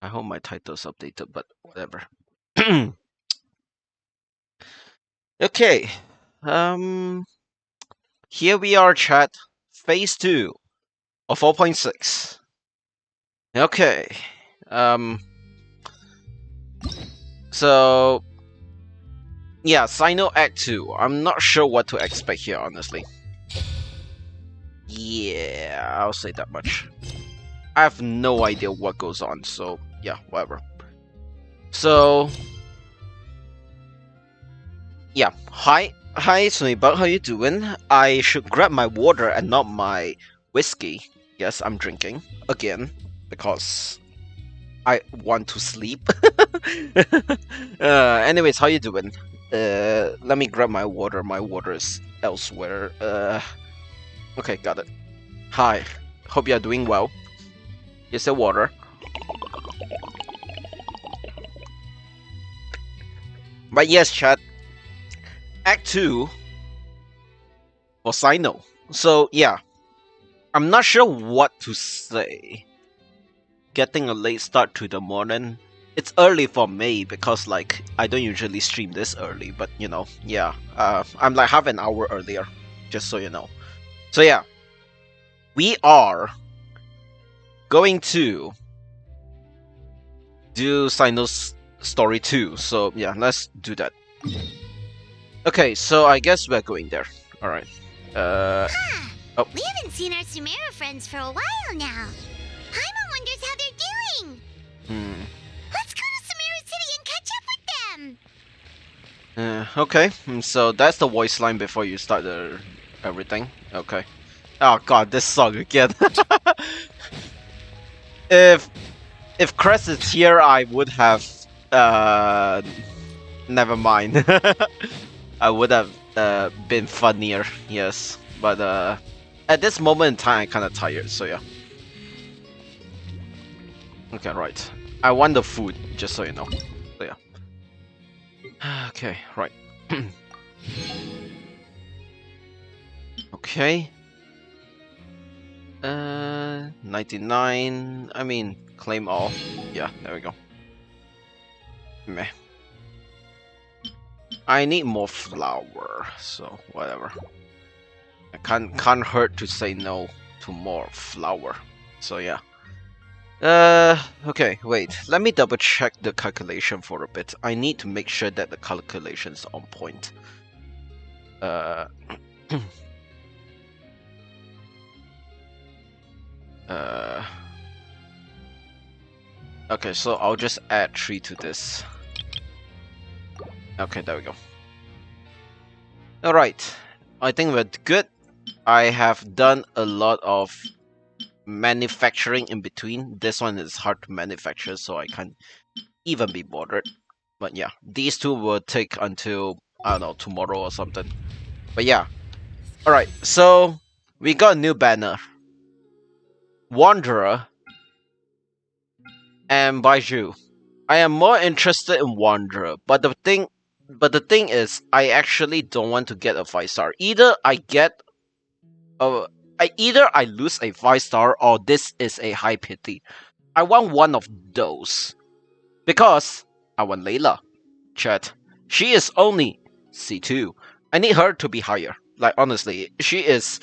I hope my title's updated, but whatever. Okay. Um. Here we are, chat. Phase 2 of 4.6. Okay. Um. So yeah, Sino Act 2. I'm not sure what to expect here, honestly. Yeah, I'll say that much. I have no idea what goes on, so yeah, whatever. So yeah, hi, Sunibug, how you doing? I should grab my water and not my whiskey. Yes, I'm drinking again because I want to sleep. Anyways, how you doing? Let me grab my water. My water is elsewhere. Okay, got it. Hi, hope you are doing well. Here's the water. But yes, chat. Act 2 for Sino. So yeah, I'm not sure what to say. Getting a late start to the morning. It's early for me because like I don't usually stream this early, but you know, yeah. I'm like half an hour earlier, just so you know. So yeah, we are going to do Sino's story 2. So yeah, let's do that. Okay, so I guess we're going there. Alright. Oh. We haven't seen our Sumeru friends for a while now. Paimon wonders how they're doing. Let's go to Sumeru City and catch up with them. Okay, so that's the voice line before you start the everything. Okay. Oh god, this song again. if Crest is here, I would have never mind. I would have been funnier, yes. But at this moment in time, I'm kind of tired, so yeah. Okay, right. I want the food, just so you know. So yeah. Okay, right. Okay. 99. I mean, claim all. Yeah, there we go. Meh. I need more flour, so whatever. I can't hurt to say no to more flour. So yeah. Okay, wait. Let me double check the calculation for a bit. I need to make sure that the calculation's on point. Okay, so I'll just add 3 to this. Okay, there we go. Alright, I think we're good. I have done a lot of manufacturing in between. This one is hard to manufacture, so I can't even be bothered. But yeah, these two will take until, I don't know, tomorrow or something. But yeah. Alright, so we got a new banner. Wanderer and Baiju. I am more interested in Wanderer, but the thing is, I actually don't want to get a 5-star. Either I lose a 5-star or this is a high pity. I want one of those. Because I want Layla. Chat. She is only C2. I need her to be higher. Like honestly, she is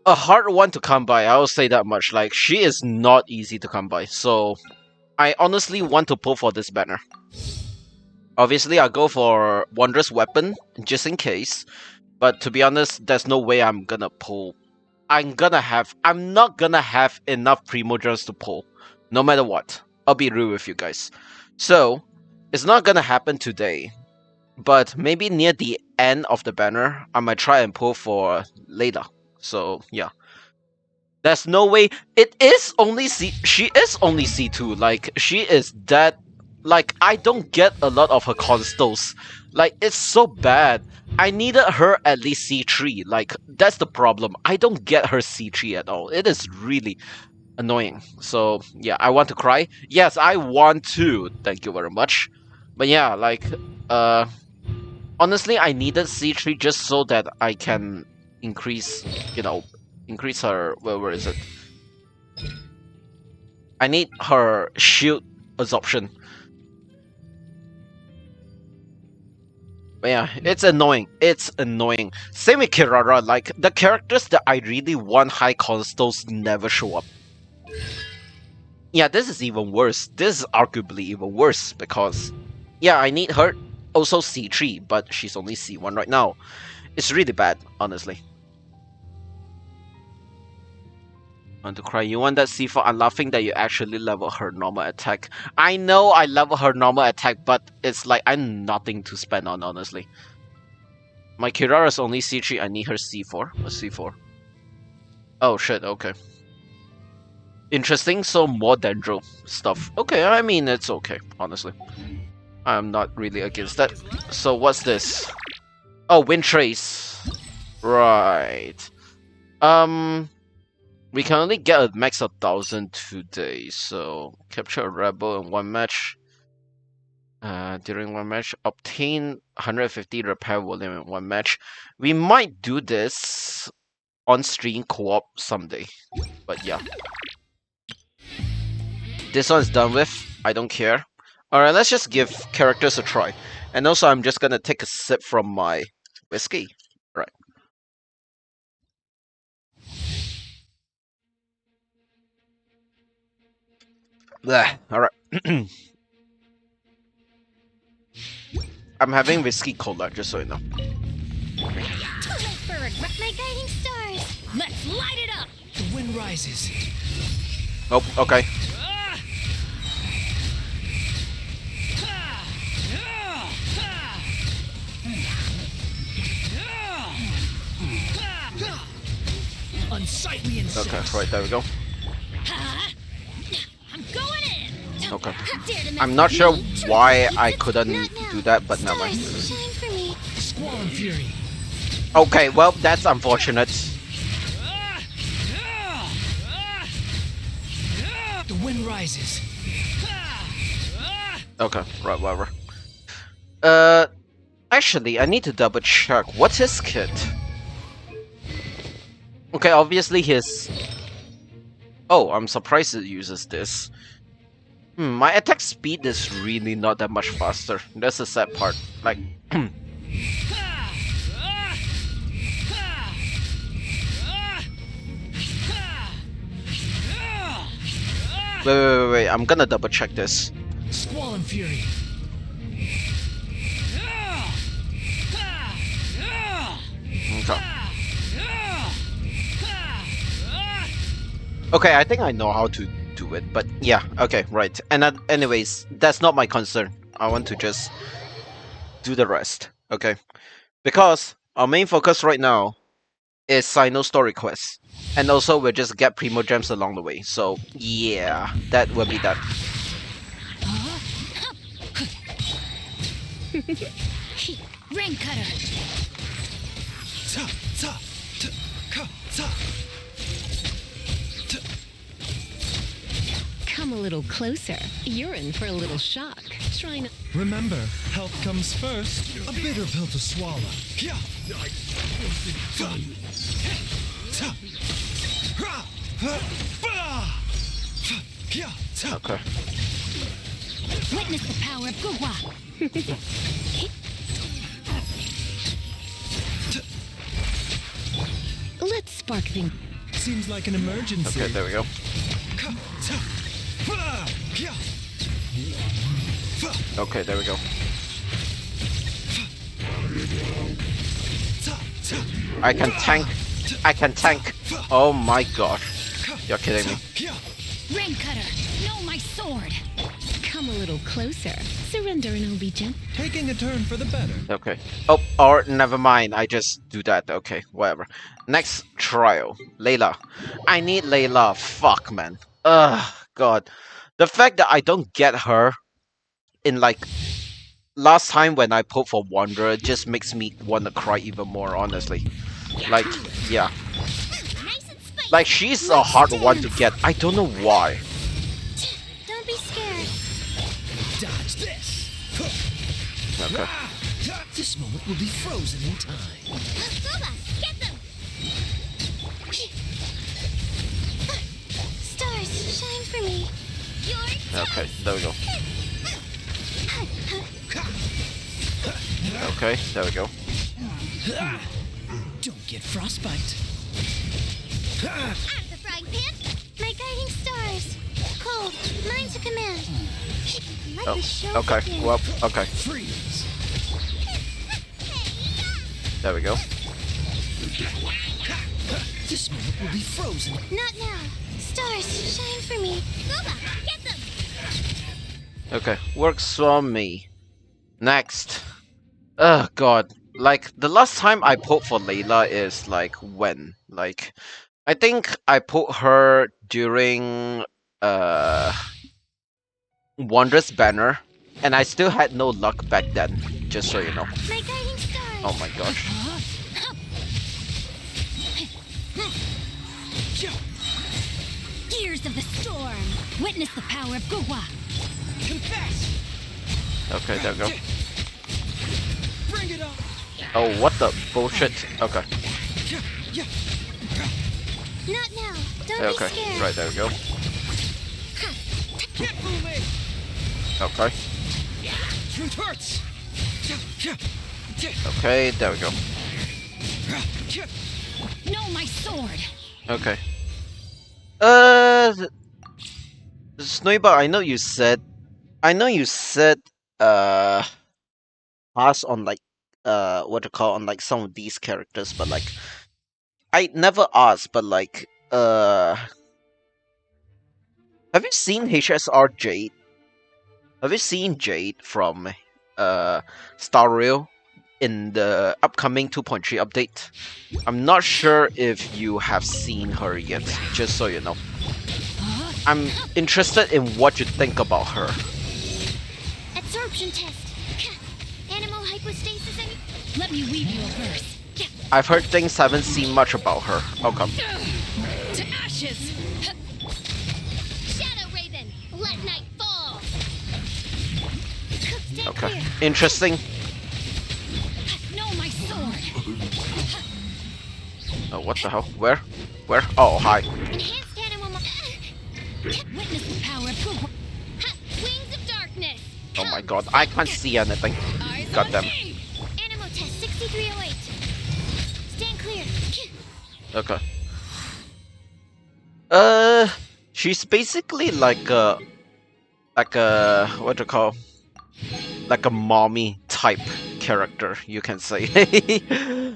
a hard one to come by. I will say that much. Like she is not easy to come by. So I honestly want to pull for this banner. Obviously, I go for Wondrous Weapon just in case. But to be honest, there's no way I'm gonna pull. I'm not gonna have enough Primogers to pull, no matter what. I'll be real with you guys. So, it's not gonna happen today, but maybe near the end of the banner, I might try and pull for Layla. So, yeah. There's no way. It is only she is only C2. Like, she is that. Like, I don't get a lot of her constals. Like, it's so bad. I needed her at least C3. Like, that's the problem. I don't get her C3 at all. It is really annoying. So, yeah, I want to cry. Yes, I want to. Thank you very much. But yeah, like, honestly, I needed C3 just so that I can increase, you know, Increase her. Where is it? I need her shield absorption. But yeah, it's annoying. It's annoying. Same with Kirara. Like the characters that I really want high consoles never show up. Yeah, this is even worse. This is arguably even worse because, yeah, I need her also C3, but she's only C1 right now. It's really bad, honestly. Want to cry? You want that C4? I'm laughing that you actually level her normal attack. I know I level her normal attack, but it's like I'm nothing to spend on, honestly. My Kirara's only C3. I need her C4. Or C4. Oh shit. Okay. Interesting. So more Dendro stuff. Okay. I mean it's okay. Honestly, I'm not really against that. So what's this? Oh, Wind Trace. Right. We can only get a max of 1,000 today, so capture a rebel in one match. During one match, obtain 150 repair volume in one match. We might do this on stream co-op someday, but yeah. This one's done with. I don't care. Alright, let's just give characters a try. And also, I'm just gonna take a sip from my whiskey. Right. Alright. I'm having whiskey cola, just so you know. My guiding stars. Let's light it up! The wind rises. Oh, okay. Unsightly insects. Okay, right, there we go. I'm going in. Okay. Dare to mess I'm not with sure me. why I couldn't Not now. do that, but never mind. Stars, shine for me. Squall and fury. Okay, well, that's unfortunate. The wind rises. Okay, right, whatever. Actually, I need to double check. What's his kit? Okay, obviously his... Oh, I'm surprised it uses this. My attack speed is really not that much faster. That's the sad part. Like... Wait, I'm gonna double check this. Squall and fury. Okay. Okay, I think I know how to do it, but yeah, okay, right. And anyways, that's not my concern. I want to just do the rest, okay? Because our main focus right now is Sino story quests. And also we'll just get Primo Gems along the way. So yeah, that will be that. Rain cutter. Come a little closer. You're in for a little shock. Try not. Remember, health comes first. A bitter pill to swallow. Okay. Witness the power of Gugwa. Let's spark things. Seems like an emergency. Okay, there we go. Okay, there we go. I can tank. I can tank. Oh my gosh. You're kidding me. Rain cutter. No, my sword. Come a little closer. Surrender and I'll be gentle. Taking a turn for the better. Okay. Oh, or never mind. I just do that. Okay, whatever. Next trial. Layla. I need Layla. Fuck, man. Ugh, God. The fact that I don't get her in like last time when I pulled for Wanderer just makes me want to cry even more, honestly. Like, yeah. Nice and spicy. Like, she's a hard one to get. I don't know why. Don't be scared. Dodge this. Okay. This moment will be frozen in time. Let's go, get them. Okay, there we go. Okay, there we go. Don't get frostbite. Out of the frying pan! My guiding stars! Cold, mine to command. Let Oh, the show okay, begin. well, okay. Freeze. There we go. This moment will be frozen. Not now. Stars, shine for me. Gooba, get them! Okay, works for me. Next. Oh god. Like, the last time I pulled for Layla is, like, when? Like, I think I pulled her during, Wondrous Banner, and I still had no luck back then, just so you know. My guiding stars! Oh my gosh. Gears of the storm. Witness the power of Gugwa. Confess! Okay, there we go. Bring it on! Oh, what the bullshit. Okay, Not now. Don't okay, be scared. right, there we go. Get moving! Okay, Truth hurts! okay, there we go. No, my sword. Okay. Snoiba, I know you said, pass on like, what to call on like some of these characters, but like, I never asked, but like, have you seen HSR Jade? Have you seen Jade from, Star Rail in the upcoming 2.3 update? I'm not sure if you have seen her yet, just so you know. I'm interested in what you think about her. Absorption test. Animal hypostasis and... Let me weave you a verse. I've heard things, haven't seen much about her. How come? To ashes. Shadow Raven, let night fall! Stay Okay. clear. Interesting. No, my sword. Oh, what the hell? Where? Where? Oh, hi. Enhanced animal... Witness the power of Gugwa. Wings of darkness! Oh my god, I can't see anything. Eyes God on damn. me. Animal test 6308. Stand clear. Okay. She's basically like a, what to call, like a mommy type character, you can say.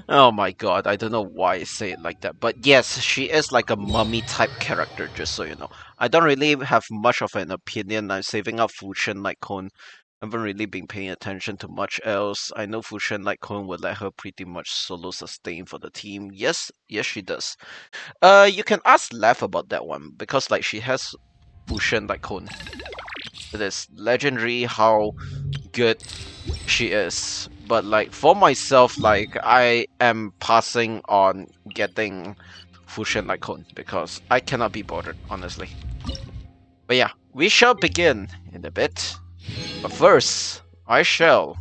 Oh my god, I don't know why I say it like that, but yes, she is like a mommy type character, just so you know. I don't really have much of an opinion. I'm saving up Fushen like Cone. I haven't really been paying attention to much else. I know Fushen like Cone would let her pretty much solo sustain for the team. Yes, she does. You can ask Lev about that one, because like she has Fushen like Cone. It is legendary how good she is. But like for myself, like I am passing on getting Fushen like Cone because I cannot be bothered, honestly. But yeah, we shall begin in a bit. But first, I shall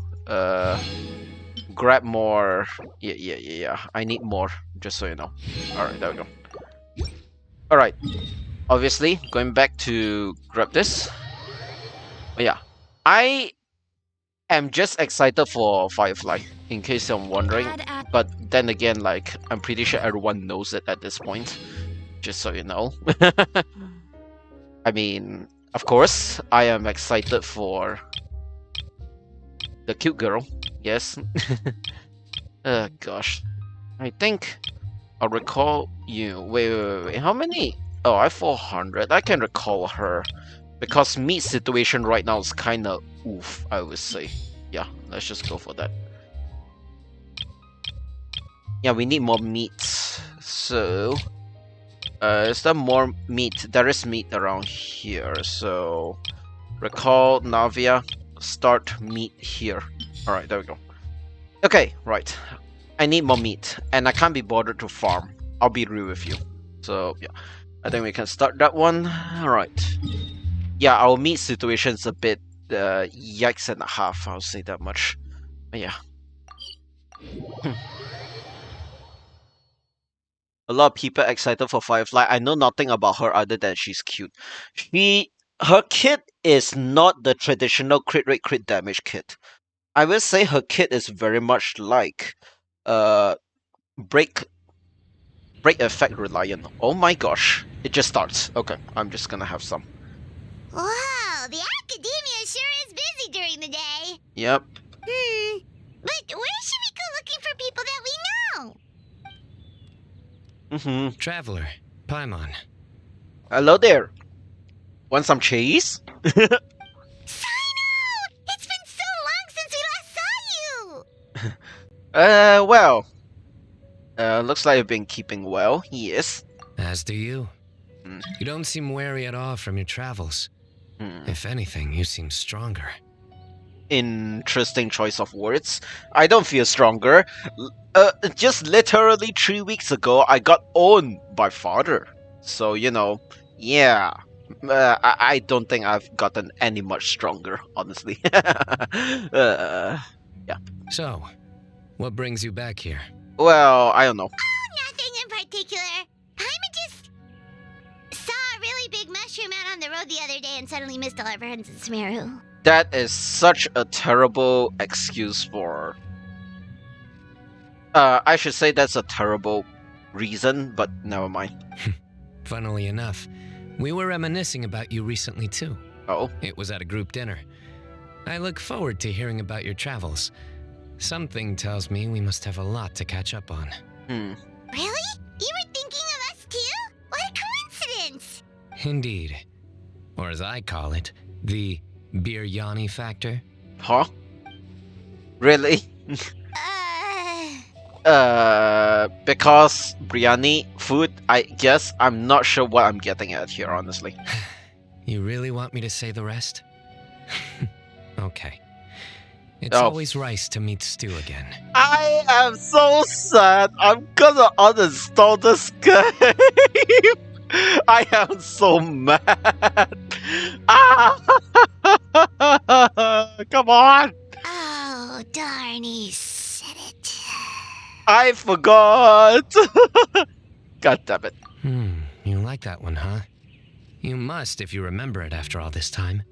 grab more. Yeah. I need more, just so you know. Alright, there we go. Alright. Obviously, going back to grab this. But yeah, I am just excited for Firefly, in case you're wondering. But then again, like, I'm pretty sure everyone knows it at this point. Just so you know. I mean, of course, I am excited for the cute girl. Yes. Gosh. I think I'll recall you. Wait. How many? Oh, I have 400. I can recall her. Because meat situation right now is kind of oof, I would say. Yeah, let's just go for that. Yeah, we need more meat. So, is there more meat? There is meat around here. So, recall Navia. Start meat here. Alright, there we go. Okay, right. I need more meat. And I can't be bothered to farm. I'll be real with you. So, yeah. I think we can start that one. Alright. Yeah, our meat situation's a bit yikes and a half, I'll say that much. But yeah. A lot of people excited for Firefly. I know nothing about her other than she's cute. She Her kit is not the traditional crit rate crit damage kit. I will say her kit is very much like break effect reliant. Oh my gosh. It just starts. Okay, I'm just gonna have some. Wow, the academia sure is busy during the day. Yep. But where should we go looking for people that we know? Mm-hmm. Traveler, Paimon. Hello there. Want some cheese? Sino! It's been so long since we last saw you! Well. Looks like you've been keeping well. Yes. As do you. Hmm. You don't seem weary at all from your travels. If anything, you seem stronger. Interesting choice of words. I don't feel stronger. Just literally 3 weeks ago, I got owned by father. So, you know, yeah. I don't think I've gotten any much stronger, honestly. So, what brings you back here? Well, I don't know. Nothing in particular. Paimon just saw a really big mushroom out on the road the other day and suddenly missed all our friends in Sumeru. That is such a terrible excuse for... I should say that's a terrible reason, but never mind. Funnily enough, we were reminiscing about you recently too. Oh? It was at a group dinner. I look forward to hearing about your travels. Something tells me we must have a lot to catch up on. Really? You were thinking of us too? What a coincidence! Indeed. Or as I call it, the biryani factor. Huh? Really? Because biryani food, I guess I'm not sure what I'm getting at here, honestly. You really want me to say the rest? Okay. It's Oh. always rice to meet stew again. I am so sad. I'm gonna uninstall this game. I am so mad. Ah! Come on. Oh, darn, he said it. I forgot. God damn it. You like that one, huh? You must if you remember it after all this time.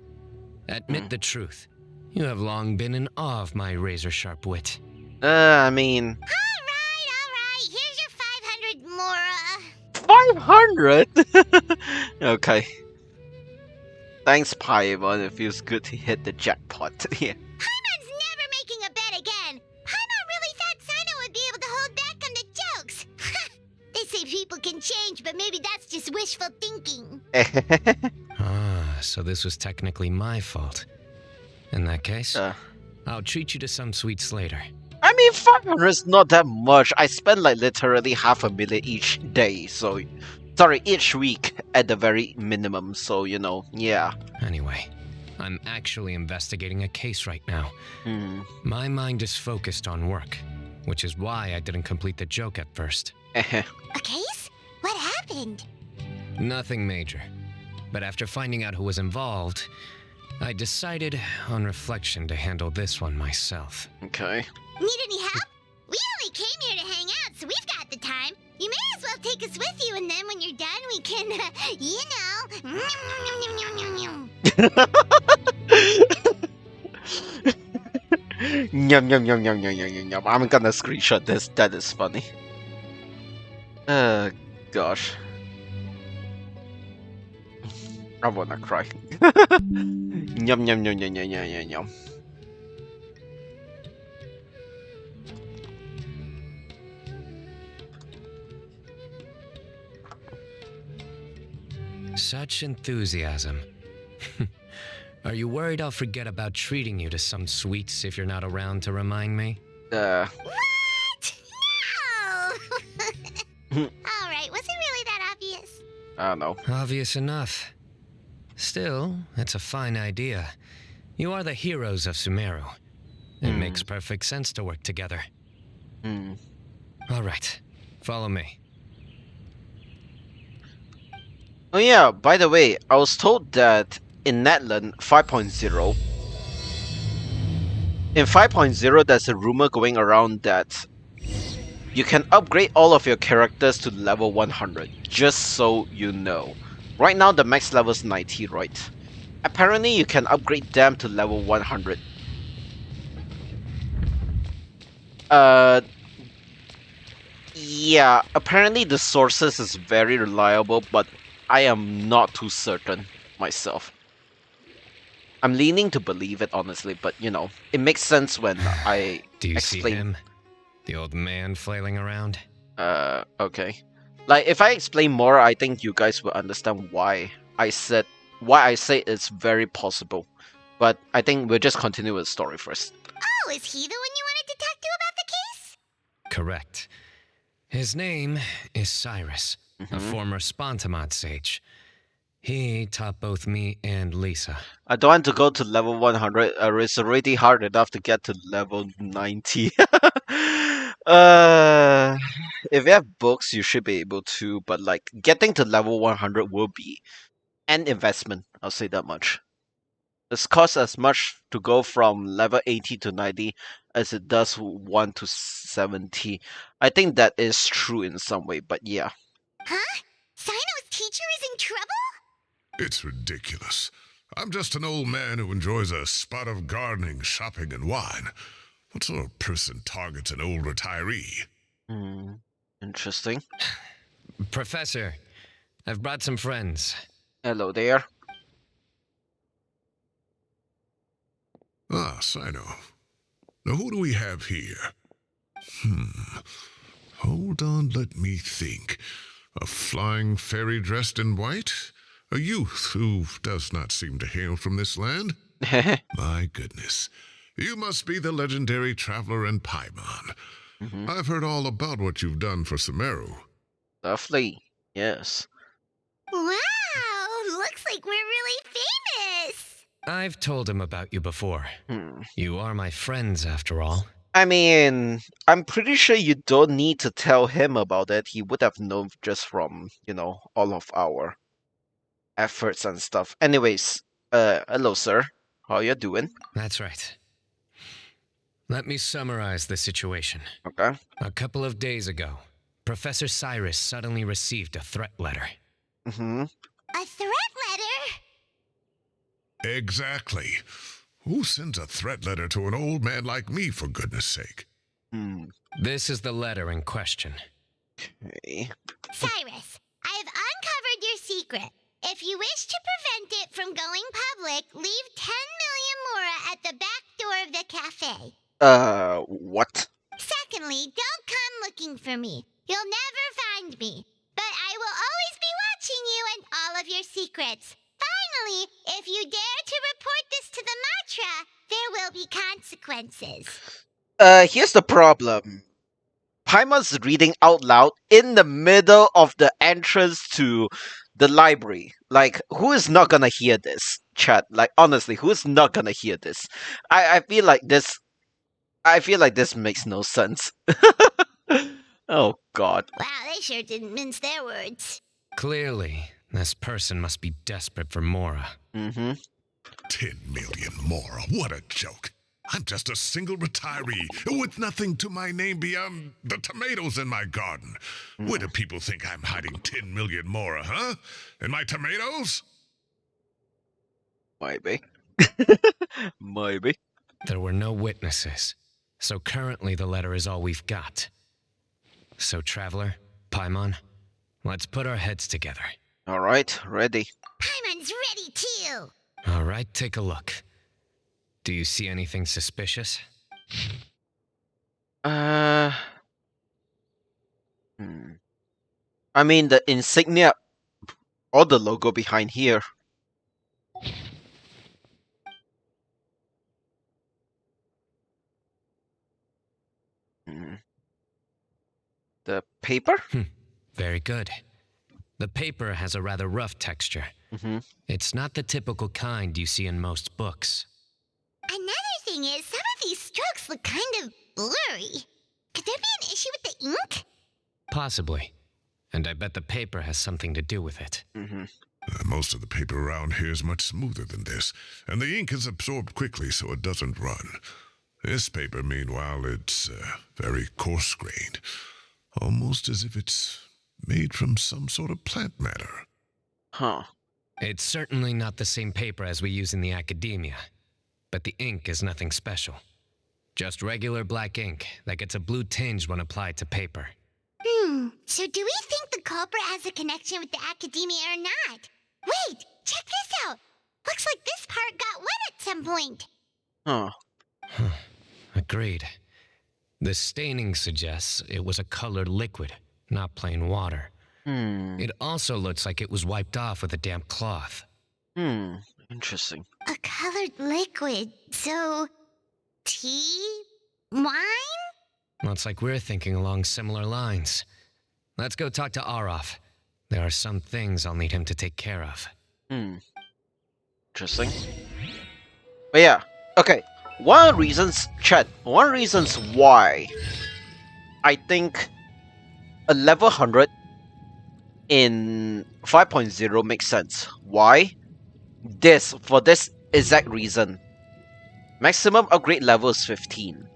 Admit the truth. You have long been in awe of my razor-sharp wit. I mean... Alright. Here's your 500 Mora. 500? Okay. Thanks, Paimon. It feels good to hit the jackpot. Yeah. Paimon's never making a bet again. Paimon really thought Sino would be able to hold back on the jokes. They say people can change, but maybe that's just wishful thinking. So this was technically my fault. In that case, Uh. I'll treat you to some sweets later. I mean, 500 is not that much. I spend like literally $500,000 each day, so... Sorry, each week at the very minimum, so, you know, yeah. Anyway, I'm actually investigating a case right now. My mind is focused on work, which is why I didn't complete the joke at first. A case? What happened? Nothing major. But after finding out who was involved, I decided on reflection to handle this one myself. Okay. Need any help? We only came here to hang out, so we've got the time. You may as well take us with you, and then when you're done, we can, you know... Yum yum yum yum yum yum yum yum. I'm gonna screenshot this. That is funny. Gosh. I wanna cry. Yum yum yum yum yum yum yum yum. Such enthusiasm. Are you worried I'll forget about treating you to some sweets if you're not around to remind me? What? No! Alright, was it really that obvious? I don't know. Obvious enough. Still, it's a fine idea. You are the heroes of Sumeru. It makes perfect sense to work together. All right, follow me. Oh yeah, by the way, I was told that in Netland 5.0, in 5.0 there's a rumor going around that you can upgrade all of your characters to level 100, just so you know. Right now the max level is 90, right? Apparently, you can upgrade them to level 100. Yeah, apparently the sources is very reliable, but I am not too certain myself. I'm leaning to believe it, honestly, but you know, it makes sense when I Do you see explain. him? The old man flailing around? Okay. Like, if I explain more, I think you guys will understand why I say it's very possible. But I think we'll just continue with the story first. Oh, is he the one you wanted to talk to about the case? Correct. His name is Cyrus, a former Spontamod sage. He taught both me and Lisa. I don't want to go to level 100. It's already hard enough to get to level 90. If you have books, you should be able to, but like getting to level 100 will be an investment. I'll say that much. This costs as much to go from level 80 to 90 as it does 1 to 70. I think that is true in some way, but yeah. Huh? Sino's teacher is in trouble? It's ridiculous. I'm just an old man who enjoys a spot of gardening, shopping, and wine. What sort of person targets an old retiree? Interesting. Professor, I've brought some friends. Hello there. Ah, Sino. Now who do we have here? Hold on, let me think. A flying fairy dressed in white? A youth who does not seem to hail from this land? My goodness. You must be the legendary traveler in Paimon. I've heard all about what you've done for Sumeru. Lovely. Yes. Wow, looks like we're really famous. I've told him about you before. You are my friends, after all. I mean, I'm pretty sure you don't need to tell him about it. He would have known just from, you know, all of our efforts and stuff. Anyways, hello, sir. How you doing? That's right. Let me summarize the situation. Okay. A couple of days ago, Professor Cyrus suddenly received a threat letter. A threat letter? Exactly. Who sends a threat letter to an old man like me, for goodness sake? This is the letter in question. Okay. Cyrus, I have uncovered your secret. If you wish to prevent it from going public, leave 10 million mora at the back door of the cafe. What? Secondly, don't come looking for me. You'll never find me. But I will always be watching you and all of your secrets. Finally, if you dare to report this to the Matra, there will be consequences. Here's the problem. Paimon's reading out loud in the middle of the entrance to the library. Like, who is not gonna hear this, chat? Like, honestly, who's not gonna hear this? I feel like this makes no sense. Oh god. Wow, they sure didn't mince their words. Clearly, this person must be desperate for Mora. 10 million more. What a joke. I'm just a single retiree with nothing to my name beyond the tomatoes in my garden. Where do people think I'm hiding 10 million more, huh? In my tomatoes? Maybe. Maybe. There were no witnesses, so currently the letter is all we've got. So, Traveler, Paimon, let's put our heads together. Alright, ready. Paimon's ready too. All right, take a look. Do you see anything suspicious? I mean, the insignia or the logo behind here. The paper? Very good. The paper has a rather rough texture. It's not the typical kind you see in most books. Another thing is, some of these strokes look kind of blurry. Could there be an issue with the ink? Possibly. And I bet the paper has something to do with it. Most of the paper around here is much smoother than this, and the ink is absorbed quickly so it doesn't run. This paper, meanwhile, it's very coarse-grained, almost as if it's made from some sort of plant matter. Huh. It's certainly not the same paper as we use in the academia, but the ink is nothing special. Just regular black ink that gets a blue tinge when applied to paper. So do we think the culprit has a connection with the academia or not? Wait, check this out. Looks like this part got wet at some point. Huh. Agreed. The staining suggests it was a colored liquid, not plain water. It also looks like it was wiped off with a damp cloth. Interesting. A colored liquid. So, tea? Wine? Looks like we're thinking along similar lines. Let's go talk to Araf. There are some things I'll need him to take care of. Interesting. But yeah, okay. One of the reasons, chat, one of the reasons why I think a level 100 in 5.0 makes sense. Why? For this exact reason. Maximum upgrade level is 15.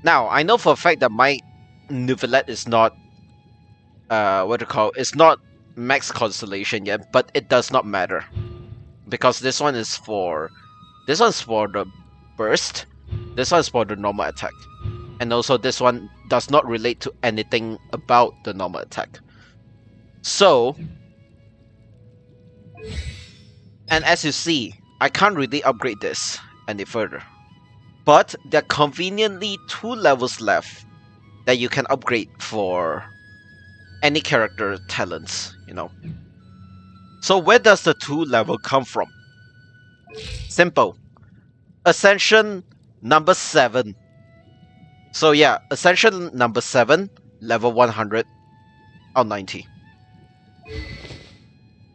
Now, I know for a fact that my Neuvillette is not, it's not max constellation yet, but it does not matter. Because this one's for the burst, this one's for the normal attack. And also this one does not relate to anything about the normal attack. So, and as you see, I can't really upgrade this any further. But there are conveniently 2 levels left that you can upgrade for any character talents, you know. So where does the 2 level come from? Simple. Ascension number 7. So yeah, Ascension number 7, level 100 or 90.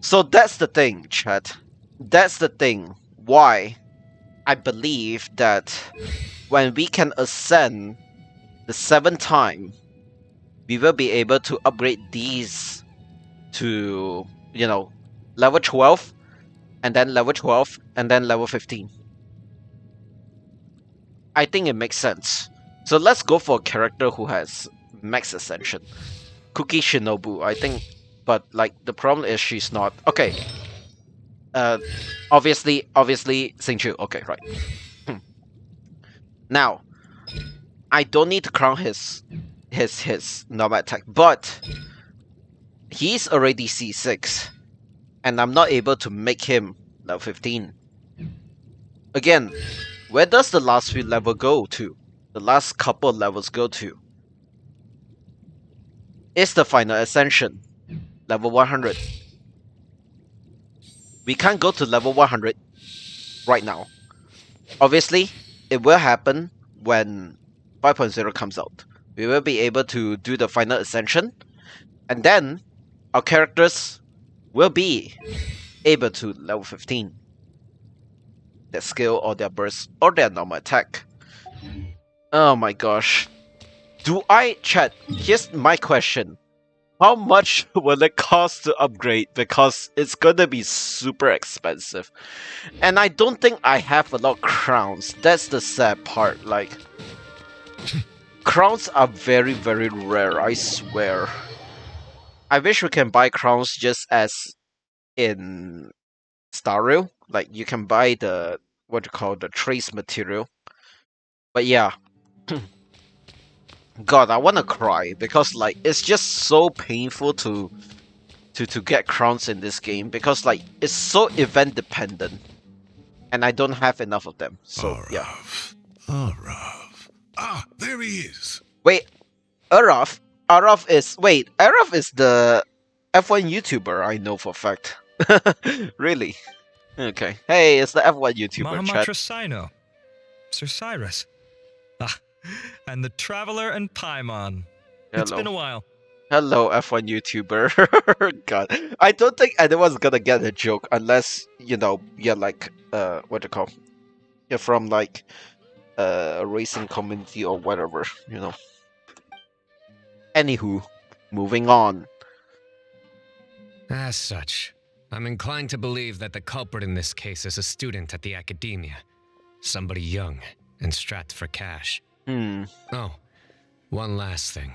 So that's the thing, chat. That's the thing. Why I believe that when we can ascend the 7th time, we will be able to upgrade these to, you know, level 12, and then level 12, and then level 15. I think it makes sense. So let's go for a character who has max ascension. Kuki Shinobu, I think, but like the problem is she's not. Okay. Obviously Xingqiu. Okay, right. Now, I don't need to crown his normal attack, but he's already C6, and I'm not able to make him level 15. Again, where does the last few level go to? The last couple of levels go to? It's the final ascension, level 100. We can't go to level 100 right now. Obviously, it will happen when 5.0 comes out. We will be able to do the final ascension, and then our characters will be able to level 15. Their skill or their burst or their normal attack. Oh my gosh. Chat, here's my question. How much will it cost to upgrade? Because it's gonna be super expensive. And I don't think I have a lot of crowns. That's the sad part. Like, crowns are very, very rare, I swear. I wish we can buy crowns just as in Star Rail. Like, you can buy the, the trace material. But yeah. God, I wanna cry because like it's just so painful to get crowns in this game because like it's so event dependent, and I don't have enough of them. So yeah. Araf. Ah, there he is. Wait, Araf is the F1 YouTuber I know for a fact. Really? Okay. Hey, it's the F1 YouTuber. Mahamatra Sino. Sir Cyrus. Ah, and the Traveler and Paimon. It's been a while. Hello, F1 YouTuber. God, I don't think anyone's gonna get a joke unless, you know, you're like, you're from like a racing community or whatever, you know. Anywho, moving on. As such, I'm inclined to believe that the culprit in this case is a student at the academia. Somebody young and strapped for cash. Oh, one last thing.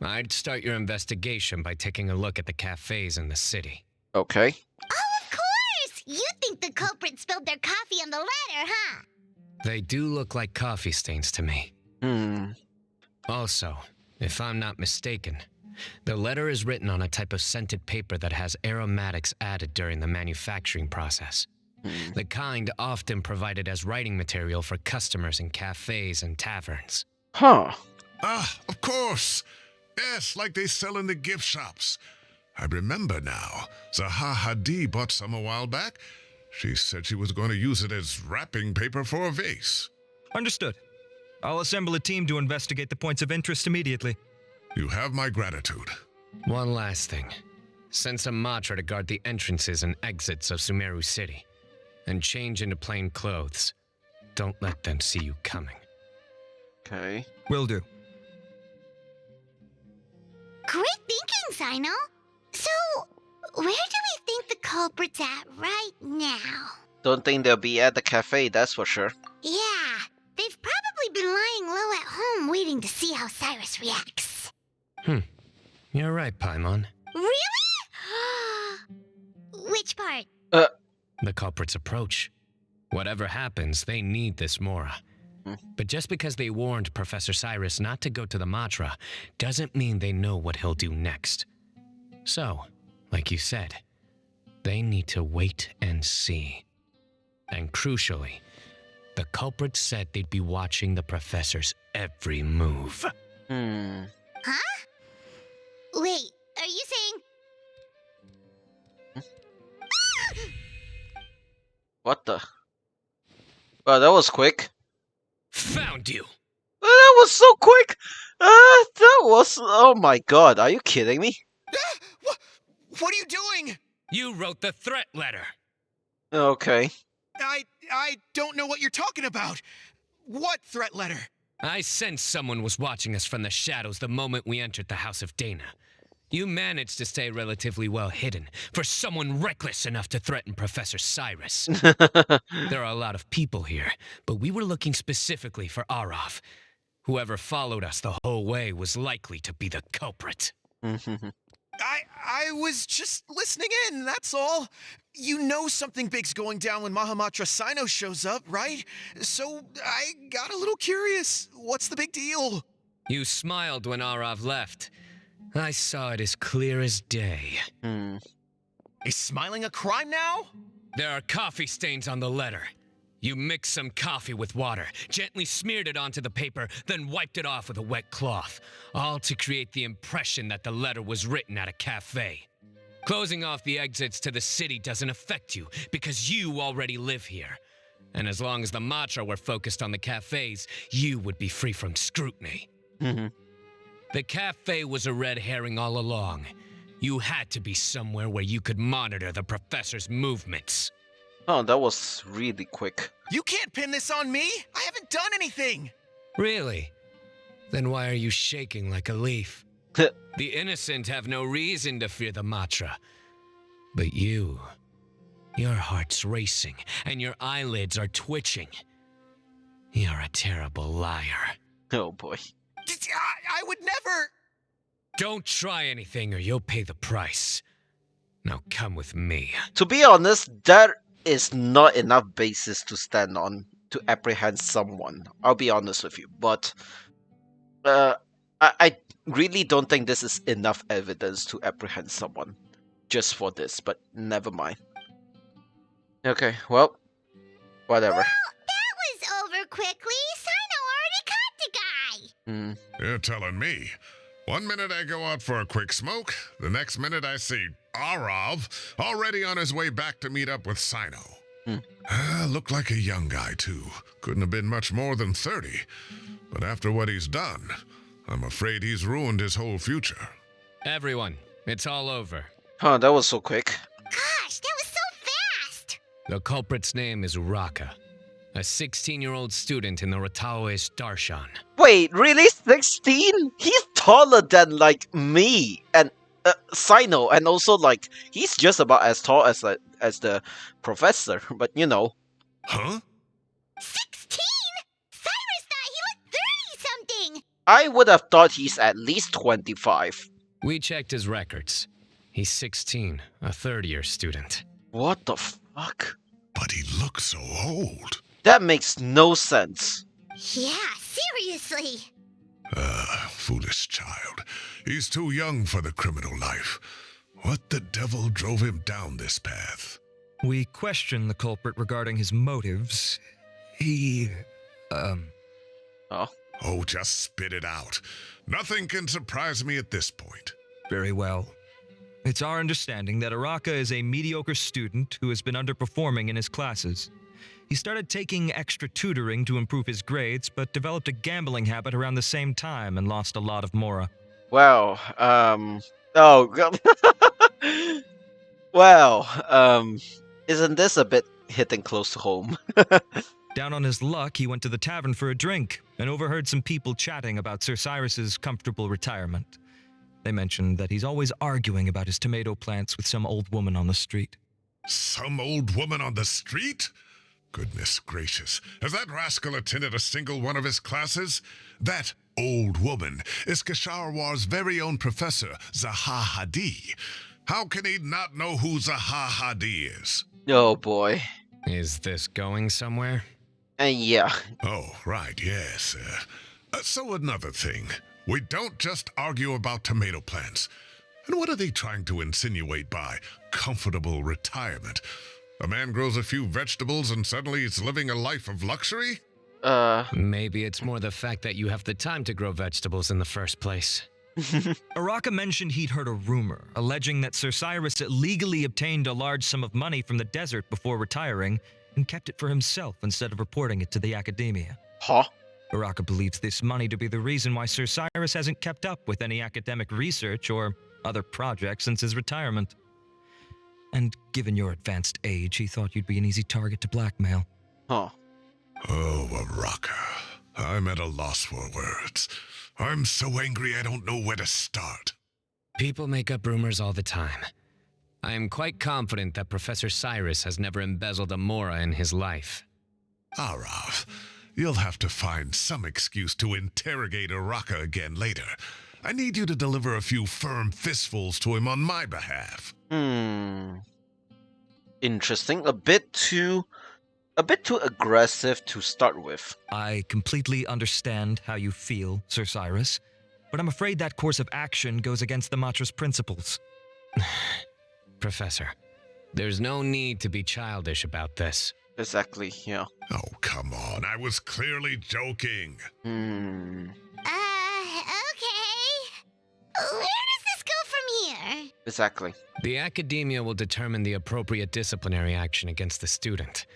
I'd start your investigation by taking a look at the cafes in the city. Okay. Oh, of course! You think the culprit spilled their coffee on the letter, huh? They do look like coffee stains to me. Also, if I'm not mistaken, the letter is written on a type of scented paper that has aromatics added during the manufacturing process. The kind often provided as writing material for customers in cafes and taverns. Huh. Ah, of course. Yes, like they sell in the gift shops. I remember now. Zaha Hadid bought some a while back. She said she was going to use it as wrapping paper for a vase. Understood. I'll assemble a team to investigate the points of interest immediately. You have my gratitude. One last thing. Send some Matra to guard the entrances and exits of Sumeru City. And change into plain clothes. Don't let them see you coming. Okay. Will do. Great thinking, Sino. So, where do we think the culprit's at right now? Don't think they'll be at the cafe, that's for sure. Yeah, they've probably been lying low at home waiting to see how Cyrus reacts. You're right, Paimon. Really? Which part? The culprit's approach. Whatever happens, they need this Mora. But just because they warned Professor Cyrus not to go to the Matra doesn't mean they know what he'll do next. So, like you said, they need to wait and see. And crucially, the culprit said they'd be watching the professor's every move. Huh? Wait, are you saying... What the? Wow, that was quick. Found you! That was so quick! That was... Oh my god, are you kidding me? What are you doing? You wrote the threat letter. Okay. I don't know what you're talking about. What threat letter? I sensed someone was watching us from the shadows the moment we entered the House of Dana. You managed to stay relatively well hidden for someone reckless enough to threaten Professor Cyrus. There are a lot of people here, but we were looking specifically for Arav. Whoever followed us the whole way was likely to be the culprit. I was just listening in, that's all. You know something big's going down when Mahamatra Sino shows up, right? So I got a little curious. What's the big deal? You smiled when Arav left. I saw it as clear as day. Is smiling a crime now? There are coffee stains on the letter. You mixed some coffee with water, gently smeared it onto the paper, then wiped it off with a wet cloth, all to create the impression that the letter was written at a cafe. Closing off the exits to the city doesn't affect you because you already live here. And as long as the Matra were focused on the cafes, you would be free from scrutiny. The cafe was a red herring all along. You had to be somewhere where you could monitor the professor's movements. Oh, that was really quick. You can't pin this on me. I haven't done anything. Really? Then why are you shaking like a leaf? The innocent have no reason to fear the Matra. But you, your heart's racing and your eyelids are twitching. You're a terrible liar. Oh boy. I would never... Don't try anything or you'll pay the price. Now come with me. To be honest, that is not enough basis to stand on to apprehend someone. I'll be honest with you. But I really don't think this is enough evidence to apprehend someone just for this, but never mind. Okay, well, whatever. Well, that was over quickly. Sino already caught the guy. You're telling me. 1 minute I go out for a quick smoke, the next minute I see Arav already on his way back to meet up with Sino. Looked like a young guy, too. Couldn't have been much more than 30. But after what he's done, I'm afraid he's ruined his whole future. Everyone, it's all over. Huh, that was so quick. Gosh, that was so fast. The culprit's name is Uraka, a 16-year-old student in the Rataoist Darshan. Wait, really? 16? He's taller than, like, me and Sino, and also, like, he's just about as tall as the professor, but you know. Huh? 16? Cyrus thought he looked 30-something. I would have thought he's at least 25. We checked his records. He's 16, a third-year student. What the fuck? But he looks so old. That makes no sense. Yeah, seriously. Foolish child. He's too young for the criminal life. What the devil drove him down this path? We questioned the culprit regarding his motives. He, Oh. Oh, just spit it out. Nothing can surprise me at this point. Very well. It's our understanding that Araka is a mediocre student who has been underperforming in his classes. He started taking extra tutoring to improve his grades, but developed a gambling habit around the same time and lost a lot of Mora. Well, oh, God. Well, isn't this a bit hitting close to home? Down on his luck, he went to the tavern for a drink and overheard some people chatting about Sir Cyrus's comfortable retirement. They mentioned that he's always arguing about his tomato plants with some old woman on the street. Some old woman on the street? Goodness gracious. Has that rascal attended a single one of his classes? That old woman is Kasharwar's very own professor, Zaha Hadi. How can he not know who Zaha Hadi is? Oh boy. Is this going somewhere? And yeah. Oh, right, yes. So another thing. We don't just argue about tomato plants. And what are they trying to insinuate by comfortable retirement? A man grows a few vegetables and suddenly he's living a life of luxury? Maybe it's more the fact that you have the time to grow vegetables in the first place. Araka mentioned he'd heard a rumor alleging that Sir Cyrus illegally obtained a large sum of money from the desert before retiring and kept it for himself instead of reporting it to the academia. Huh? Araka believes this money to be the reason why Sir Cyrus hasn't kept up with any academic research or other projects since his retirement. And given your advanced age, he thought you'd be an easy target to blackmail. Huh. Oh, Araka. I'm at a loss for words. I'm so angry I don't know where to start. People make up rumors all the time. I am quite confident that Professor Cyrus has never embezzled a Mora in his life. Arav, you'll have to find some excuse to interrogate Araka again later. I need you to deliver a few firm fistfuls to him on my behalf. Interesting. A bit too aggressive to start with. I completely understand how you feel, Sir Cyrus, but I'm afraid that course of action goes against the Matra's principles. Professor, there's no need to be childish about this. Exactly, yeah. Oh, come on. I was clearly joking. Okay. Where does this go from here? Exactly. The academia will determine the appropriate disciplinary action against the student.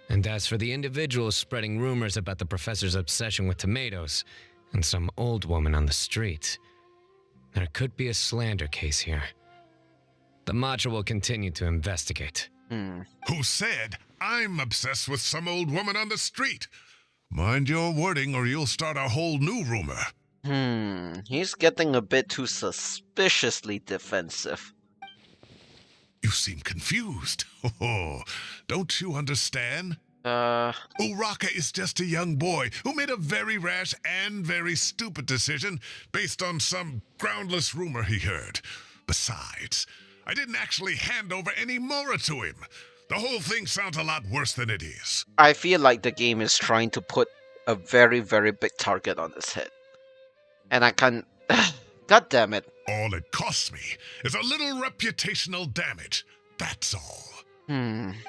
And as for the individuals spreading rumors about the professor's obsession with tomatoes and some old woman on the street, there could be a slander case here. The Matra will continue to investigate. Who said I'm obsessed with some old woman on the street? Mind your wording or you'll start a whole new rumor. He's getting a bit too suspiciously defensive. You seem confused. Oh, don't you understand? Uraka is just a young boy who made a very rash and very stupid decision based on some groundless rumor he heard. Besides, I didn't actually hand over any Mora to him. The whole thing sounds a lot worse than it is. I feel like the game is trying to put a very, very big target on his head. And I can't... God damn it. All it costs me is a little reputational damage. That's all.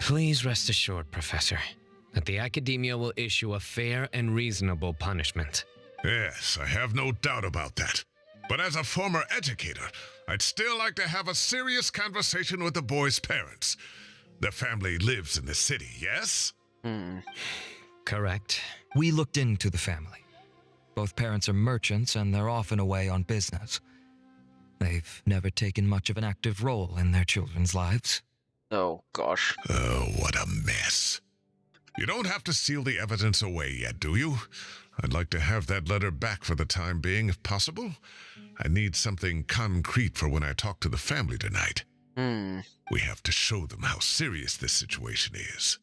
Please rest assured, Professor, that the academia will issue a fair and reasonable punishment. Yes, I have no doubt about that. But as a former educator, I'd still like to have a serious conversation with the boy's parents. The family lives in the city, yes? Correct. We looked into the family. Both parents are merchants and they're often away on business. They've never taken much of an active role in their children's lives. Oh, gosh. Oh, what a mess. You don't have to seal the evidence away yet, do you? I'd like to have that letter back for the time being, if possible. I need something concrete for when I talk to the family tonight. We have to show them how serious this situation is.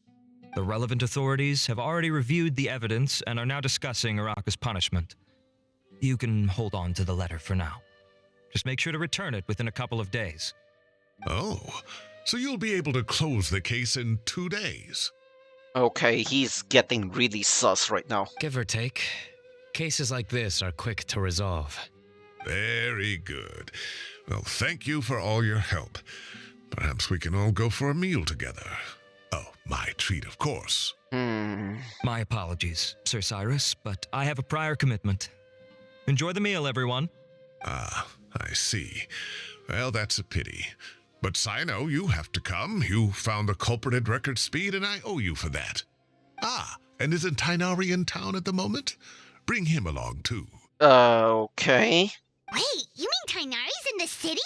The relevant authorities have already reviewed the evidence and are now discussing Araka's punishment. You can hold on to the letter for now. Just make sure to return it within a couple of days. Oh, so you'll be able to close the case in 2 days. Okay, he's getting really sus right now. Give or take. Cases like this are quick to resolve. Very good. Well, thank you for all your help. Perhaps we can all go for a meal together. Oh, my treat, of course. My apologies, Sir Cyrus, but I have a prior commitment. Enjoy the meal, everyone. Ah, I see. Well, that's a pity. But Sino, you have to come. You found the culprit at record speed, and I owe you for that. Ah, and isn't Tighnari in town at the moment? Bring him along, too. Okay. Wait, you mean Tighnari's in the city?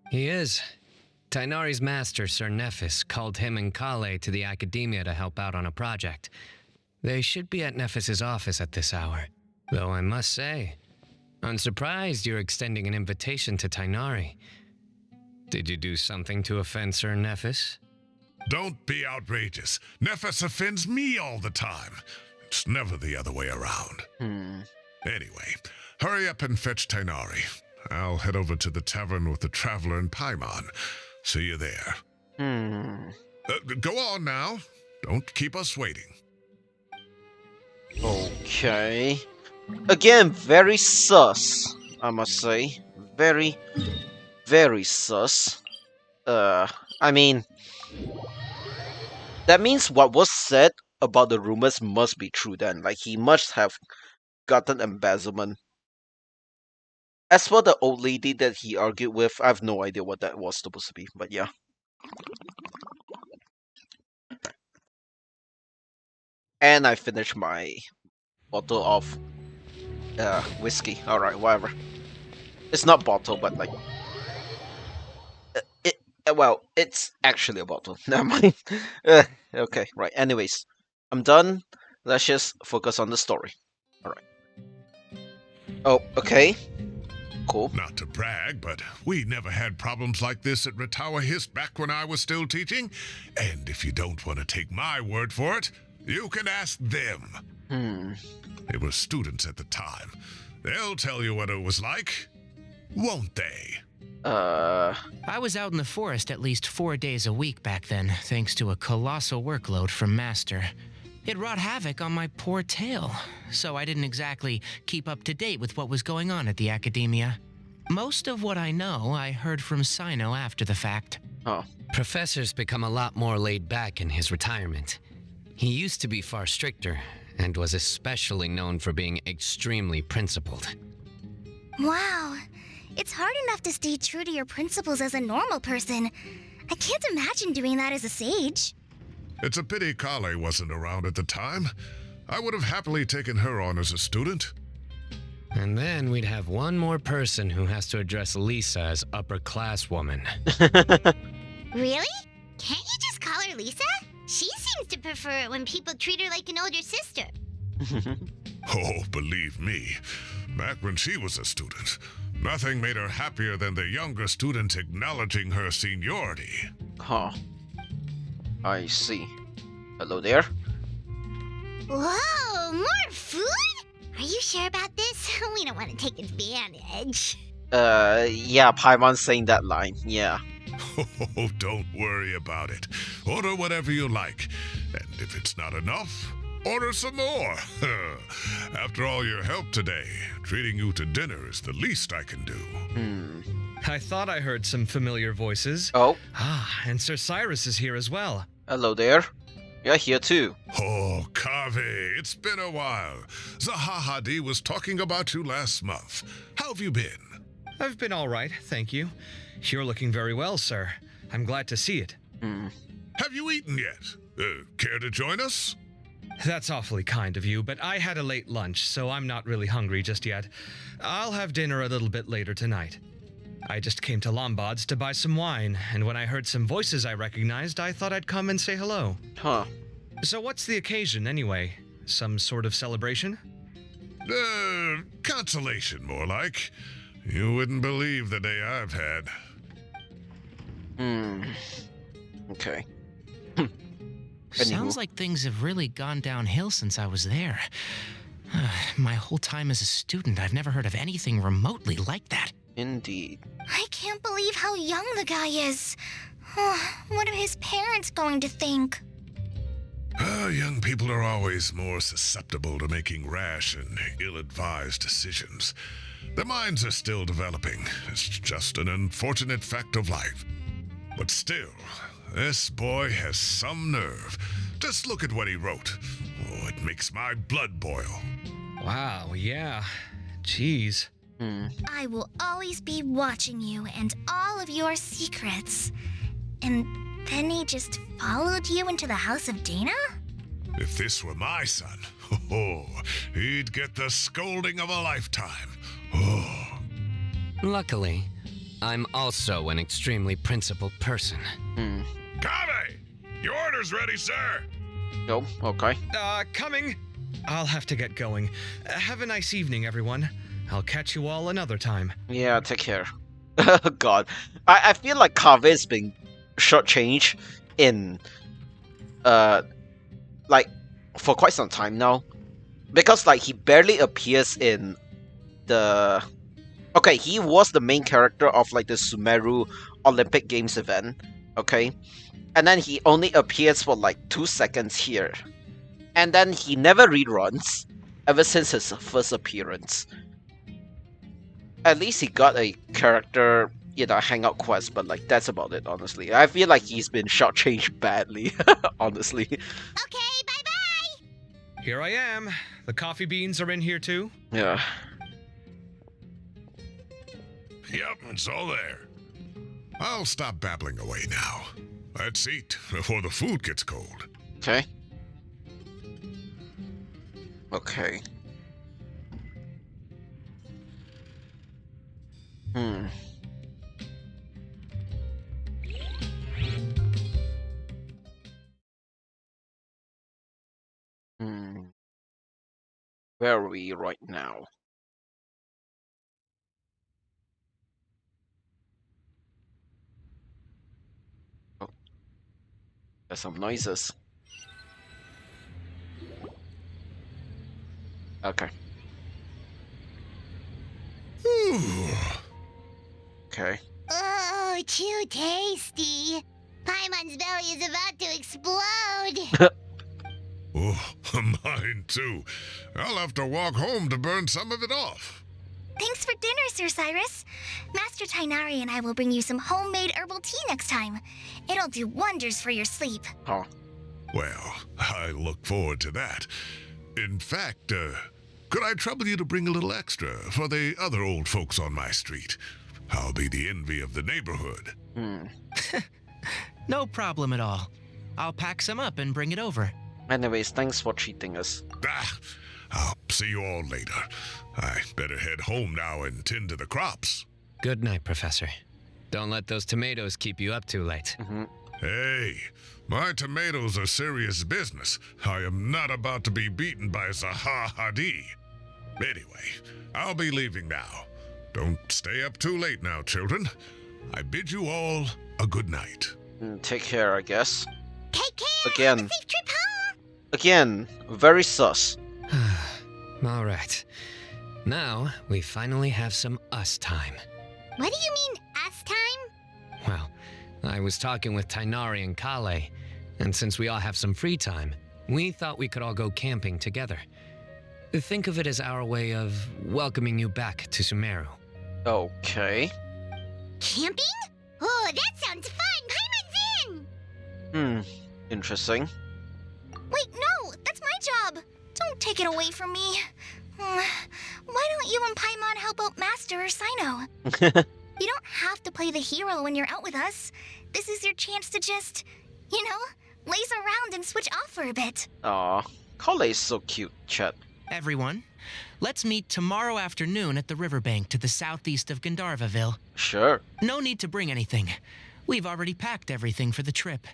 He is. Tighnari's master, Sir Nephis, called him and Kale to the academia to help out on a project. They should be at Nephis's office at this hour. Though I must say, I'm surprised you're extending an invitation to Tighnari. Did you do something to offend Sir Nephis? Don't be outrageous. Nephis offends me all the time. It's never the other way around. Anyway, hurry up and fetch Tighnari. I'll head over to the tavern with the Traveler and Paimon. See you there. Go on now. Don't keep us waiting. Okay. Again, very sus, I must say. Very, very sus. I mean, that means what was said about the rumors must be true then. Like, he must have gotten embezzlement. As for the old lady that he argued with, I have no idea what that was supposed to be, but yeah. And I finished my bottle of whiskey. Alright, whatever. It's not bottle, but like... well, it's actually a bottle. Never mind. Okay, right. Anyways, I'm done. Let's just focus on the story. Alright. Oh, okay. Cool. Not to brag, but we never had problems like this at Ratawa Hist back when I was still teaching. And if you don't want to take my word for it, you can ask them. They were students at the time. They'll tell you what it was like, won't they? I was out in the forest at least 4 days a week back then, thanks to a colossal workload from Master. It wrought havoc on my poor tail, so I didn't exactly keep up to date with what was going on at the academia. Most of what I know, I heard from Sino after the fact. Oh. Professor's become a lot more laid back in his retirement. He used to be far stricter, and was especially known for being extremely principled. Wow. It's hard enough to stay true to your principles as a normal person. I can't imagine doing that as a sage. It's a pity Kale wasn't around at the time. I would have happily taken her on as a student. And then we'd have one more person who has to address Lisa as upper-class woman. Really? Can't you just call her Lisa? She seems to prefer it when people treat her like an older sister. Oh, believe me, back when she was a student, nothing made her happier than the younger students acknowledging her seniority. Huh. I see. Hello there. Whoa, more food? Are you sure about this? We don't want to take advantage. Yeah, Paimon's saying that line, yeah. Oh, don't worry about it. Order whatever you like. And if it's not enough, order some more. After all your help today, treating you to dinner is the least I can do. I thought I heard some familiar voices. Oh, Ah, and Sir Cyrus is here as well. hello there. You're here too. Oh, Kaveh, it's been a while. Zahahadi was talking about you last month. How have you been? I've been all right, thank you. You're looking very well, sir. I'm glad to see it. Have you eaten yet? Care to join us? That's awfully kind of you, but I had a late lunch, so I'm not really hungry just yet. I'll have dinner a little bit later tonight. I just came to Lombard's to buy some wine, and when I heard some voices I recognized, I thought I'd come and say hello. Huh. So what's the occasion, anyway? Some sort of celebration? Consolation, more like. You wouldn't believe the day I've had. Okay. Sounds Anywho. like things have really gone downhill since I was there. My whole time as a student, I've never heard of anything remotely like that. Indeed. I can't believe how young the guy is. What are his parents going to think? Young people are always more susceptible to making rash and ill-advised decisions. Their minds are still developing. It's just an unfortunate fact of life. But still, this boy has some nerve. Just look at what he wrote. Oh, it makes my blood boil. Wow, yeah. Jeez. I will always be watching you and all of your secrets. And then he just followed you into the house of Dana? If this were my son, he'd get the scolding of a lifetime. Oh. Luckily, I'm also an extremely principled person. Kave! Your order's ready, sir! Oh, okay. Coming. I'll have to get going. Have a nice evening, everyone. I'll catch you all another time. Yeah, take care. God. I feel like Kave's been shortchanged in like for quite some time now. Because like he barely appears in the okay, he was the main character of like the Sumeru Olympic Games event, okay? And then he only appears for like 2 seconds here. And then he never reruns ever since his first appearance. At least he got a character, hangout quest, but like that's about it, honestly. I feel like he's been shortchanged badly, honestly. Okay, bye-bye! Here I am. The coffee beans are in here too? Yeah. Yep, it's all there. I'll stop babbling away now. Let's eat before the food gets cold. Okay. Okay. Where are we right now? Oh. There's some noises. Okay. Okay. Oh, too tasty. Paimon's belly is about to explode. Oh, mine too. I'll have to walk home to burn some of it off. Thanks for dinner, Sir Cyrus. Master Tainari and I will bring you some homemade herbal tea next time. It'll do wonders for your sleep. Oh. Well, I look forward to that. In fact, could I trouble you to bring a little extra for the other old folks on my street? I'll be the envy of the neighborhood. No problem at all. I'll pack some up and bring it over. Anyways, thanks for treating us. I'll see you all later. I better head home now and tend to the crops. Good night, Professor. Don't let those tomatoes keep you up too late. Hey, my tomatoes are serious business. I am not about to be beaten by Zaha Hadid. Anyway, I'll be leaving now. Don't stay up too late now, children. I bid you all a good night. Take care, I guess. Take care. Again. Have a safe trip home. Again, very sus. All right. Now, we finally have some us time. What do you mean, us time? Well, I was talking with Tainari and Kale, and since we all have some free time, we thought we could all go camping together. Think of it as our way of welcoming you back to Sumeru. Okay. Camping? Oh, that sounds fun. Paimon's in. Interesting. Wait, no, that's my job. Don't take it away from me. Why don't you and Paimon help out Master or Sino? You don't have to play the hero when you're out with us. This is your chance to just, laze around and switch off for a bit. Aw, Kale is so cute, chat. Everyone, let's meet tomorrow afternoon at the riverbank to the southeast of Gandharvaville. Sure. No need to bring anything. We've already packed everything for the trip.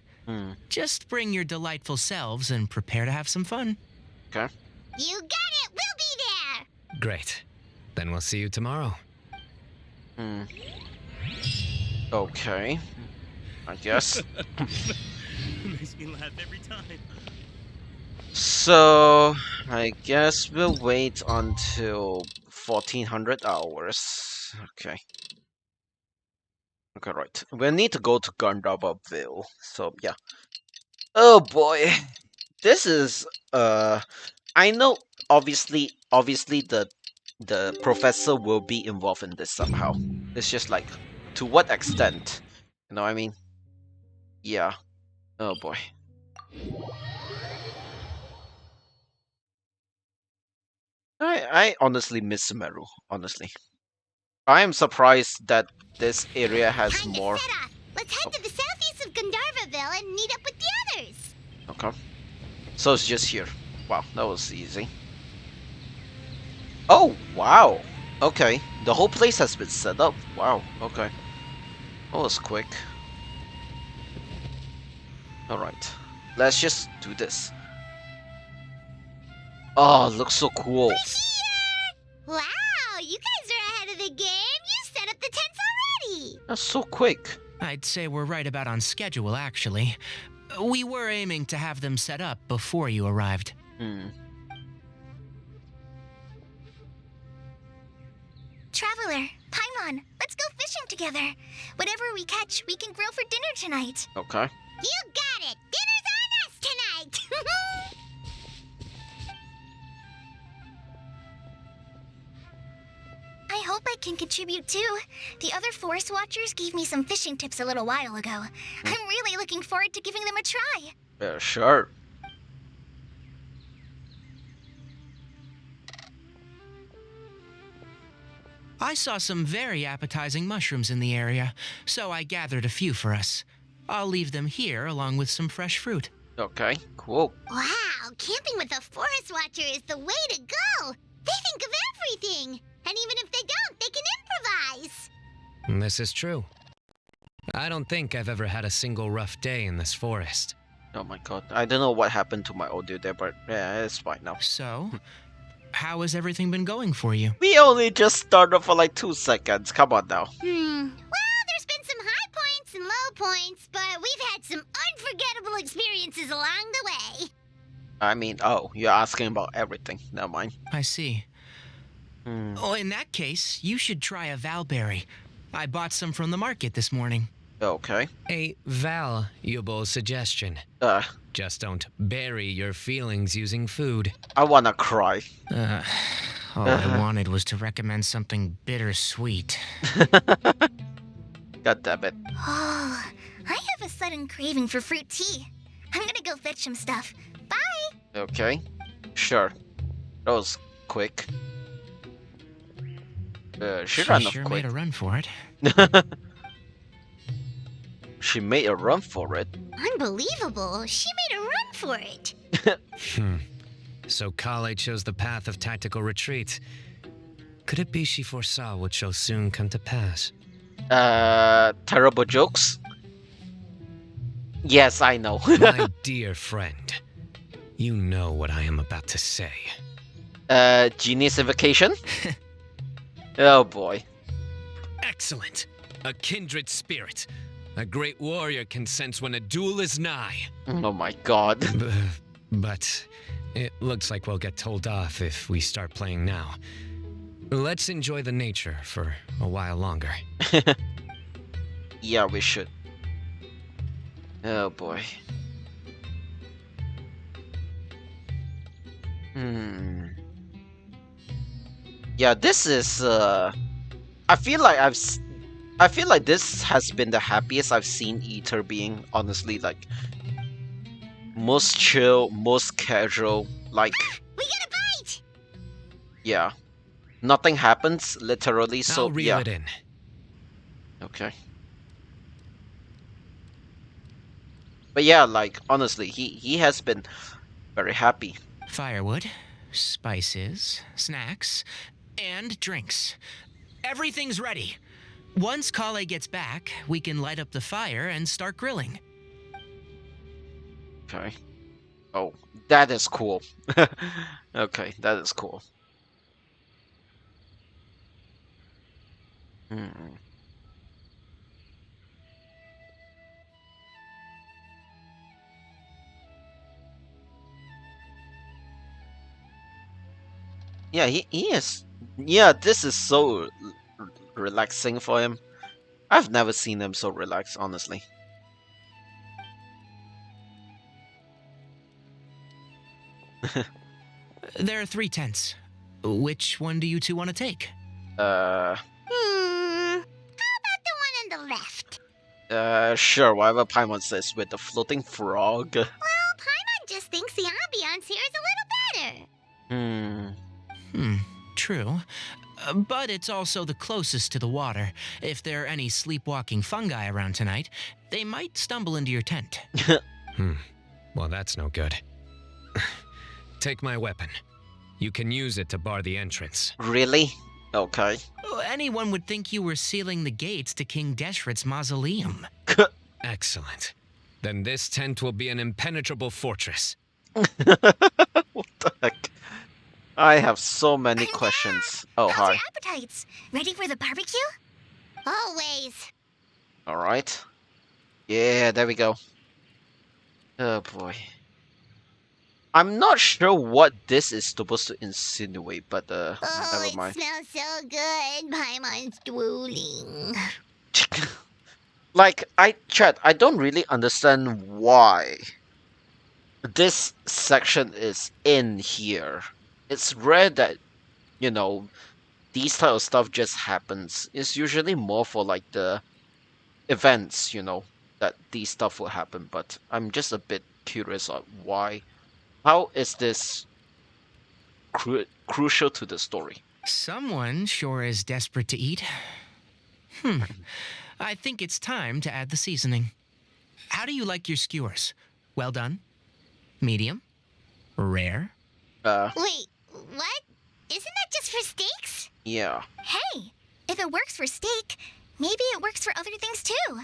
Just bring your delightful selves and prepare to have some fun. Okay. You got it. We'll be there. Great. Then we'll see you tomorrow. Okay. I guess. Makes me laugh every time. So, I guess we'll wait until 1400 hours. Okay. Okay, right. We need to go to Gandharvaville. So yeah. Oh boy, this is I know obviously the professor will be involved in this somehow. It's just like to what extent, you know what I mean? Yeah. Oh boy. I honestly miss Sumeru. Honestly, I am surprised that this area has Time more. to set off. Let's head to the southeast of Gandharvaville and meet up with the others. Okay. So it's just here. Wow, that was easy. Oh, wow. Okay. The whole place has been set up. Wow, okay. That was quick. Alright. Let's just do this. Oh, it looks so cool. We're here! Wow, you guys are ahead of the game. You set up the tents already. That's so quick. I'd say we're right about on schedule, actually. We were aiming to have them set up before you arrived. Traveler, Paimon, let's go fishing together. Whatever we catch, we can grill for dinner tonight. Okay. You got it. Dinner's on us tonight. I hope I can contribute too. The other Forest Watchers gave me some fishing tips a little while ago. I'm really looking forward to giving them a try. Sure. I saw some very appetizing mushrooms in the area, so I gathered a few for us. I'll leave them here along with some fresh fruit. Okay, cool. Wow, camping with a Forest Watcher is the way to go. They think of everything. And even if they don't, they can improvise. This is true. I don't think I've ever had a single rough day in this forest. Oh my god. I don't know what happened to my audio there, but yeah, it's fine now. So, how has everything been going for you? We only just started for like 2 seconds. Come on now. Well, there's been some high points and low points, but we've had some unforgettable experiences along the way. I mean, oh, you're asking about everything. Never mind. I see. Oh, in that case, you should try a Valberry. I bought some from the market this morning. Okay. A valuable suggestion. Just don't bury your feelings using food. I wanna cry. All I wanted was to recommend something bittersweet. God damn it. Oh, I have a sudden craving for fruit tea. I'm gonna go fetch some stuff. Bye! Okay. Sure. That was quick. She ran off sure quick. made a run for it. She made a run for it. Unbelievable. She made a run for it. So Kale chose the path of tactical retreat. Could it be she foresaw what shall soon come to pass? Terrible jokes? Yes, I know. My dear friend, you know what I am about to say. Genius Invocation? Oh boy. Excellent. A kindred spirit. A great warrior can sense when a duel is nigh. Oh my god. But it looks like we'll get told off if we start playing now. Let's enjoy the nature for a while longer. Yeah, we should. Oh boy. Yeah, this is I feel like this has been the happiest I've seen Ether being, honestly, like most chill, most casual, like We got a bite! yeah. Nothing happens, literally, so I'll reel yeah. it in. Okay. But yeah, like honestly, he has been very happy. Firewood, spices, snacks, and drinks. Everything's ready. Once Kale gets back, we can light up the fire and start grilling. Okay. Oh, that is cool. Okay, that is cool. Yeah, he is. Yeah, this is so relaxing for him. I've never seen him so relaxed, honestly. There are 3 tents. Which one do you two want to take? How about the one on the left? Sure, whatever Paimon says with the floating frog. Well, Paimon just thinks the ambiance here is a little better. True. But it's also the closest to the water. If there are any sleepwalking fungi around tonight, they might stumble into your tent. Well, that's no good. Take my weapon. You can use it to bar the entrance. Really? Okay. Anyone would think you were sealing the gates to King Deshret's mausoleum. Excellent. Then this tent will be an impenetrable fortress. What the heck? I have so many questions. Oh, How's hi. your appetites? Ready for the barbecue? Always. Alright. Yeah, there we go. Oh boy. I'm not sure what this is supposed to insinuate, but Oh, never mind. it smells so good. Paimon's drooling. Like, I don't really understand why this section is in here. It's rare that, you know, these type of stuff just happens. It's usually more for like the events, you know, that these stuff will happen, but I'm just a bit curious on why. How is this crucial to the story? Someone sure is desperate to eat. I think it's time to add the seasoning. How do you like your skewers? Well done? Medium? Rare? Wait, what? Isn't that just for steaks? Yeah. Hey, if it works for steak, maybe it works for other things too.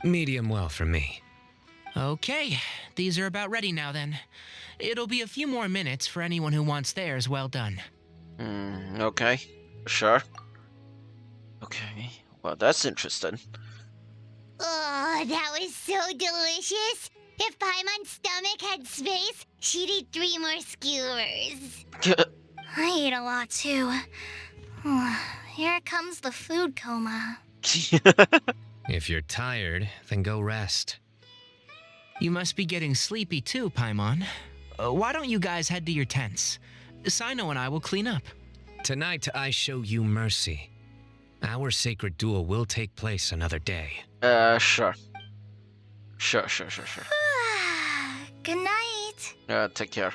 Medium well for me. Okay, these are about ready now then. It'll be a few more minutes for anyone who wants theirs well done. Okay. Sure. Okay. Well, that's interesting. Oh, that was so delicious. If Paimon's stomach had space, she'd eat 3 more skewers. I ate a lot too. Here comes the food coma. If you're tired, then go rest. You must be getting sleepy too, Paimon. Why don't you guys head to your tents? Sino and I will clean up. Tonight, I show you mercy. Our sacred duel will take place another day. Sure. Sure. Good night. Take care.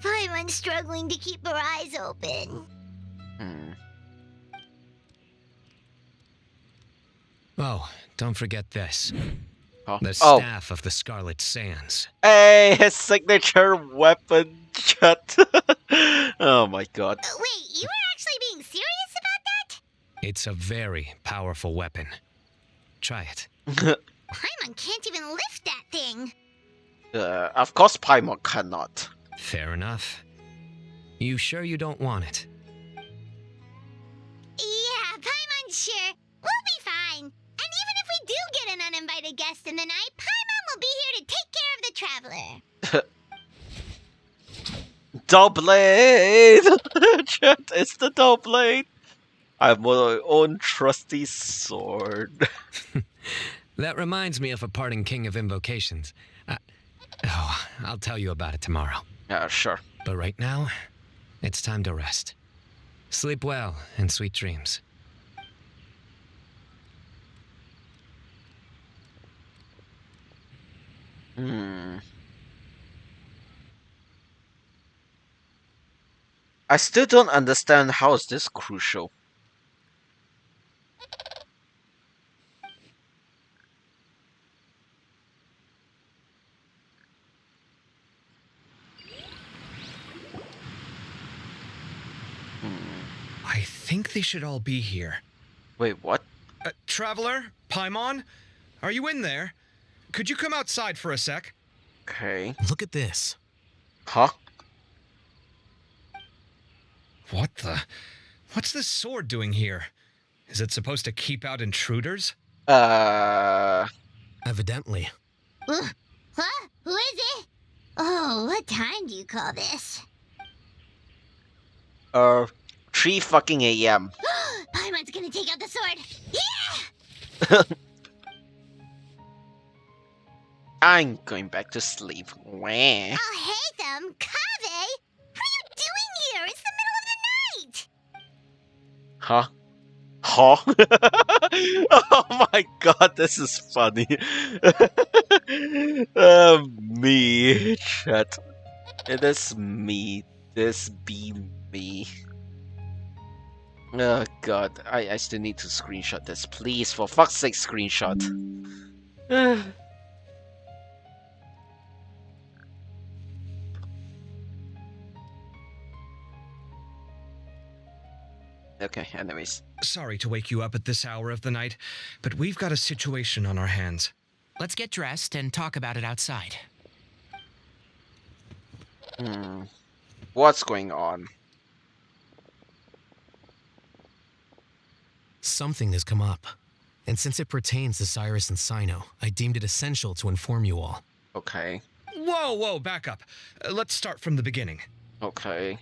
Paimon's struggling to keep her eyes open. Oh, don't forget this. Huh? The staff of the Scarlet Sands. Hey, his signature weapon, Chet. Oh my god. Wait, you were actually being serious about that? It's a very powerful weapon. Try it. Paimon can't even lift that thing. Of course Paimon cannot. Fair enough. You sure you don't want it? Yeah, Paimon's sure. We'll be fine. And even if we do get an uninvited guest in the night, Paimon will be here to take care of the traveler. Dull blade! Chet, it's the dull blade! I have my own trusty sword. That reminds me of a parting king of invocations. I'll tell you about it tomorrow. Yeah, sure. But right now, it's time to rest. Sleep well and sweet dreams. I still don't understand how is this crucial. I think they should all be here. Wait, what? Traveler? Paimon? Are you in there? Could you come outside for a sec? Okay. Look at this. Huh? What the? What's this sword doing here? Is it supposed to keep out intruders? Evidently. Huh? Who is it? Oh, what time do you call this? 3 fucking a.m. Paimon's gonna take out the sword. Yeah! I'm going back to sleep. Wah. I'll hate them. Kaveh! What are you doing here? It's the middle of the night! Huh? Oh my god, this is funny. Me, chat. It is me. This be me. Oh god, I still need to screenshot this. Please, for fuck's sake, screenshot. Okay, anyways. Sorry to wake you up at this hour of the night, but we've got a situation on our hands. Let's get dressed and talk about it outside. What's going on? Something has come up. And since it pertains to Cyrus and Cyno, I deemed it essential to inform you all. Okay. Whoa, back up. Let's start from the beginning. Okay.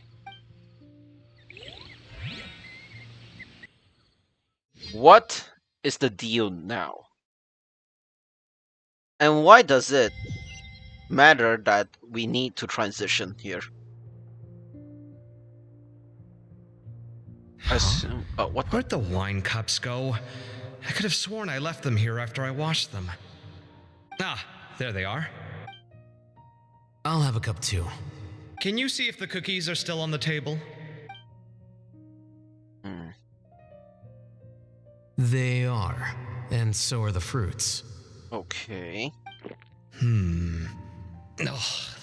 What is the deal now? And why does it matter that we need to transition here? What? Where'd the wine cups go? I could have sworn I left them here after I washed them. Ah, there they are. I'll have a cup too. Can you see if the cookies are still on the table? They are, and so are the fruits. Okay. Oh,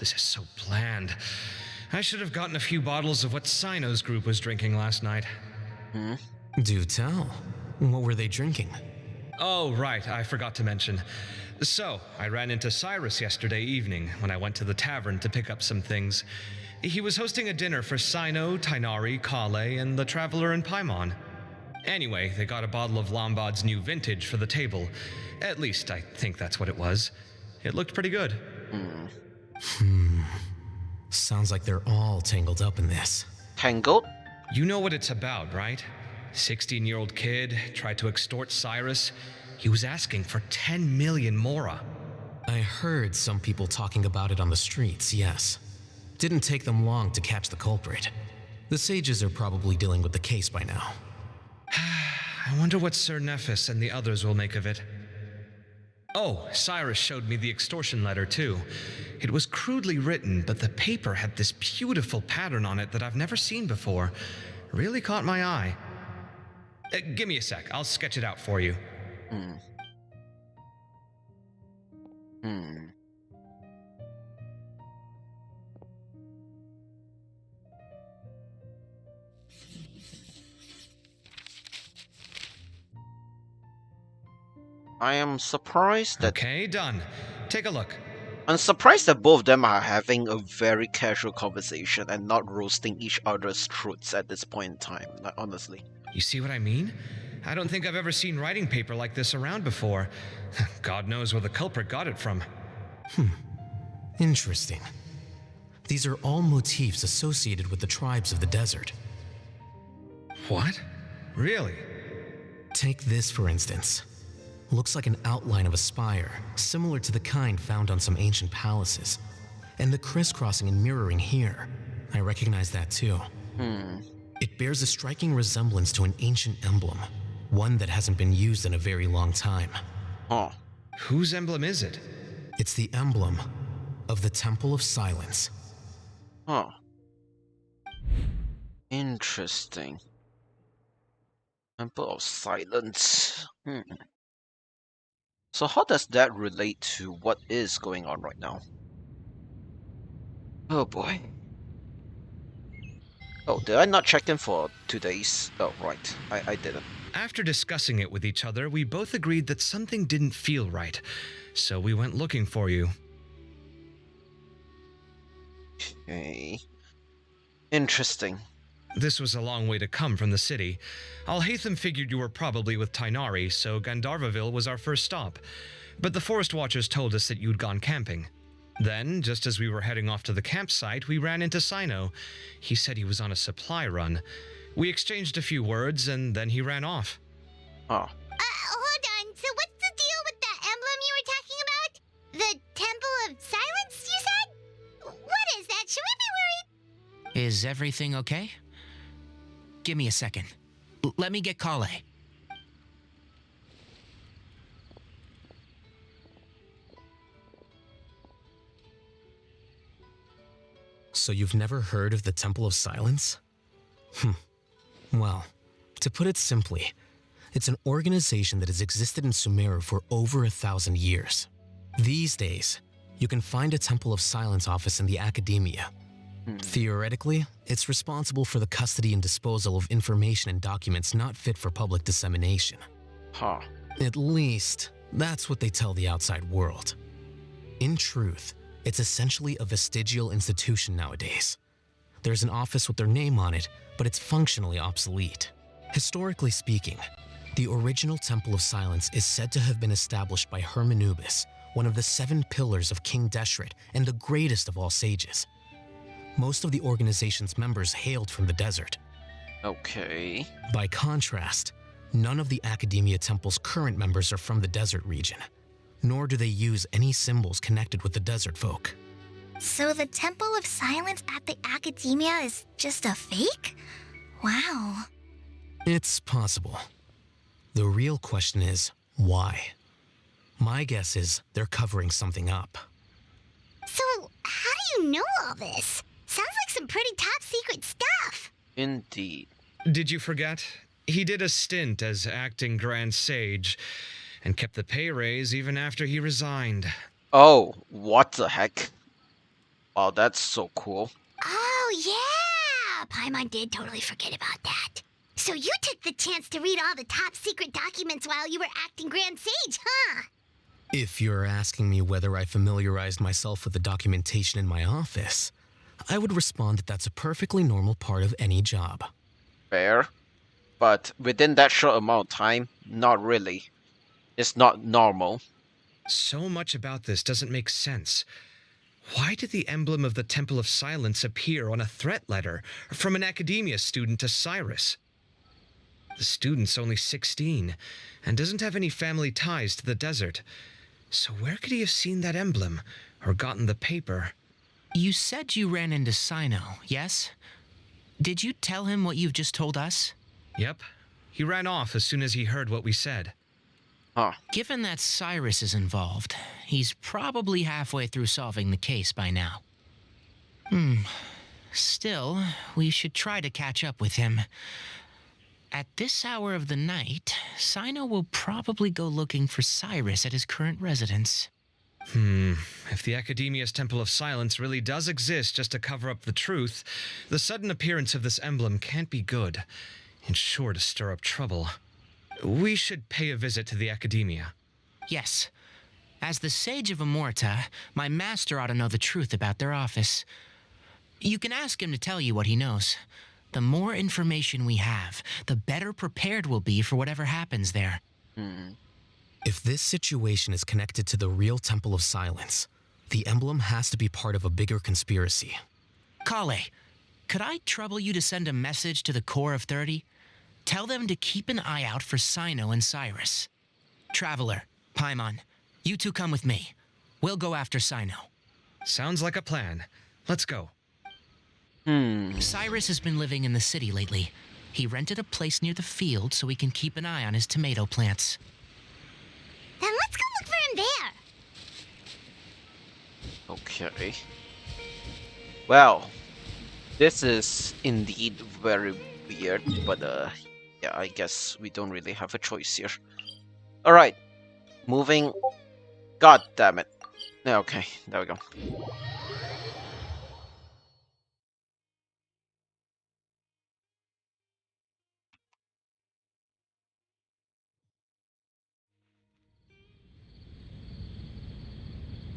this is so bland. I should have gotten a few bottles of what Cyno's group was drinking last night. Do tell. What were they drinking? Oh, right, I forgot to mention. So, I ran into Cyrus yesterday evening when I went to the tavern to pick up some things. He was hosting a dinner for Cyno, Tighnari, Kale, and the Traveler and Paimon. Anyway, they got a bottle of Lombard's new vintage for the table. At least, I think that's what it was. It looked pretty good. Sounds like they're all tangled up in this. Tangled? You know what it's about, right? 16-year-old kid tried to extort Cyrus. He was asking for 10 million mora. I heard some people talking about it on the streets, yes. Didn't take them long to catch the culprit. The sages are probably dealing with the case by now. I wonder what Sir Nephis and the others will make of it. Oh, Cyrus showed me the extortion letter too. It was crudely written, but the paper had this beautiful pattern on it that I've never seen before. Really caught my eye. Give me a sec, I'll sketch it out for you. I am surprised that... Okay, done. Take a look. I'm surprised that both of them are having a very casual conversation and not roasting each other's truths at this point in time, like, honestly. You see what I mean? I don't think I've ever seen writing paper like this around before. God knows where the culprit got it from. Interesting. These are all motifs associated with the tribes of the desert. What? Really? Take this, for instance. Looks like an outline of a spire, similar to the kind found on some ancient palaces. And the crisscrossing and mirroring here. I recognize that too. It bears a striking resemblance to an ancient emblem, one that hasn't been used in a very long time. Whose emblem is it? It's the emblem of the Temple of Silence. Interesting. Temple of Silence. So how does that relate to what is going on right now? Oh boy. Oh, did I not check in for 2 days? Oh, right. I didn't. After discussing it with each other, we both agreed that something didn't feel right. So we went looking for you. Okay. Interesting. This was a long way to come from the city. Alhaitham figured you were probably with Tighnari, so Gandharvaville was our first stop. But the Forest Watchers told us that you'd gone camping. Then, just as we were heading off to the campsite, we ran into Sino. He said he was on a supply run. We exchanged a few words, and then he ran off. Oh. Hold on. So what's the deal with that emblem you were talking about? The Temple of Silence, you said? What is that? Should we be worried? Is everything okay? Give me a second. Let me get Kale. So you've never heard of the Temple of Silence? Well, to put it simply, it's an organization that has existed in Sumeru for over 1,000 years. These days, you can find a Temple of Silence office in the academia. Theoretically, it's responsible for the custody and disposal of information and documents not fit for public dissemination. Huh. At least, that's what they tell the outside world. In truth, it's essentially a vestigial institution nowadays. There's an office with their name on it, but it's functionally obsolete. Historically speaking, the original Temple of Silence is said to have been established by Hermanubis, one of the 7 pillars of King Deshret and the greatest of all sages. Most of the organization's members hailed from the desert. Okay. By contrast, none of the Academia Temple's current members are from the desert region, nor do they use any symbols connected with the desert folk. So the Temple of Silence at the Academia is just a fake? Wow. It's possible. The real question is, why? My guess is they're covering something up. So, how do you know all this? Sounds like some pretty top secret stuff. Indeed. Did you forget? He did a stint as acting Grand Sage and kept the pay raise even after he resigned. Oh, what the heck? Oh, that's so cool. Oh, yeah! Paimon did totally forget about that. So you took the chance to read all the top secret documents while you were acting Grand Sage, huh? If you're asking me whether I familiarized myself with the documentation in my office, I would respond that that's a perfectly normal part of any job. Fair. But within that short amount of time, not really. It's not normal. So much about this doesn't make sense. Why did the emblem of the Temple of Silence appear on a threat letter from an academia student to Cyrus? The student's only 16 and doesn't have any family ties to the desert. So where could he have seen that emblem or gotten the paper? You said you ran into Sino, yes? Did you tell him what you've just told us? Yep. He ran off as soon as he heard what we said. Huh. Given that Cyrus is involved, he's probably halfway through solving the case by now. Still, we should try to catch up with him. At this hour of the night, Sino will probably go looking for Cyrus at his current residence. If the Academia's Temple of Silence really does exist just to cover up the truth, the sudden appearance of this emblem can't be good. It's sure to stir up trouble. We should pay a visit to the Academia. Yes. As the Sage of Amorta, my master ought to know the truth about their office. You can ask him to tell you what he knows. The more information we have, the better prepared we'll be for whatever happens there. If this situation is connected to the real Temple of Silence, the emblem has to be part of a bigger conspiracy. Kale, could I trouble you to send a message to the Core of 30? Tell them to keep an eye out for Sino and Cyrus. Traveler, Paimon, you two come with me. We'll go after Sino. Sounds like a plan. Let's go. Cyrus has been living in the city lately. He rented a place near the field so he can keep an eye on his tomato plants. Then let's go look for him there. Okay. Well, this is indeed very weird, but yeah, I guess we don't really have a choice here. Alright. Moving. God damn it. Okay, there we go.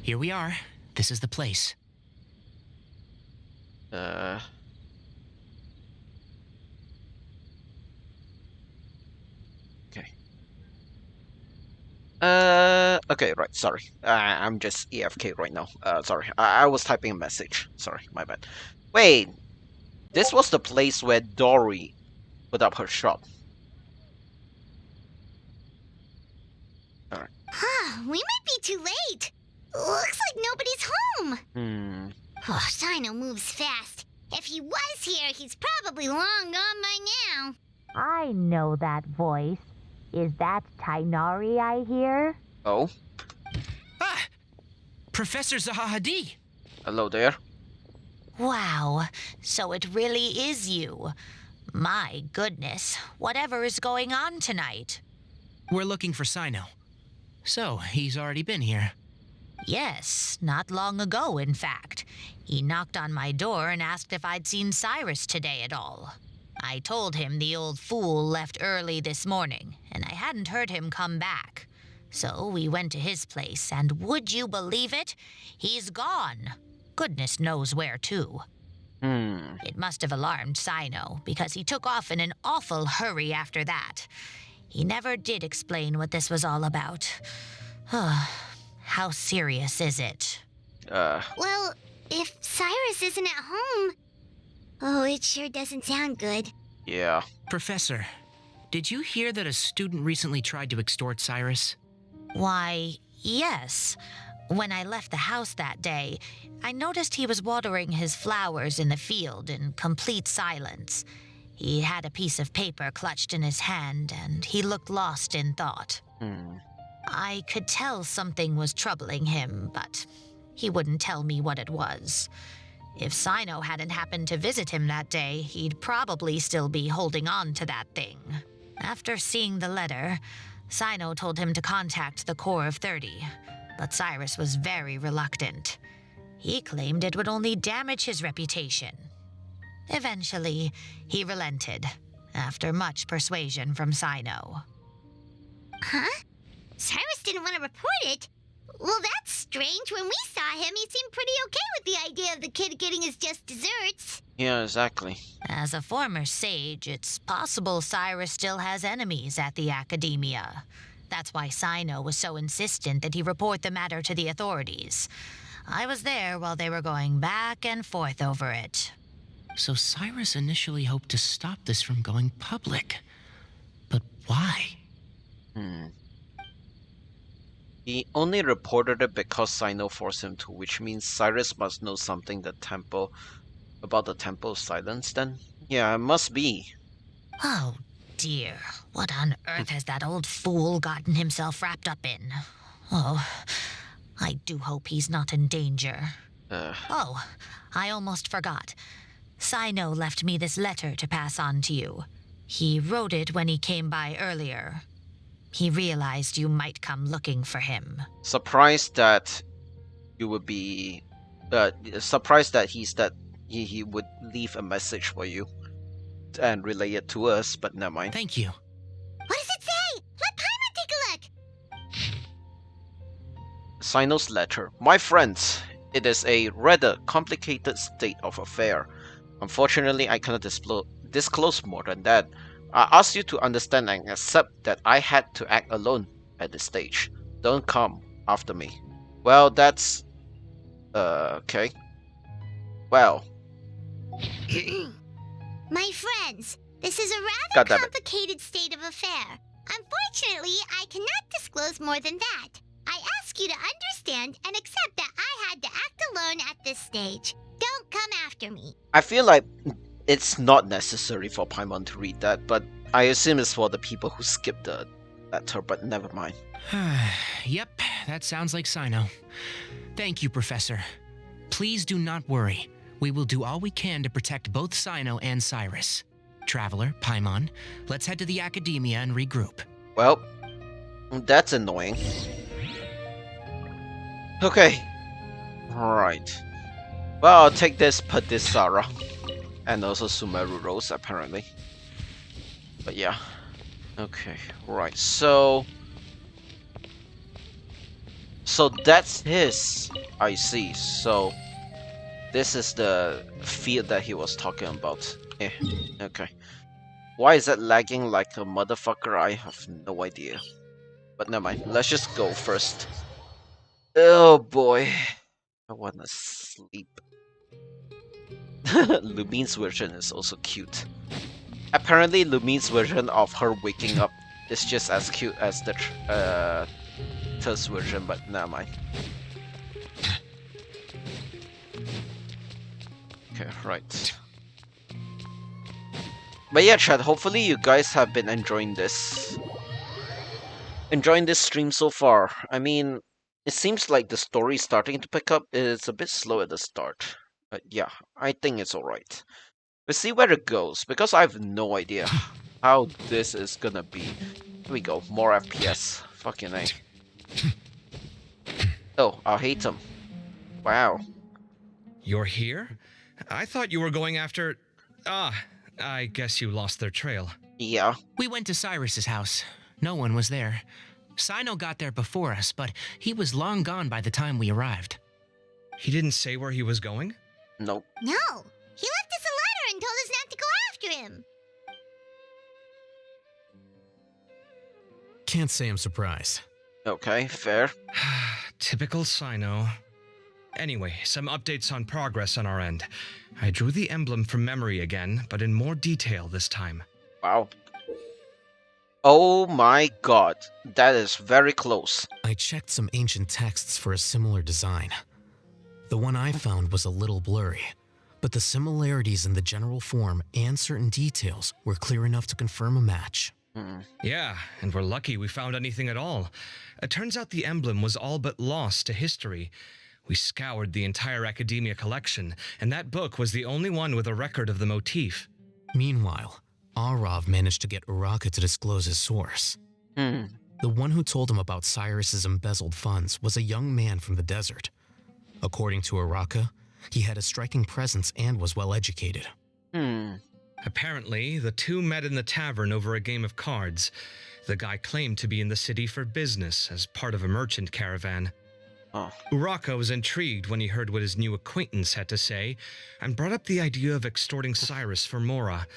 Here we are. This is the place. Okay. Okay, right, sorry. I'm just EFK right now. Sorry, I was typing a message. Sorry, my bad. Wait, this was the place where Dory put up her shop. Alright. Huh, we might be too late. Looks like nobody's home. Oh, Sino moves fast. If he was here, he's probably long gone by now. I know that voice. Is that Tainari I hear? Oh? Ah! Professor Zaha Hadid! Hello there. Wow, so it really is you. My goodness, whatever is going on tonight? We're looking for Sino. So, he's already been here. Yes, not long ago, in fact. He knocked on my door and asked if I'd seen Cyrus today at all. I told him the old fool left early this morning, and I hadn't heard him come back. So we went to his place, and would you believe it? He's gone. Goodness knows where to. It must have alarmed Sino, because he took off in an awful hurry after that. He never did explain what this was all about. How serious is it? Well, if Cyrus isn't at home... Oh, it sure doesn't sound good. Yeah. Professor, did you hear that a student recently tried to extort Cyrus? Why, yes. When I left the house that day, I noticed he was watering his flowers in the field in complete silence. He had a piece of paper clutched in his hand, and he looked lost in thought. I could tell something was troubling him, but he wouldn't tell me what it was. If Sino hadn't happened to visit him that day, he'd probably still be holding on to that thing. After seeing the letter, Sino told him to contact the Corps of 30, but Cyrus was very reluctant. He claimed it would only damage his reputation. Eventually, he relented, after much persuasion from Sino. Huh? Cyrus didn't want to report it? Well, that's strange. When we saw him, he seemed pretty okay with the idea of the kid getting his just desserts. Yeah, exactly. As a former sage, it's possible Cyrus still has enemies at the academia. That's why Sino was so insistent that he report the matter to the authorities. I was there while they were going back and forth over it. So Cyrus initially hoped to stop this from going public. But why? He only reported it because Sino forced him to, which means Cyrus must know something about the Temple of Silence then? Yeah, it must be. Oh dear, what on earth has that old fool gotten himself wrapped up in? Oh, I do hope he's not in danger. Oh, I almost forgot. Sino left me this letter to pass on to you. He wrote it when he came by earlier. He realized you might come looking for him. Surprised that you would be... surprised that he would leave a message for you and relay it to us, but never mind. Thank you. What does it say? Let Paimon take a look. Sino's letter. My friends, it is a rather complicated state of affair. Unfortunately, I cannot disclose more than that. I ask you to understand and accept that I had to act alone at this stage. Don't come after me. Well, that's... okay. Well. My friends, this is a rather complicated state of affair. Unfortunately, I cannot disclose more than that. I ask you to understand and accept that I had to act alone at this stage. Don't come after me. I feel like it's not necessary for Paimon to read that, but I assume it's for the people who skipped the letter, but never mind. Yep, that sounds like Sino. Thank you, Professor. Please do not worry. We will do all we can to protect both Sino and Cyrus. Traveler, Paimon, let's head to the academia and regroup. Well, that's annoying. Okay. Alright. Well, I'll take this Padisara. And also Sumeru Rose, apparently. But yeah. Okay, right. So that's his. I see. So this is the field that he was talking about. Okay. Why is that lagging like a motherfucker? I have no idea. But never mind. Let's just go first. Oh boy. I wanna sleep. Lumine's version is also cute. Apparently, Lumine's version of her waking up is just as cute as the Thirst version, but never mind. Okay, right. But yeah, chat, hopefully you guys have been enjoying this. Enjoying this stream so far. I mean, it seems like the story is starting to pick up. It's a bit slow at the start. But yeah, I think it's alright. We'll see where it goes, because I have no idea how this is gonna be. Here we go, more FPS. Fucking A. Oh, I hate him. Wow. You're here? I thought you were going after... I guess you lost their trail. Yeah. We went to Cyrus's house. No one was there. Sino got there before us, but he was long gone by the time we arrived. He didn't say where he was going? Nope. No, he left us a letter and told us not to go after him. Can't say I'm surprised. Okay, fair. Typical Sino. Anyway, some updates on progress on our end. I drew the emblem from memory again, but in more detail this time. Wow. Oh my god, that is very close. I checked some ancient texts for a similar design. The one I found was a little blurry, but the similarities in the general form and certain details were clear enough to confirm a match. Yeah, and we're lucky we found anything at all. It turns out the emblem was all but lost to history. We scoured the entire Academia collection, and that book was the only one with a record of the motif. Meanwhile, Arav managed to get Uraka to disclose his source. The one who told him about Cyrus's embezzled funds was a young man from the desert. According to Uraka, he had a striking presence and was well educated. Apparently, the two met in the tavern over a game of cards. The guy claimed to be in the city for business as part of a merchant caravan. Uraka was intrigued when he heard what his new acquaintance had to say and brought up the idea of extorting Cyrus for Mora.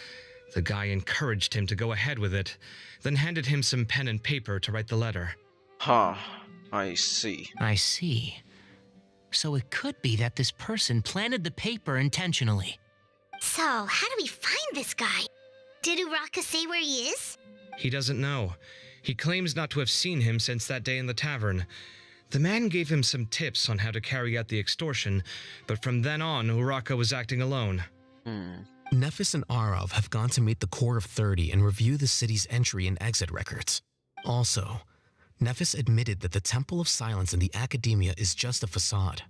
The guy encouraged him to go ahead with it, then handed him some pen and paper to write the letter. I see. I see. So it could be that this person planted the paper intentionally. So, how do we find this guy? Did Uraka say where he is? He doesn't know. He claims not to have seen him since that day in the tavern. The man gave him some tips on how to carry out the extortion, but from then on, Uraka was acting alone. Nephis and Arav have gone to meet the Core of 30 and review the city's entry and exit records. Also, Nephis admitted that the Temple of Silence in the Academia is just a facade.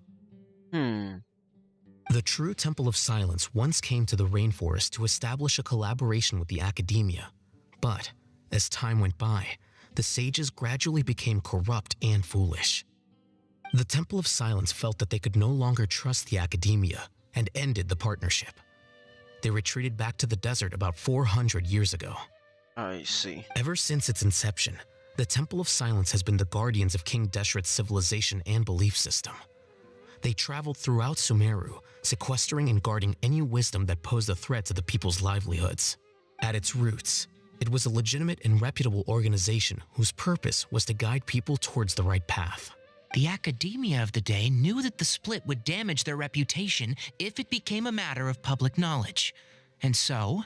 The true Temple of Silence once came to the rainforest to establish a collaboration with the Academia, but as time went by, the sages gradually became corrupt and foolish. The Temple of Silence felt that they could no longer trust the Academia and ended the partnership. They retreated back to the desert about 400 years ago. I see. Ever since its inception, the Temple of Silence has been the guardians of King Deshret's civilization and belief system. They traveled throughout Sumeru, sequestering and guarding any wisdom that posed a threat to the people's livelihoods. At its roots, it was a legitimate and reputable organization whose purpose was to guide people towards the right path. The Academia of the day knew that the split would damage their reputation if it became a matter of public knowledge. And so,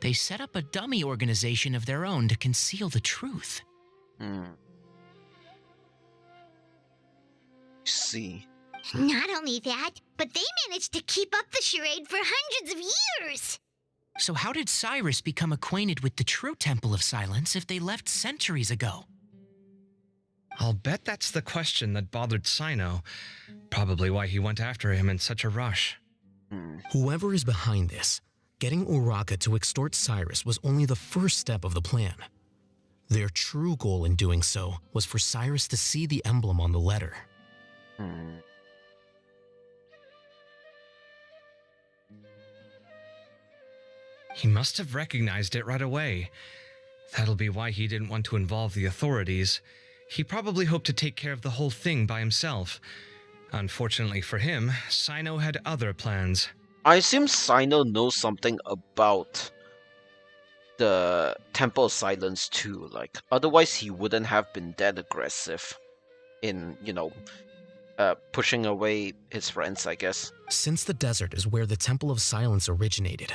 they set up a dummy organization of their own to conceal the truth. See. Not only that, but they managed to keep up the charade for hundreds of years. So how did Cyrus become acquainted with the true Temple of Silence if they left centuries ago? I'll bet that's the question that bothered Sino. Probably why he went after him in such a rush. Whoever is behind this, getting Uraka to extort Cyrus was only the first step of the plan. Their true goal in doing so was for Cyrus to see the emblem on the letter. He must have recognized it right away. That'll be why he didn't want to involve the authorities. He probably hoped to take care of the whole thing by himself. Unfortunately for him, Sino had other plans. I assume Sino knows something about the Temple of Silence too. Like, otherwise he wouldn't have been that aggressive in, pushing away his friends, I guess. Since the desert is where the Temple of Silence originated,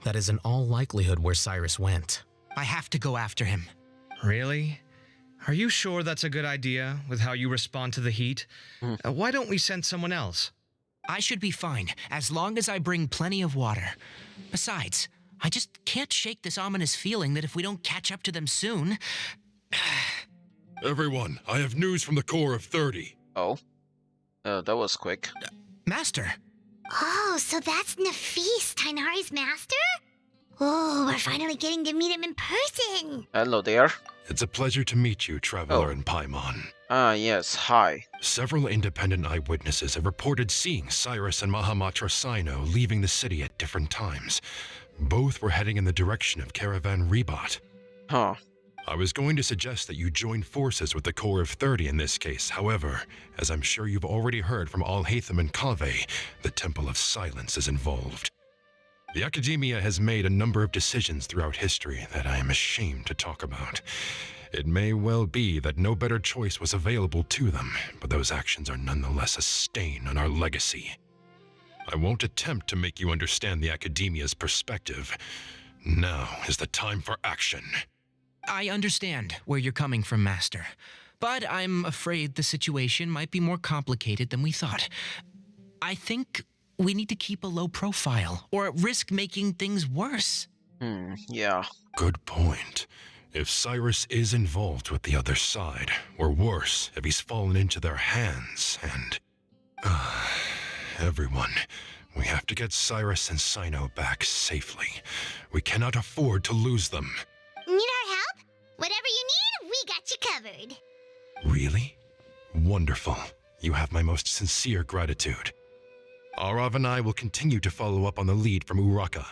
that is in all likelihood where Cyrus went. I have to go after him. Really? Are you sure that's a good idea with how you respond to the heat? Why don't we send someone else? I should be fine, as long as I bring plenty of water. Besides, I just can't shake this ominous feeling that if we don't catch up to them soon... Everyone, I have news from the Corps of 30. Oh? That was quick. Master! Oh, so that's Nafis, Tainari's master? Oh, we're finally getting to meet him in person. Hello there. It's a pleasure to meet you, Traveler and Paimon. Yes, hi. Several independent eyewitnesses have reported seeing Cyrus and Mahamatra Sino leaving the city at different times. Both were heading in the direction of Caravan Ribat. Huh. I was going to suggest that you join forces with the Corps of 30 in this case. However, as I'm sure you've already heard from Alhaitham and Kaveh, the Temple of Silence is involved. The Academia has made a number of decisions throughout history that I am ashamed to talk about. It may well be that no better choice was available to them, but those actions are nonetheless a stain on our legacy. I won't attempt to make you understand the Academia's perspective. Now is the time for action. I understand where you're coming from, Master. But I'm afraid the situation might be more complicated than we thought. I think we need to keep a low profile, or risk making things worse. Yeah. Good point. If Cyrus is involved with the other side, or worse, if he's fallen into their hands, and... everyone, we have to get Cyrus and Sino back safely. We cannot afford to lose them. Need our help? Whatever you need, we got you covered. Really? Wonderful. You have my most sincere gratitude. Arav and I will continue to follow up on the lead from Uraka.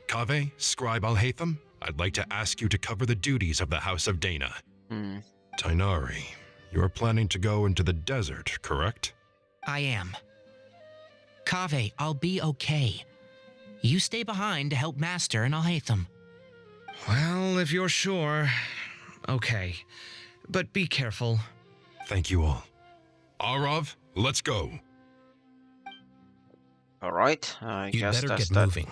Kaveh, Scribe Alhaitham, I'd like to ask you to cover the duties of the House of Dana. Tainari, you're planning to go into the desert, correct? I am. Kaveh, I'll be okay. You stay behind to help Master and Alhaitham. Well, if you're sure, okay. But be careful. Thank you all. Arav, let's go. Alright, I You'd guess better that's get that. moving.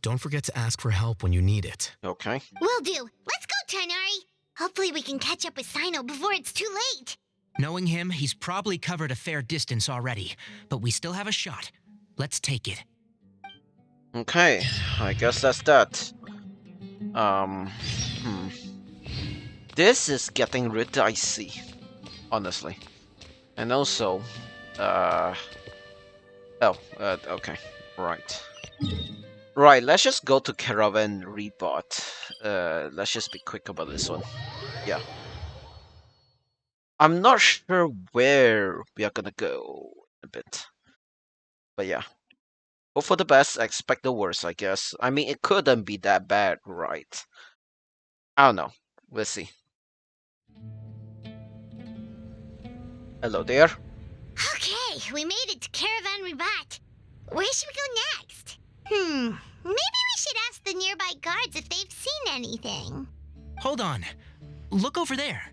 Don't forget to ask for help when you need it. Okay. Will do. Let's go, Tainari. Hopefully we can catch up with Sino before it's too late. Knowing him, he's probably covered a fair distance already, but we still have a shot. Let's take it. Okay, I guess that's that. This is getting real dicey, honestly. And also, okay, right. Right, let's just go to Caravan Ribat. Let's just be quick about this one. Yeah. I'm not sure where we are gonna go a bit. But yeah. Hope for the best, expect the worst, I guess. I mean, it couldn't be that bad, right? I don't know. We'll see. Hello there. Okay, we made it to Caravan Ribat. Where should we go next? Maybe we should ask the nearby guards if they've seen anything. Hold on. Look over there.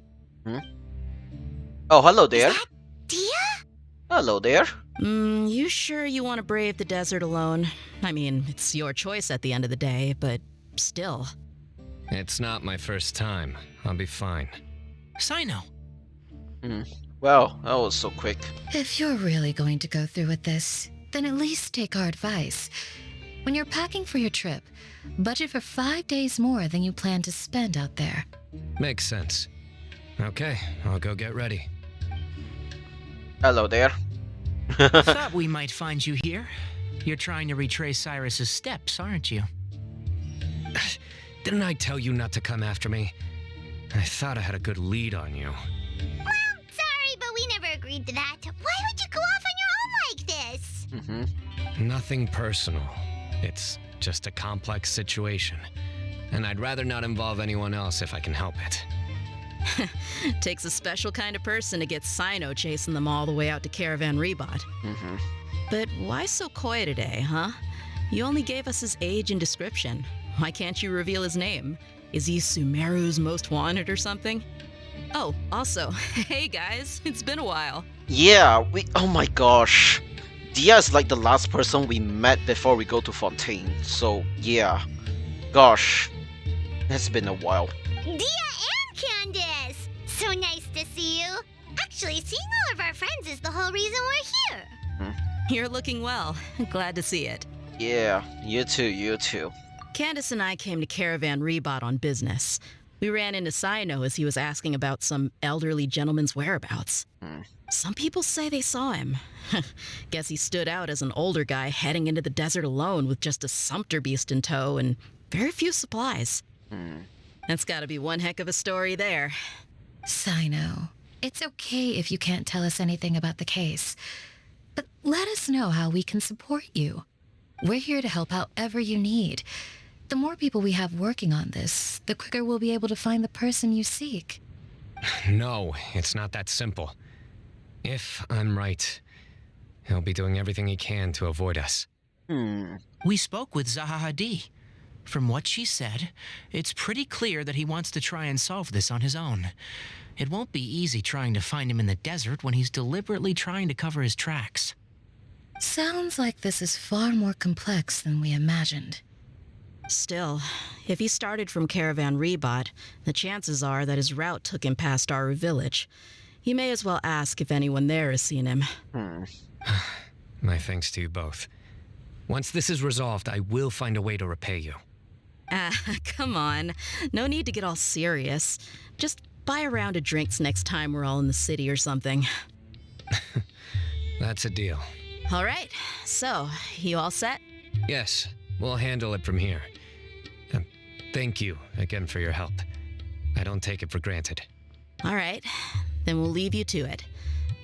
Oh, hello there. Is that Dia? Hello there. You sure you want to brave the desert alone? I mean, it's your choice at the end of the day, but still. It's not my first time. I'll be fine. Sino. Well, that was so quick. If you're really going to go through with this, then at least take our advice. When you're packing for your trip, budget for 5 days more than you plan to spend out there. Makes sense. Okay, I'll go get ready. Hello there. Thought we might find you here. You're trying to retrace Cyrus's steps, aren't you? Didn't I tell you not to come after me? I thought I had a good lead on you. Well, sorry, but we never agreed to that. Why would you go off on your own like this? Nothing personal. It's just a complex situation. And I'd rather not involve anyone else if I can help it. Takes a special kind of person to get Sino chasing them all the way out to Caravan Ribat. But why so coy today, huh? You only gave us his age and description. Why can't you reveal his name? Is he Sumeru's most wanted or something? Oh, also, hey guys, it's been a while. Yeah, oh my gosh. Dia is like the last person we met before we go to Fontaine. So, yeah. Gosh. It's been a while. Dia and Candace! So nice to see you. Actually, seeing all of our friends is the whole reason we're here. You're looking well. Glad to see it. Yeah, you too, you too. Candace and I came to Caravan Rebot on business. We ran into Sino as he was asking about some elderly gentleman's whereabouts. Some people say they saw him. Guess he stood out as an older guy heading into the desert alone with just a sumpter beast in tow and very few supplies. That's gotta be one heck of a story there. Sino, it's okay if you can't tell us anything about the case, but let us know how we can support you. We're here to help however you need. The more people we have working on this, the quicker we'll be able to find the person you seek. No, it's not that simple. If I'm right, he'll be doing everything he can to avoid us. We spoke with Zaha Hadid. From what she said, it's pretty clear that he wants to try and solve this on his own. It won't be easy trying to find him in the desert when he's deliberately trying to cover his tracks. Sounds like this is far more complex than we imagined. Still, if he started from Caravan Rebot, the chances are that his route took him past Aru Village. You may as well ask if anyone there has seen him. My thanks to you both. Once this is resolved, I will find a way to repay you. Come on. No need to get all serious. Just buy a round of drinks next time we're all in the city or something. That's a deal. All right. So, you all set? Yes, we'll handle it from here. Thank you again for your help. I don't take it for granted. All right. Then we'll leave you to it.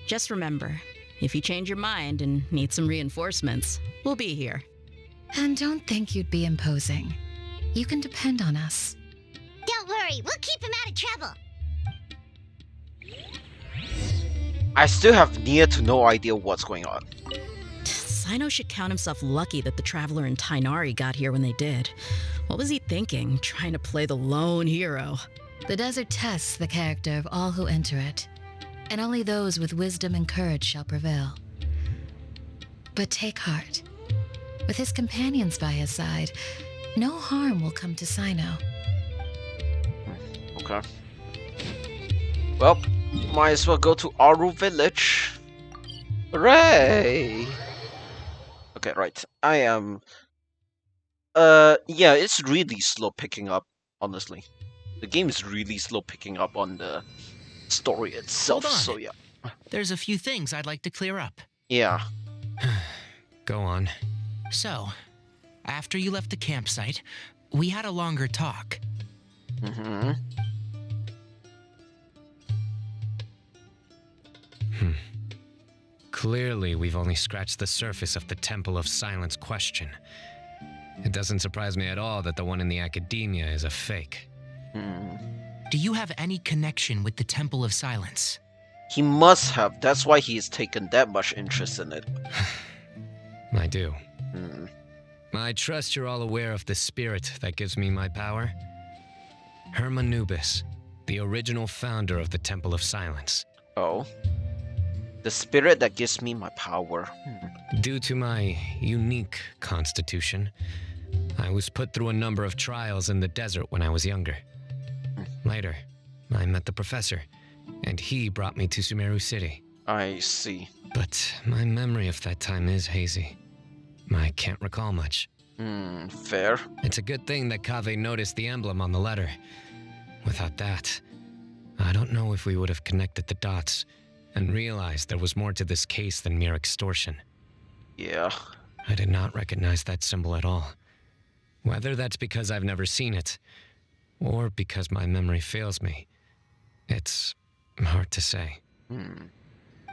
Just remember, if you change your mind and need some reinforcements, we'll be here. And don't think you'd be imposing. You can depend on us. Don't worry, we'll keep him out of trouble. I still have near to no idea what's going on. Sino should count himself lucky that the Traveler and Tainari got here when they did. What was he thinking, trying to play the lone hero? The desert tests the character of all who enter it, and only those with wisdom and courage shall prevail. But take heart. With his companions by his side, no harm will come to Sino. Okay. Well, might as well go to Aru Village. Hooray! Okay, right. I am... yeah, it's really slow picking up, honestly. The game is really slow picking up on the story itself, Hold on. so yeah. There's a few things I'd like to clear up. Yeah. Go on. So, after you left the campsite, we had a longer talk. Clearly, we've only scratched the surface of the Temple of Silence question. It doesn't surprise me at all that the one in the academia is a fake. Do you have any connection with the Temple of Silence? He must have. That's why he has taken that much interest in it. I do. I trust you're all aware of the spirit that gives me my power. Hermanubis, the original founder of the Temple of Silence. Oh. The spirit that gives me my power. Due to my unique constitution, I was put through a number of trials in the desert when I was younger. Later, I met the professor, and he brought me to Sumeru City. I see. But my memory of that time is hazy. I can't recall much. Fair. It's a good thing that Kaveh noticed the emblem on the letter. Without that, I don't know if we would have connected the dots and realized there was more to this case than mere extortion. Yeah. I did not recognize that symbol at all. Whether that's because I've never seen it, or because my memory fails me, it's hard to say.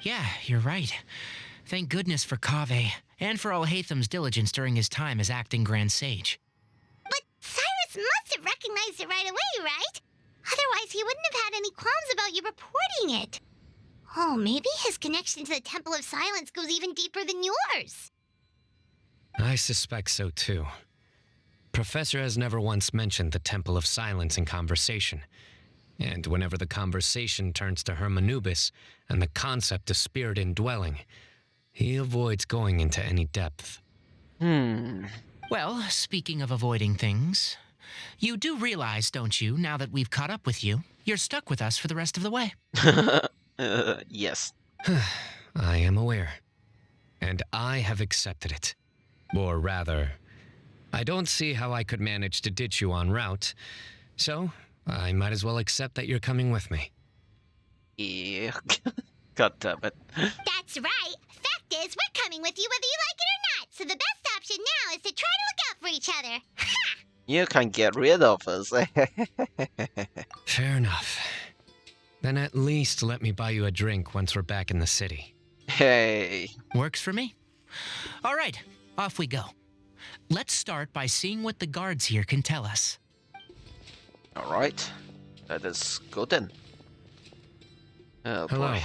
Yeah, you're right. Thank goodness for Kaveh, and for Alhaitham's diligence during his time as acting Grand Sage. But Cyrus must have recognized it right away, right? Otherwise, he wouldn't have had any qualms about you reporting it. Oh, maybe his connection to the Temple of Silence goes even deeper than yours. I suspect so too. Professor has never once mentioned the Temple of Silence in conversation. And whenever the conversation turns to Hermanubis and the concept of spirit indwelling, he avoids going into any depth. Well, speaking of avoiding things, you do realize, don't you, now that we've caught up with you, you're stuck with us for the rest of the way. Yes. I am aware. And I have accepted it. Or rather, I don't see how I could manage to ditch you en route, so I might as well accept that you're coming with me. Yeah. God damn it. That's right. Fact is, we're coming with you whether you like it or not. So the best option now is to try to look out for each other. Ha! You can get rid of us. Fair enough. Then at least let me buy you a drink once we're back in the city. Hey. Works for me. All right, off we go. Let's start by seeing what the guards here can tell us. All right. Let us go then. Oh, Hello. boy.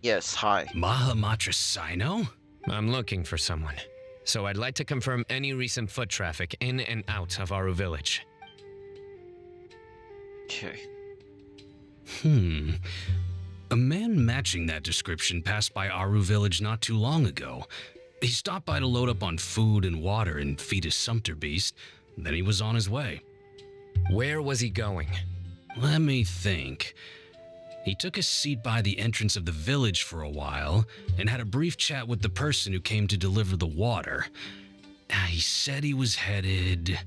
Yes, hi. Mahamatra Sino? I'm looking for someone. So I'd like to confirm any recent foot traffic in and out of Aru Village. Okay. A man matching that description passed by Aru Village not too long ago. He stopped by to load up on food and water and feed his sumpter beast. Then he was on his way. Where was he going? Let me think. He took a seat by the entrance of the village for a while and had a brief chat with the person who came to deliver the water. He said he was headed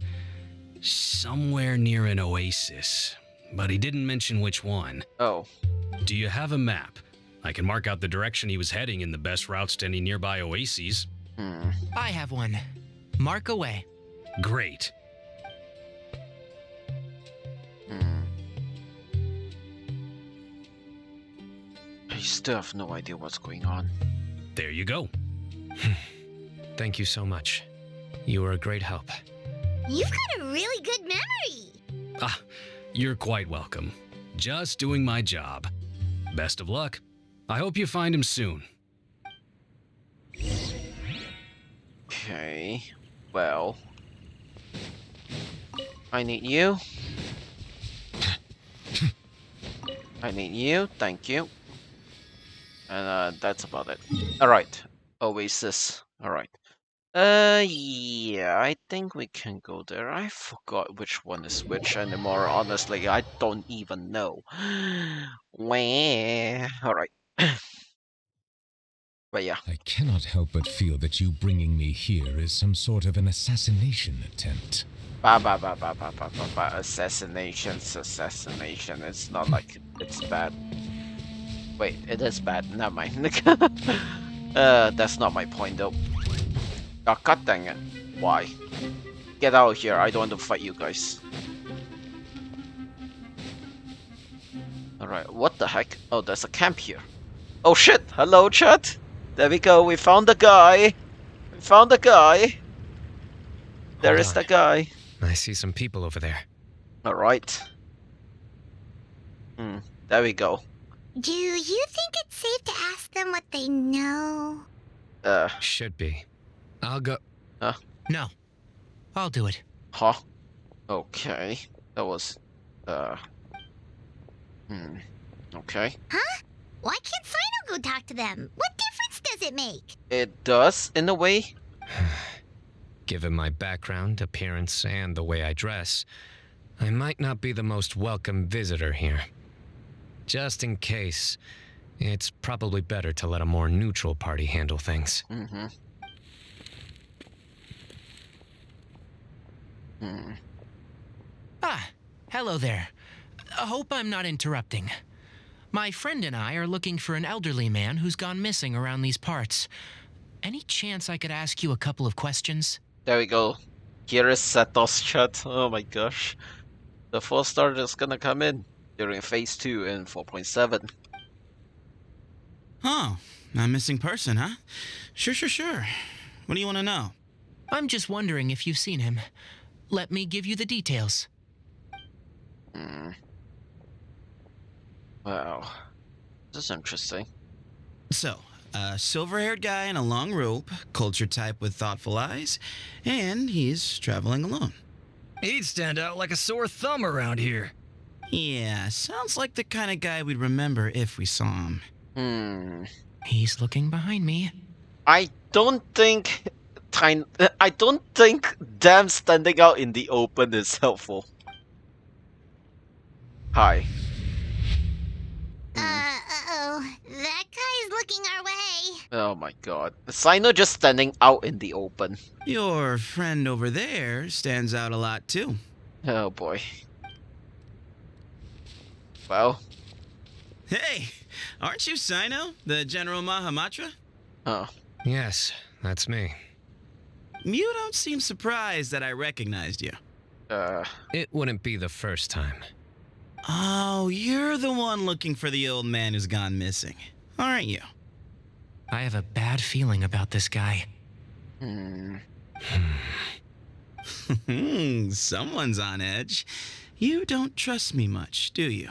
somewhere near an oasis, but he didn't mention which one. Oh. Do you have a map? I can mark out the direction he was heading and the best routes to any nearby oases. I have one. Mark away. Great. I still have no idea what's going on. There you go. Thank you so much. You were a great help. You've got a really good memory. Ah, you're quite welcome. Just doing my job. Best of luck. I hope you find him soon. Okay. Well. I need you. I need you. Thank you. And that's about it. Alright. Oasis. Alright. Yeah, I think we can go there. I forgot which one is which anymore. Honestly, I don't even know. Where? Alright. But yeah. I cannot help but feel that you bringing me here is some sort of an assassination attempt. Assassination. It's not like it's bad. Wait, it is bad. Never mind. That's not my point though. Oh, god dang it. Why? Get out of here. I don't want to fight you guys. Alright, what the heck? Oh, there's a camp here. Oh shit! Hello, chat! There we go. We found the guy. We found the guy. There is the guy. I see some people over there. Alright. There we go. Do you think it's safe to ask them what they know? Should be. I'll go. No. I'll do it. Huh? Okay. That was, Okay. Huh? Why can't Sino go talk to them? What difference does it make? It does, in a way. Given my background, appearance, and the way I dress, I might not be the most welcome visitor here. Just in case, it's probably better to let a more neutral party handle things. Ah, hello there. I hope I'm not interrupting. My friend and I are looking for an elderly man who's gone missing around these parts. Any chance I could ask you a couple of questions? There we go. Here is Sato's chat. Oh my gosh. The 4-star is gonna come in during phase 2 in 4.7. Oh, a missing person, huh? Sure. What do you want to know? I'm just wondering if you've seen him. Let me give you the details. Wow. This is interesting. So, a silver-haired guy in a long robe, culture type with thoughtful eyes, and he's traveling alone. He'd stand out like a sore thumb around here. Yeah, sounds like the kind of guy we'd remember if we saw him. He's looking behind me. I don't think them standing out in the open is helpful. Hi. Uh-oh. That guy's looking our way. Oh my god. Sino just standing out in the open. Your friend over there stands out a lot too. Oh boy. Well. Hey, aren't you Sino, the General Mahamatra? Oh. Yes, that's me. You don't seem surprised that I recognized you. It wouldn't be the first time. Oh, you're the one looking for the old man who's gone missing, aren't you? I have a bad feeling about this guy. Someone's on edge. You don't trust me much, do you?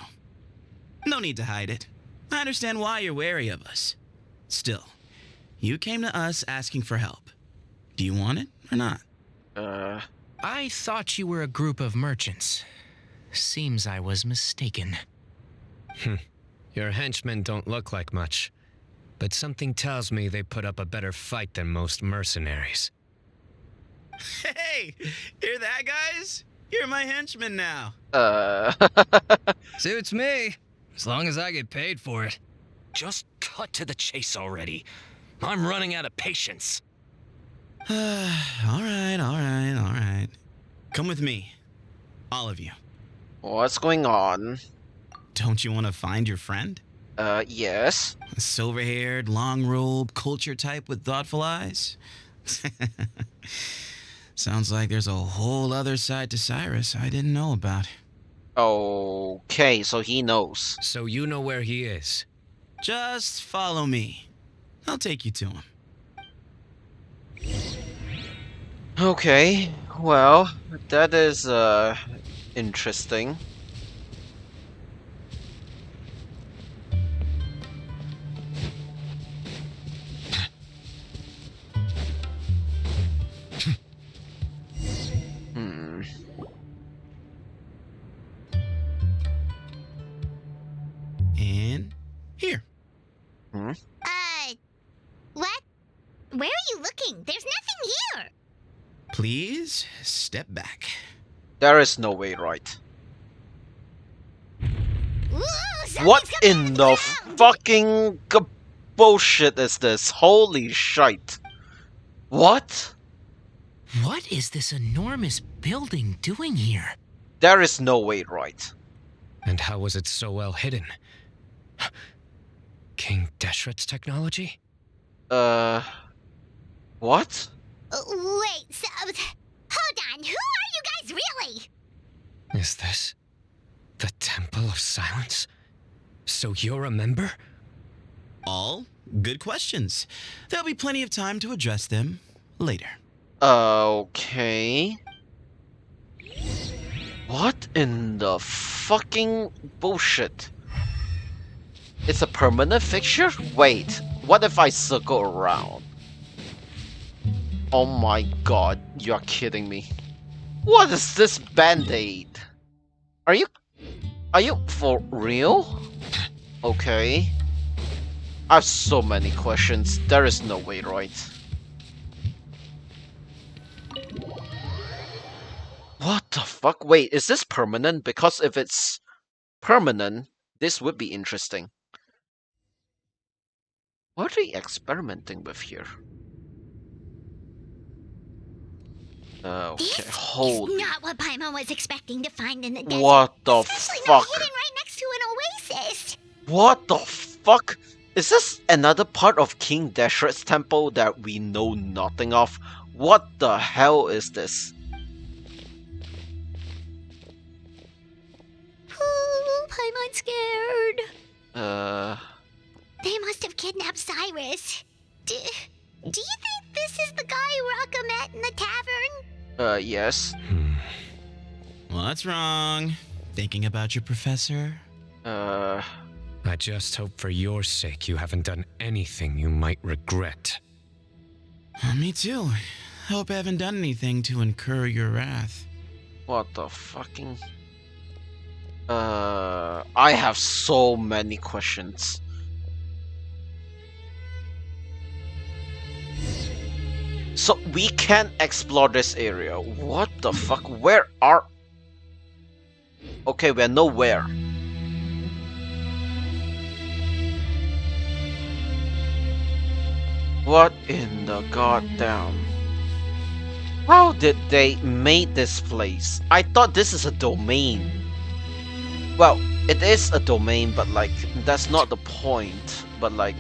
No need to hide it. I understand why you're wary of us. Still, you came to us asking for help. Do you want it or not? I thought you were a group of merchants. Seems I was mistaken. Your henchmen don't look like much, but something tells me they put up a better fight than most mercenaries. Hey, hear that, guys? You're my henchman now. Suits me, as long as I get paid for it. Just cut to the chase already. I'm running out of patience. All right. Come with me. All of you. What's going on? Don't you want to find your friend? Yes. A silver-haired, long-robed, culture type with thoughtful eyes? Sounds like there's a whole other side to Cyrus I didn't know about. Okay, so he knows. So you know where he is? Just follow me. I'll take you to him. Okay, well, that is, interesting. And here. What? Where are you looking? There's nothing here. Please step back. There is no way, right? Ooh, What in the fucking bullshit is this? Holy shite. What? What is this enormous building doing here? There is no way, right? And how was it so well hidden? King Deshret's technology? What? Wait, so, hold on. Who are you guys really? Is this the Temple of Silence? So you're a member? All good questions. There'll be plenty of time to address them later. Okay. What in the fucking bullshit? It's a permanent fixture? Wait, what if I circle around? Oh my god, you're kidding me. What is this band-aid? Are you for real? Okay. I have so many questions. There is no way, right? What the fuck? Wait, is this permanent? Because if it's permanent, this would be interesting. What are they experimenting with here? Okay, hold. It's not what Paimon was expecting to find in the desert. What the Especially fuck? not hidden right next to an oasis. What the fuck? Is this another part of King Deshret's temple that we know nothing of? What the hell is this? Ooh, Paimon's scared. They They must have kidnapped Cyrus. Do you think this is the guy Raka met in the tavern? Yes. What's wrong? Thinking about your professor? I just hope for your sake you haven't done anything you might regret. Me too. Hope I haven't done anything to incur your wrath. What the fucking... I have so many questions. So we can explore this area. What the fuck? Where are... Okay, we're nowhere. What in the goddamn... How did they make this place? I thought this is a domain. Well, it is a domain, but like, that's not the point. But like,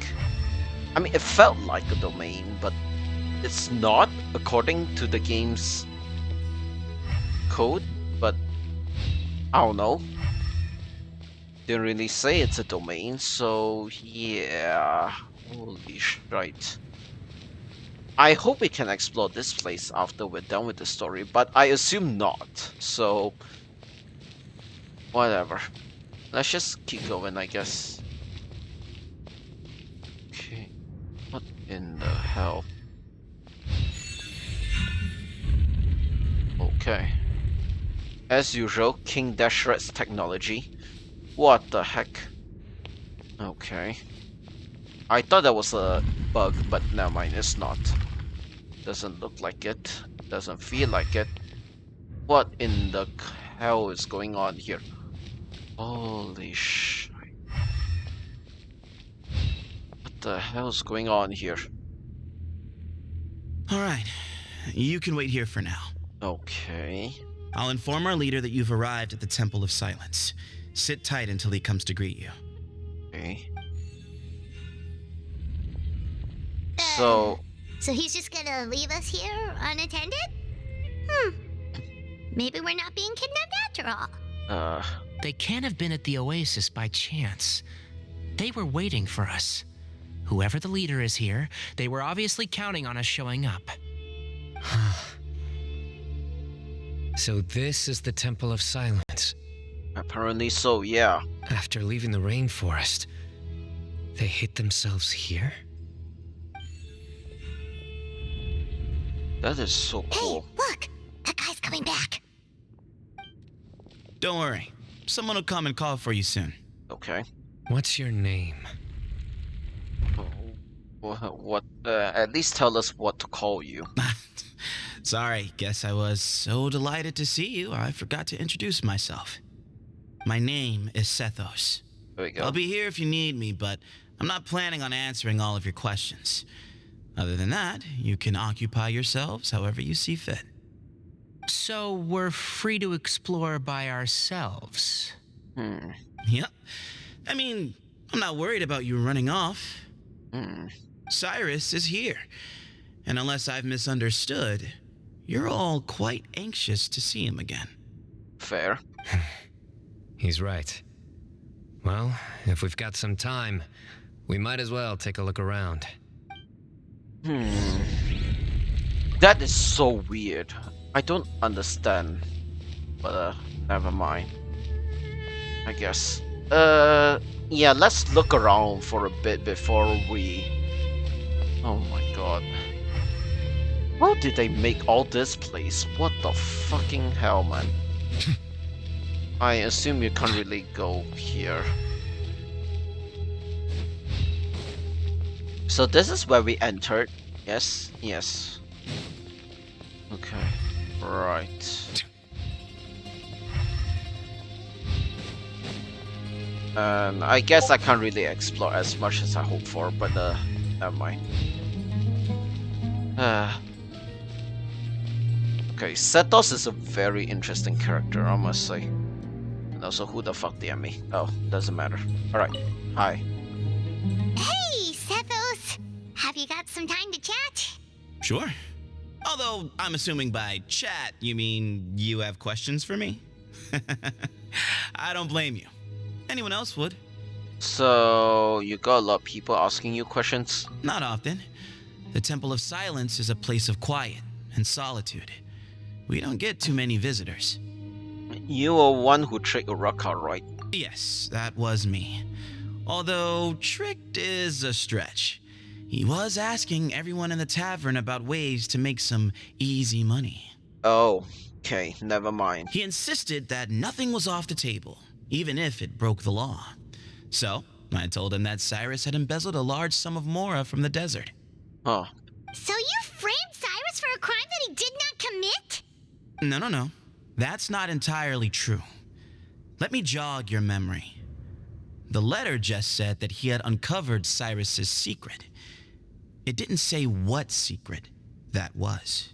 I mean, it felt like a domain, but it's not according to the game's code. But I don't know. Didn't really say it's a domain, so yeah. Holy shit. I hope we can explore this place after we're done with the story, but I assume not, so whatever. Let's just keep going, I guess. Okay, what in the hell? Okay. As usual, King Dashret's technology. What the heck? Okay. I thought that was a bug, but never mind, it's not. Doesn't look like it. Doesn't feel like it. What in the hell is going on here? Holy shit. What the hell is going on here? Alright, you can wait here for now. Okay. I'll inform our leader that you've arrived at the Temple of Silence. Sit tight until he comes to greet you. Okay. So he's just gonna leave us here unattended? Maybe we're not being kidnapped after all. They can't have been at the Oasis by chance. They were waiting for us. Whoever the leader is here, they were obviously counting on us showing up. So this is the Temple of Silence. Apparently so, yeah. After leaving the rainforest, they hid themselves here? That is so cool. Hey, look! That guy's coming back. Don't worry. Someone will come and call for you soon. Okay. What's your name? What? At least tell us what to call you. Sorry, guess I was so delighted to see you, I forgot to introduce myself. My name is Sethos. There we go. I'll be here if you need me, but I'm not planning on answering all of your questions. Other than that, you can occupy yourselves however you see fit. So we're free to explore by ourselves? Yep. I mean, I'm not worried about you running off. Cyrus is here. And unless I've misunderstood, you're all quite anxious to see him again. Fair. He's right. Well, if we've got some time, we might as well take a look around. That is so weird. I don't understand. But never mind. I guess. Yeah, let's look around for a bit before we... Oh my god. How did they make all this place? What the fucking hell, man? I assume you can't really go here. So this is where we entered. Yes, yes. Okay, right. And I guess I can't really explore as much as I hope for, but never mind. Okay, Sethos is a very interesting character, I must say. And also, who the fuck DM'd me? Oh, doesn't matter. Alright, hi. Hey, Sethos! Have you got some time to chat? Sure. Although, I'm assuming by chat, you mean you have questions for me? I don't blame you. Anyone else would. So, you got a lot of people asking you questions? Not often. The Temple of Silence is a place of quiet and solitude. We don't get too many visitors. You were one who tricked Uraka, right? Yes, that was me. Although, tricked is a stretch. He was asking everyone in the tavern about ways to make some easy money. Oh, Okay, never mind. He insisted that nothing was off the table, even if it broke the law. So, I told him that Cyrus had embezzled a large sum of mora from the desert. Huh. So you framed Cyrus for a crime that he did not commit? No. That's not entirely true. Let me jog your memory. The letter just said that he had uncovered Cyrus's secret. It didn't say what secret that was.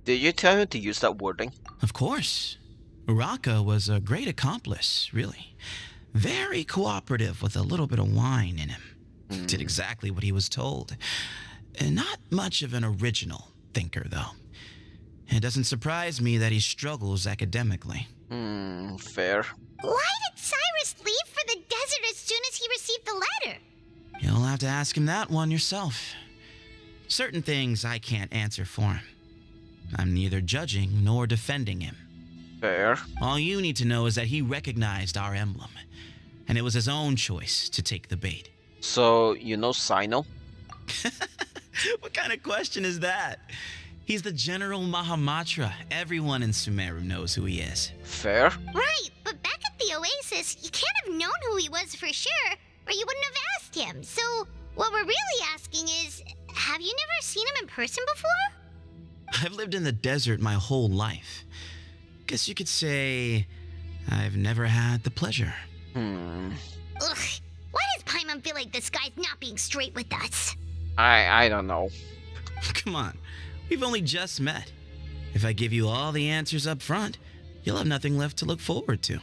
Did you tell him to use that wording? Of course. Uraka was a great accomplice, really. Very cooperative with a little bit of wine in him. Did exactly what he was told. And not much of an original thinker, though. It doesn't surprise me that he struggles academically. Fair. Why did Cyrus leave for the desert as soon as he received the letter? You'll have to ask him that one yourself. Certain things I can't answer for him. I'm neither judging nor defending him. Fair. All you need to know is that he recognized our emblem, and it was his own choice to take the bait. So, you know Cyno? What kind of question is that? He's the General Mahamatra. Everyone in Sumeru knows who he is. Fair. Right, but back at the Oasis, you can't have known who he was for sure, or you wouldn't have asked him. So, what we're really asking is, have you never seen him in person before? I've lived in the desert my whole life. Guess you could say I've never had the pleasure. Ugh, why does Paimon feel like this guy's not being straight with us? I don't know. Come on, we've only just met. If I give you all the answers up front, you'll have nothing left to look forward to.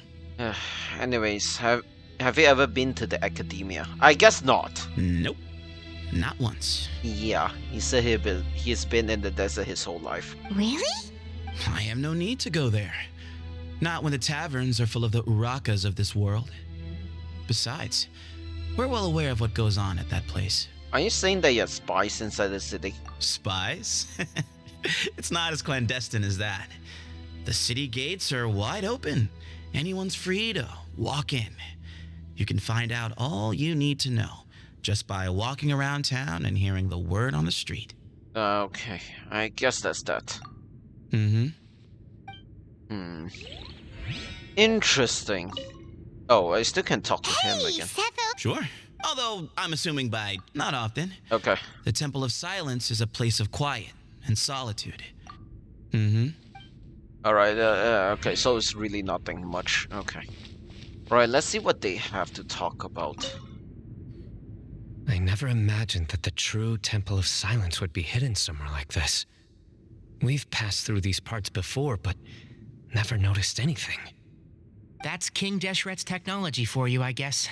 Anyways, have you ever been to the academia? I guess not. Nope. Not once. Yeah, he said he's been in the desert his whole life. Really? I have no need to go there. Not when the taverns are full of the Urakas of this world. Besides, we're well aware of what goes on at that place. Are you saying that you have spies inside the city? Spies? It's not as clandestine as that. The city gates are wide open. Anyone's free to walk in. You can find out all you need to know just by walking around town and hearing the word on the street. Okay, I guess that's that. Interesting. Oh, I still can talk to him again. Setho. Sure. Although, I'm assuming by not often. Okay. The Temple of Silence is a place of quiet and solitude. Alright, okay, so it's really nothing much. Okay. Alright, let's see what they have to talk about. I never imagined that the true Temple of Silence would be hidden somewhere like this. We've passed through these parts before, but never noticed anything. That's King Deshret's technology for you, I guess.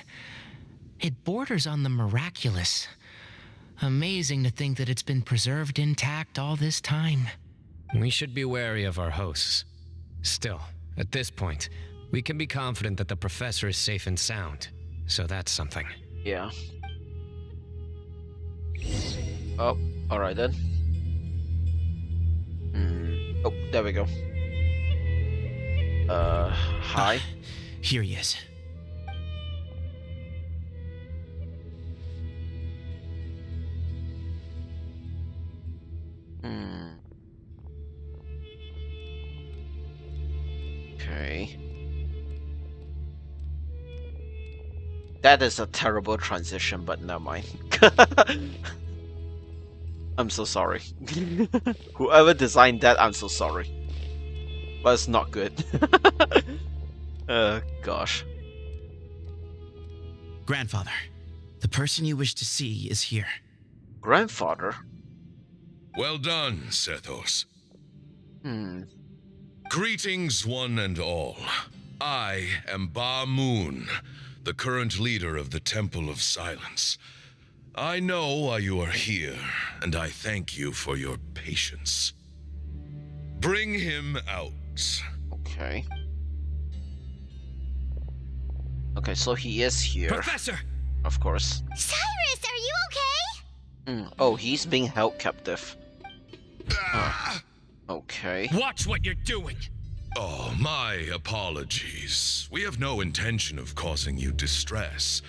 It borders on the miraculous. Amazing to think that it's been preserved intact all this time. We should be wary of our hosts. Still, at this point, we can be confident that the professor is safe and sound. So that's something. Yeah. Oh, alright then. Oh, there we go. Hi. Here he is. Okay. That is a terrible transition, but never mind. I'm so sorry. Whoever designed that, I'm so sorry. But it's not good. Gosh. Grandfather, the person you wish to see is here. Grandfather? Well done, Sethos. Greetings, one and all. I am Ba Moon, the current leader of the Temple of Silence. I know why you are here, and I thank you for your patience. Bring him out. Okay. Okay, so he is here. Professor! Of course. Cyrus, are you okay? Oh, he's being held captive. Okay. Watch what you're doing! Oh, my apologies. We have no intention of causing you distress.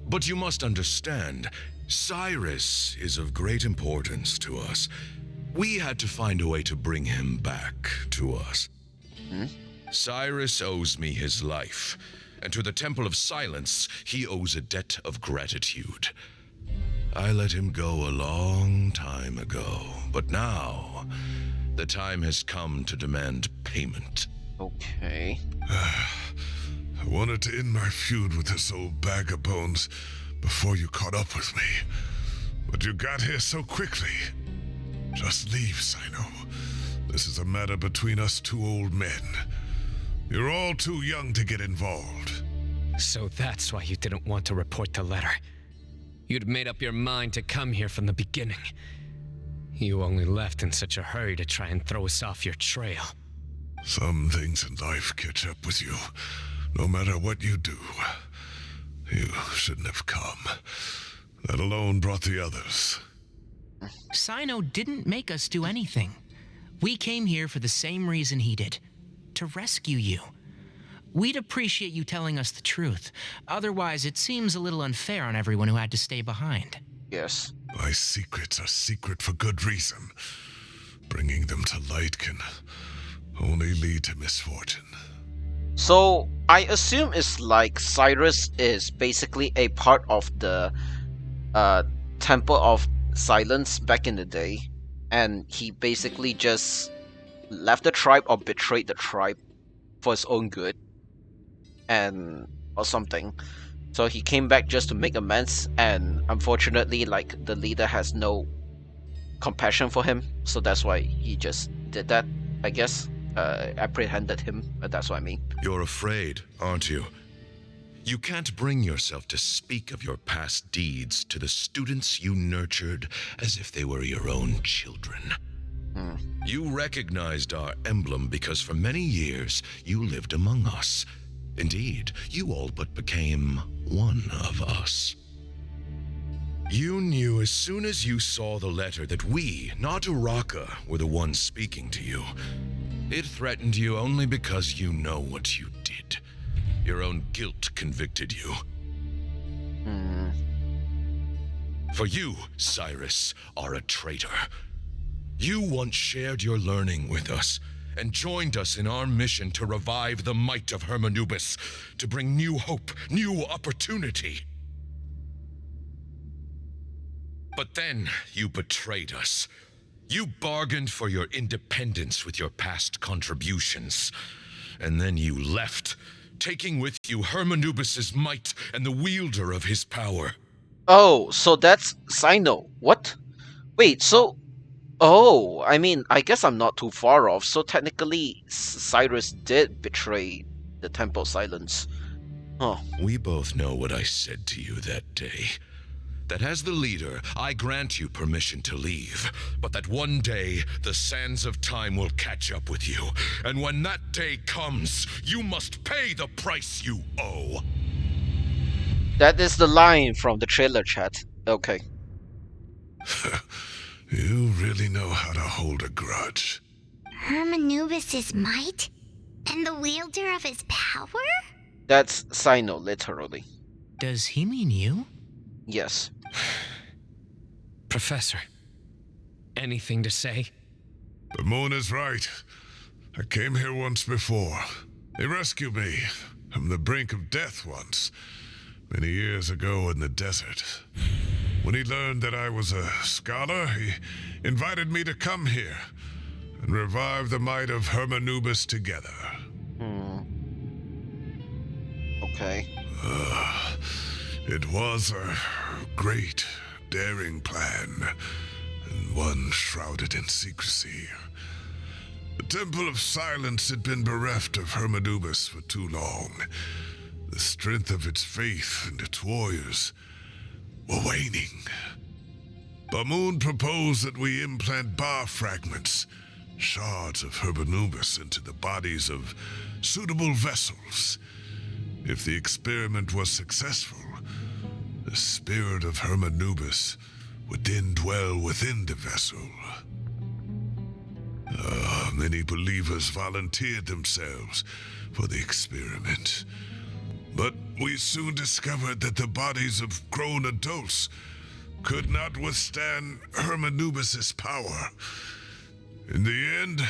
But you must understand, Cyrus is of great importance to us. We had to find a way to bring him back to us. Cyrus owes me his life, and to the Temple of Silence, he owes a debt of gratitude. I let him go a long time ago, but now the time has come to demand payment. Okay. I wanted to end my feud with this old bag of bones before you caught up with me. But you got here so quickly. Just leave, Cyno. This is a matter between us two old men. You're all too young to get involved. So that's why you didn't want to report the letter. You'd made up your mind to come here from the beginning. You only left in such a hurry to try and throw us off your trail. Some things in life catch up with you, no matter what you do. You shouldn't have come, let alone brought the others. Cyno didn't make us do anything. We came here for the same reason he did, to rescue you. We'd appreciate you telling us the truth. Otherwise, it seems a little unfair on everyone who had to stay behind. Yes. My secrets are secret for good reason. Bringing them to light can only lead to misfortune. So, I assume it's like Cyrus is basically a part of the Temple of Silence back in the day, and he basically just left the tribe or betrayed the tribe for his own good, and or something. So he came back just to make amends, and unfortunately, like, the leader has no compassion for him, so that's why he just did that, I guess. Apprehended him, that's what I mean. You're afraid, aren't you? You can't bring yourself to speak of your past deeds to the students you nurtured as if they were your own children. You recognized our emblem because for many years you lived among us. Indeed, you all but became one of us. You knew as soon as you saw the letter that we, not Uraka, were the ones speaking to you. It threatened you only because you know what you did. Your own guilt convicted you. For you, Cyrus, are a traitor. You once shared your learning with us and joined us in our mission to revive the might of Hermanubis, to bring new hope, new opportunity. But then you betrayed us. You bargained for your independence with your past contributions. And then you left, taking with you Hermanubis' might and the wielder of his power. Oh, so that's Cyno. What? Wait, so... Oh, I mean, I guess I'm not too far off. So technically, Cyrus did betray the Temple of Silence. Huh. We both know what I said to you that day. That as the leader, I grant you permission to leave, but that one day, the sands of time will catch up with you. And when that day comes, you must pay the price you owe. That is the line from the trailer chat. Okay. You really know how to hold a grudge. Hermanubis' might? And the wielder of his power? That's Cyno, literally. Does he mean you? Yes. Professor, anything to say? The moon is right. I came here once before. He rescued me from the brink of death once, many years ago in the desert. When he learned that I was a scholar, he invited me to come here and revive the might of Hermanubis together. Okay. It was a great, daring plan, and one shrouded in secrecy. The Temple of Silence had been bereft of Hermanubis for too long. The strength of its faith and its warriors were waning. Bamoon proposed that we implant bar fragments, shards of Hermanubis, into the bodies of suitable vessels. If the experiment was successful, the spirit of Hermanubis would then dwell within the vessel. Many believers volunteered themselves for the experiment. But we soon discovered that the bodies of grown adults could not withstand Hermanubis' power. In the end,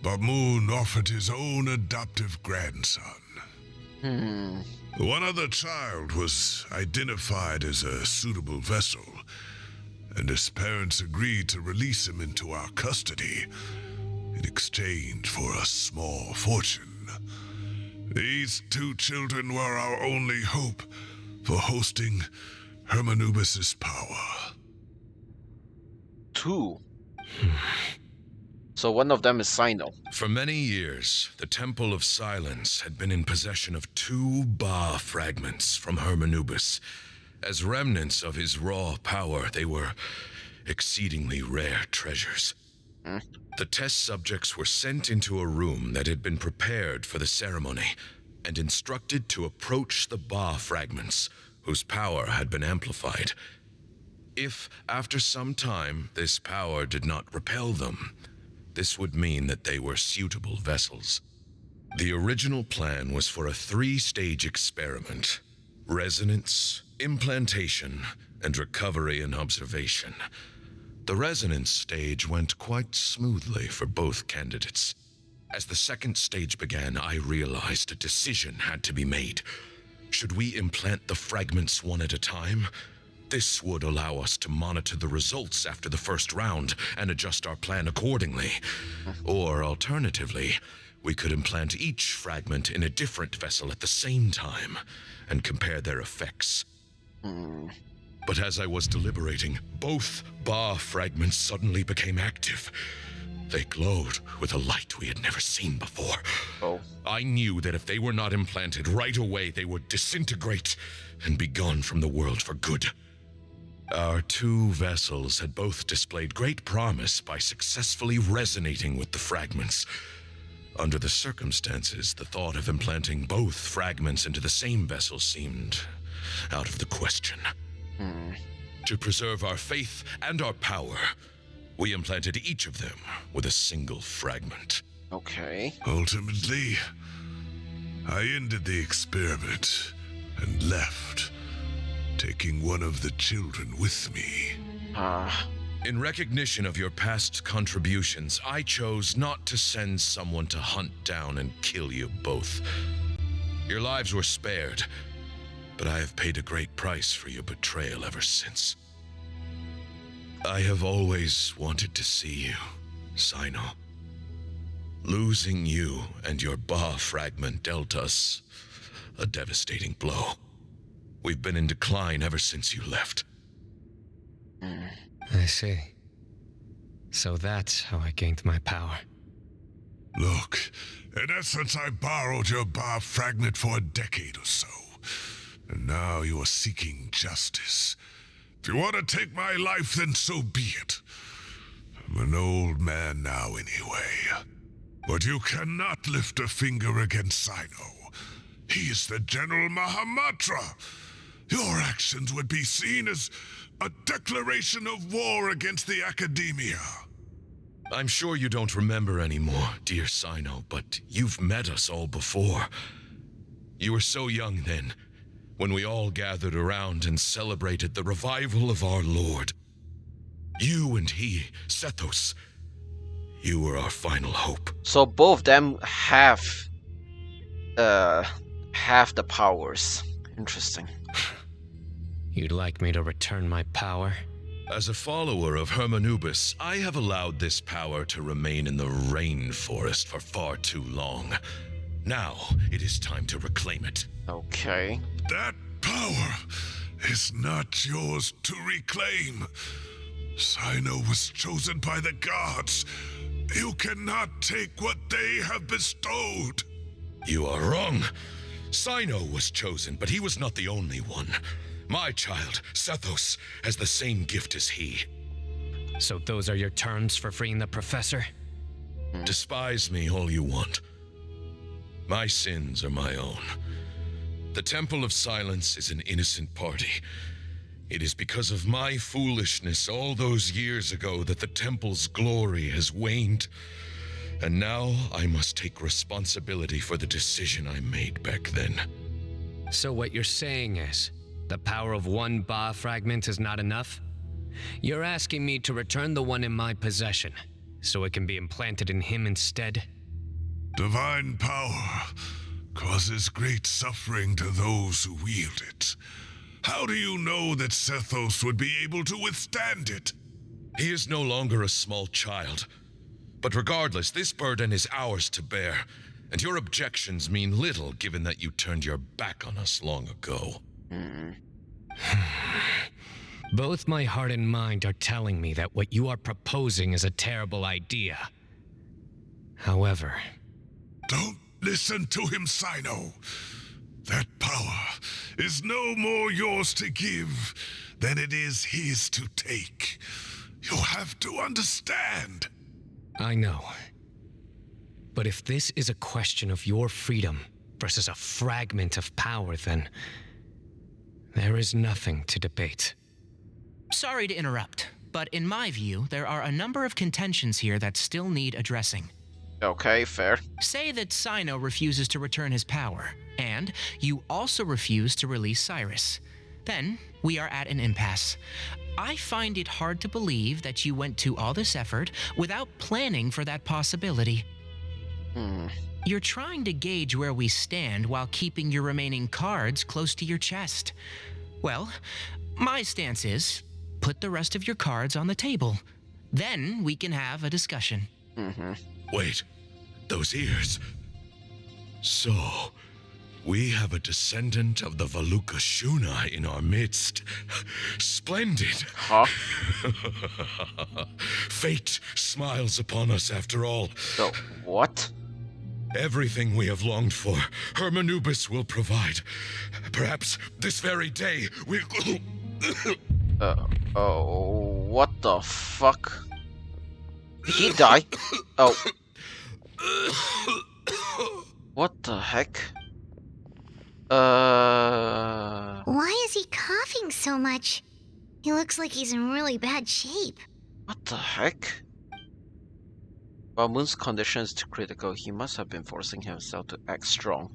Bamoon offered his own adoptive grandson. One other child was identified as a suitable vessel, and his parents agreed to release him into our custody in exchange for a small fortune. These 2 children were our only hope for hosting Hermanubis's power. 2. So one of them is Cyno. For many years, the Temple of Silence had been in possession of 2 Ba fragments from Hermanubis. As remnants of his raw power, they were exceedingly rare treasures. The test subjects were sent into a room that had been prepared for the ceremony and instructed to approach the Ba fragments, whose power had been amplified. If, after some time, this power did not repel them, this would mean that they were suitable vessels. The original plan was for a 3-stage experiment: resonance, implantation, and recovery and observation. The resonance stage went quite smoothly for both candidates. As the 2nd stage began, I realized a decision had to be made. Should we implant the fragments one at a time? This would allow us to monitor the results after the first round and adjust our plan accordingly. Or alternatively, we could implant each fragment in a different vessel at the same time and compare their effects. But as I was deliberating, both Ba fragments suddenly became active. They glowed with a light we had never seen before. I knew that if they were not implanted right away, they would disintegrate and be gone from the world for good. Our 2 vessels had both displayed great promise by successfully resonating with the fragments. Under the circumstances, the thought of implanting both fragments into the same vessel seemed out of the question. To preserve our faith and our power, we implanted each of them with a single fragment. Okay. Ultimately, I ended the experiment and left, taking one of the children with me. In recognition of your past contributions, I chose not to send someone to hunt down and kill you both. Your lives were spared, but I have paid a great price for your betrayal ever since. I have always wanted to see you, Cyno. Losing you and your Ba fragment dealt us a devastating blow. We've been in decline ever since you left. I see. So that's how I gained my power. Look, in essence, I borrowed your Ba fragment for a decade or so. And now you are seeking justice. If you want to take my life, then so be it. I'm an old man now anyway. But you cannot lift a finger against Cyno. He is the General Mahamatra. Your actions would be seen as a declaration of war against the Academia. I'm sure you don't remember anymore, dear Cyno, but you've met us all before. You were so young then, when we all gathered around and celebrated the revival of our Lord. You and he, Sethos, you were our final hope. So both of them have the powers. Interesting. You'd like me to return my power? As a follower of Hermanubis, I have allowed this power to remain in the rainforest for far too long. Now, it is time to reclaim it. Okay. That power is not yours to reclaim. Cyno was chosen by the gods. You cannot take what they have bestowed. You are wrong. Cyno was chosen, but he was not the only one. My child, Sethos, has the same gift as he. So those are your terms for freeing the professor? Despise me all you want. My sins are my own. The Temple of Silence is an innocent party. It is because of my foolishness all those years ago that the Temple's glory has waned. And now I must take responsibility for the decision I made back then. So what you're saying is, the power of one Ba fragment is not enough? You're asking me to return the one in my possession, so it can be implanted in him instead? Divine power causes great suffering to those who wield it. How do you know that Sethos would be able to withstand it? He is no longer a small child. But regardless, this burden is ours to bear, and your objections mean little given that you turned your back on us long ago. Both my heart and mind are telling me that what you are proposing is a terrible idea. However... Don't listen to him, Cyno. That power is no more yours to give than it is his to take. You have to understand. I know. But if this is a question of your freedom versus a fragment of power, then there is nothing to debate. Sorry to interrupt, but in my view, there are a number of contentions here that still need addressing. Okay, fair. Say that Cyno refuses to return his power, and you also refuse to release Cyrus. Then we are at an impasse. I find it hard to believe that you went to all this effort without planning for that possibility. You're trying to gauge where we stand while keeping your remaining cards close to your chest. Well, my stance is, put the rest of your cards on the table. Then we can have a discussion. Wait, those ears. So, we have a descendant of the Valuka Shuna in our midst. Splendid. Huh? Fate smiles upon us after all. So, what? Everything we have longed for, Hermanubis will provide. Perhaps this very day we... What the fuck? Did he die? Oh. What the heck? Why is he coughing so much? He looks like he's in really bad shape. What the heck? While Moon's condition is too critical, he must have been forcing himself to act strong.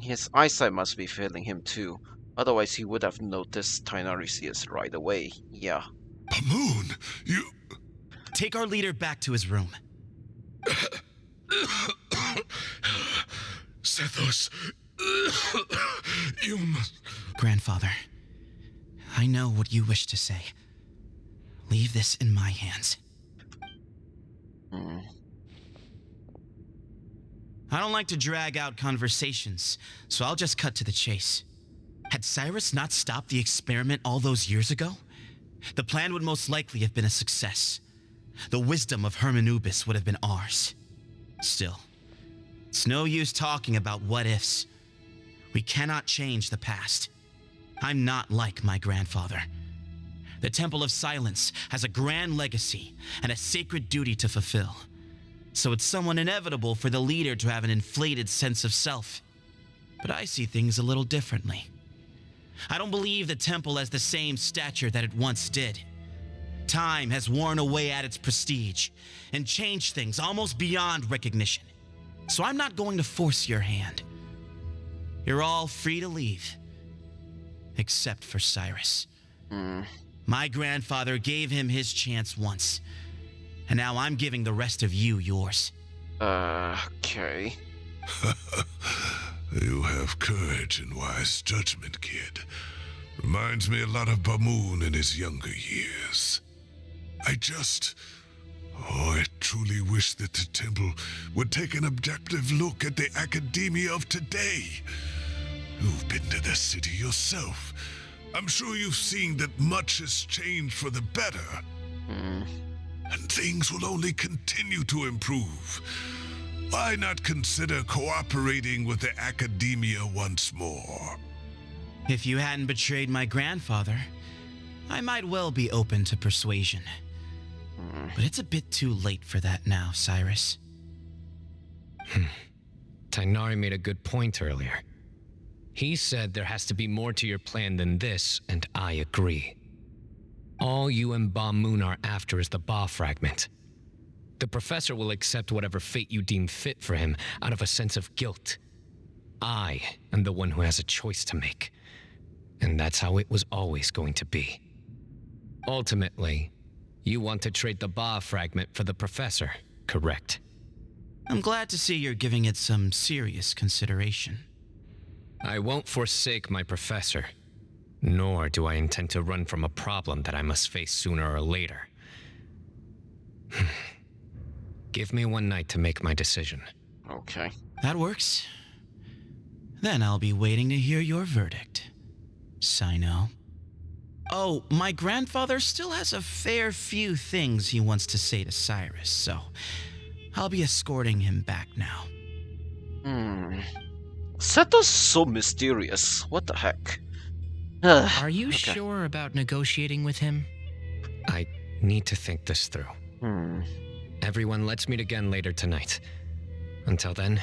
His eyesight must be failing him too. Otherwise, he would have noticed Tainarisius right away. Yeah. Moon, you... Take our leader back to his room. Sethos, you must... Grandfather, I know what you wish to say. Leave this in my hands. I don't like to drag out conversations, so I'll just cut to the chase. Had Cyrus not stopped the experiment all those years ago, the plan would most likely have been a success. The wisdom of Hermanubis would have been ours. Still, it's no use talking about what-ifs. We cannot change the past. I'm not like my grandfather. The Temple of Silence has a grand legacy and a sacred duty to fulfill. So it's somewhat inevitable for the leader to have an inflated sense of self. But I see things a little differently. I don't believe the temple has the same stature that it once did. Time has worn away at its prestige and changed things almost beyond recognition. So I'm not going to force your hand. You're all free to leave. Except for Cyrus. My grandfather gave him his chance once. And now I'm giving the rest of you yours. Okay. You have courage and wise judgment, kid. Reminds me a lot of Bamoon in his younger years. I truly wish that the temple would take an objective look at the academia of today. You've been to the city yourself. I'm sure you've seen that much has changed for the better. And things will only continue to improve. Why not consider cooperating with the academia once more? If you hadn't betrayed my grandfather, I might well be open to persuasion. But it's a bit too late for that now, Cyrus. Tighnari made a good point earlier. He said there has to be more to your plan than this, and I agree. All you and Bamoon are after is the Ba fragment. The professor will accept whatever fate you deem fit for him out of a sense of guilt. I am the one who has a choice to make. And that's how it was always going to be. Ultimately, You want to trade the Ba fragment for the professor, correct? I'm glad to see you're giving it some serious consideration. I won't forsake my professor, nor do I intend to run from a problem that I must face sooner or later. Give me one night to make my decision. Okay. That works. Then I'll be waiting to hear your verdict, Cyno. Oh, my grandfather still has a fair few things he wants to say to Cyrus, so I'll be escorting him back now. Seto's so mysterious. What the heck? Are you sure about negotiating with him? I need to think this through. Everyone, let's meet again later tonight. Until then,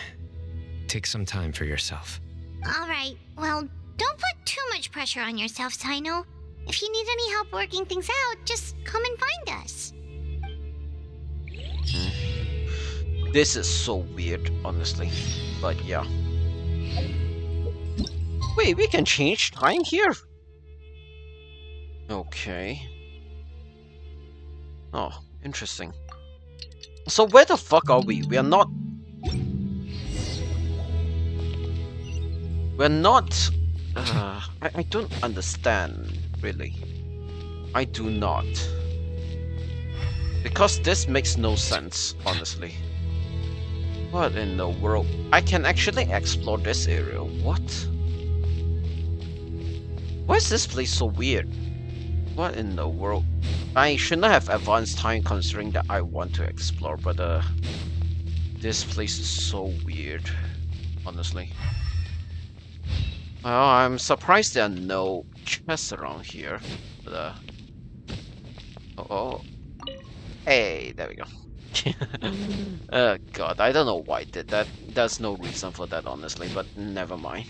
take some time for yourself. All right. Well, don't put too much pressure on yourself, Cyno. If you need any help working things out, just come and find us. This is so weird, honestly. But yeah. Wait, we can change time here? Okay. Oh, interesting. So where the fuck are we? We're not... I don't understand, really. I do not. Because this makes no sense, honestly. What in the world? I can actually explore this area. What? Why is this place so weird? What in the world? I should not have advanced time considering that I want to explore, but this place is so weird, honestly. Well, I'm surprised there are no chests around here, but oh. Hey, there we go. God, I don't know why I did that. There's no reason for that, honestly, but never mind.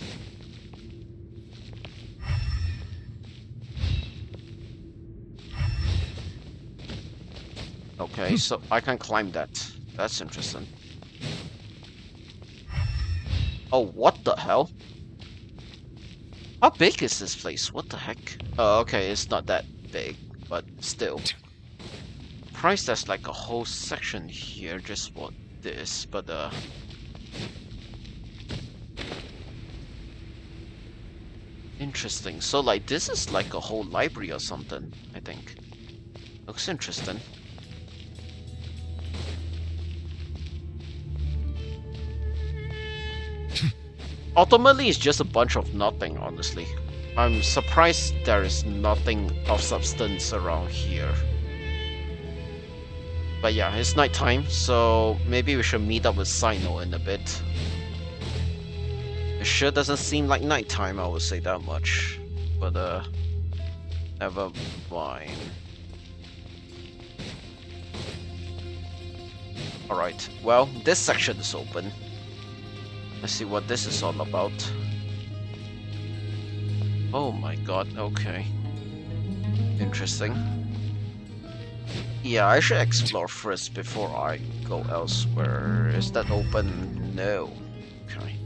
Okay, so I can climb that. That's interesting. Oh, what the hell? How big is this place? What the heck? Oh, okay, it's not that big, but still. Surprised there's like a whole section here just for this, but interesting. So like this is like a whole library or something, I think. Looks interesting. Ultimately, it's just a bunch of nothing, honestly. I'm surprised there is nothing of substance around here. But yeah, it's nighttime, so maybe we should meet up with Cyno in a bit. It sure doesn't seem like nighttime, I would say that much. But never mind. Alright, well, this section is open. Let's see what this is all about. Oh my god, okay. Interesting. Yeah, I should explore first before I go elsewhere. Is that open? No. Okay.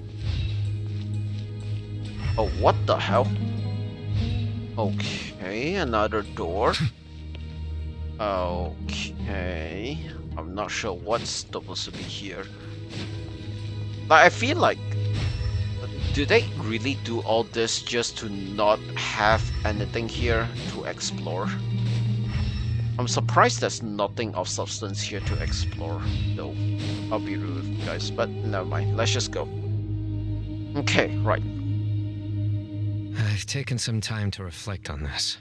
Oh, what the hell? Okay, another door. Okay. I'm not sure what's supposed to be here. Like, I feel like, do they really do all this just to not have anything here to explore? I'm surprised there's nothing of substance here to explore, though. I'll be rude with you guys, but never mind. Let's just go. Okay, right. I've taken some time to reflect on this.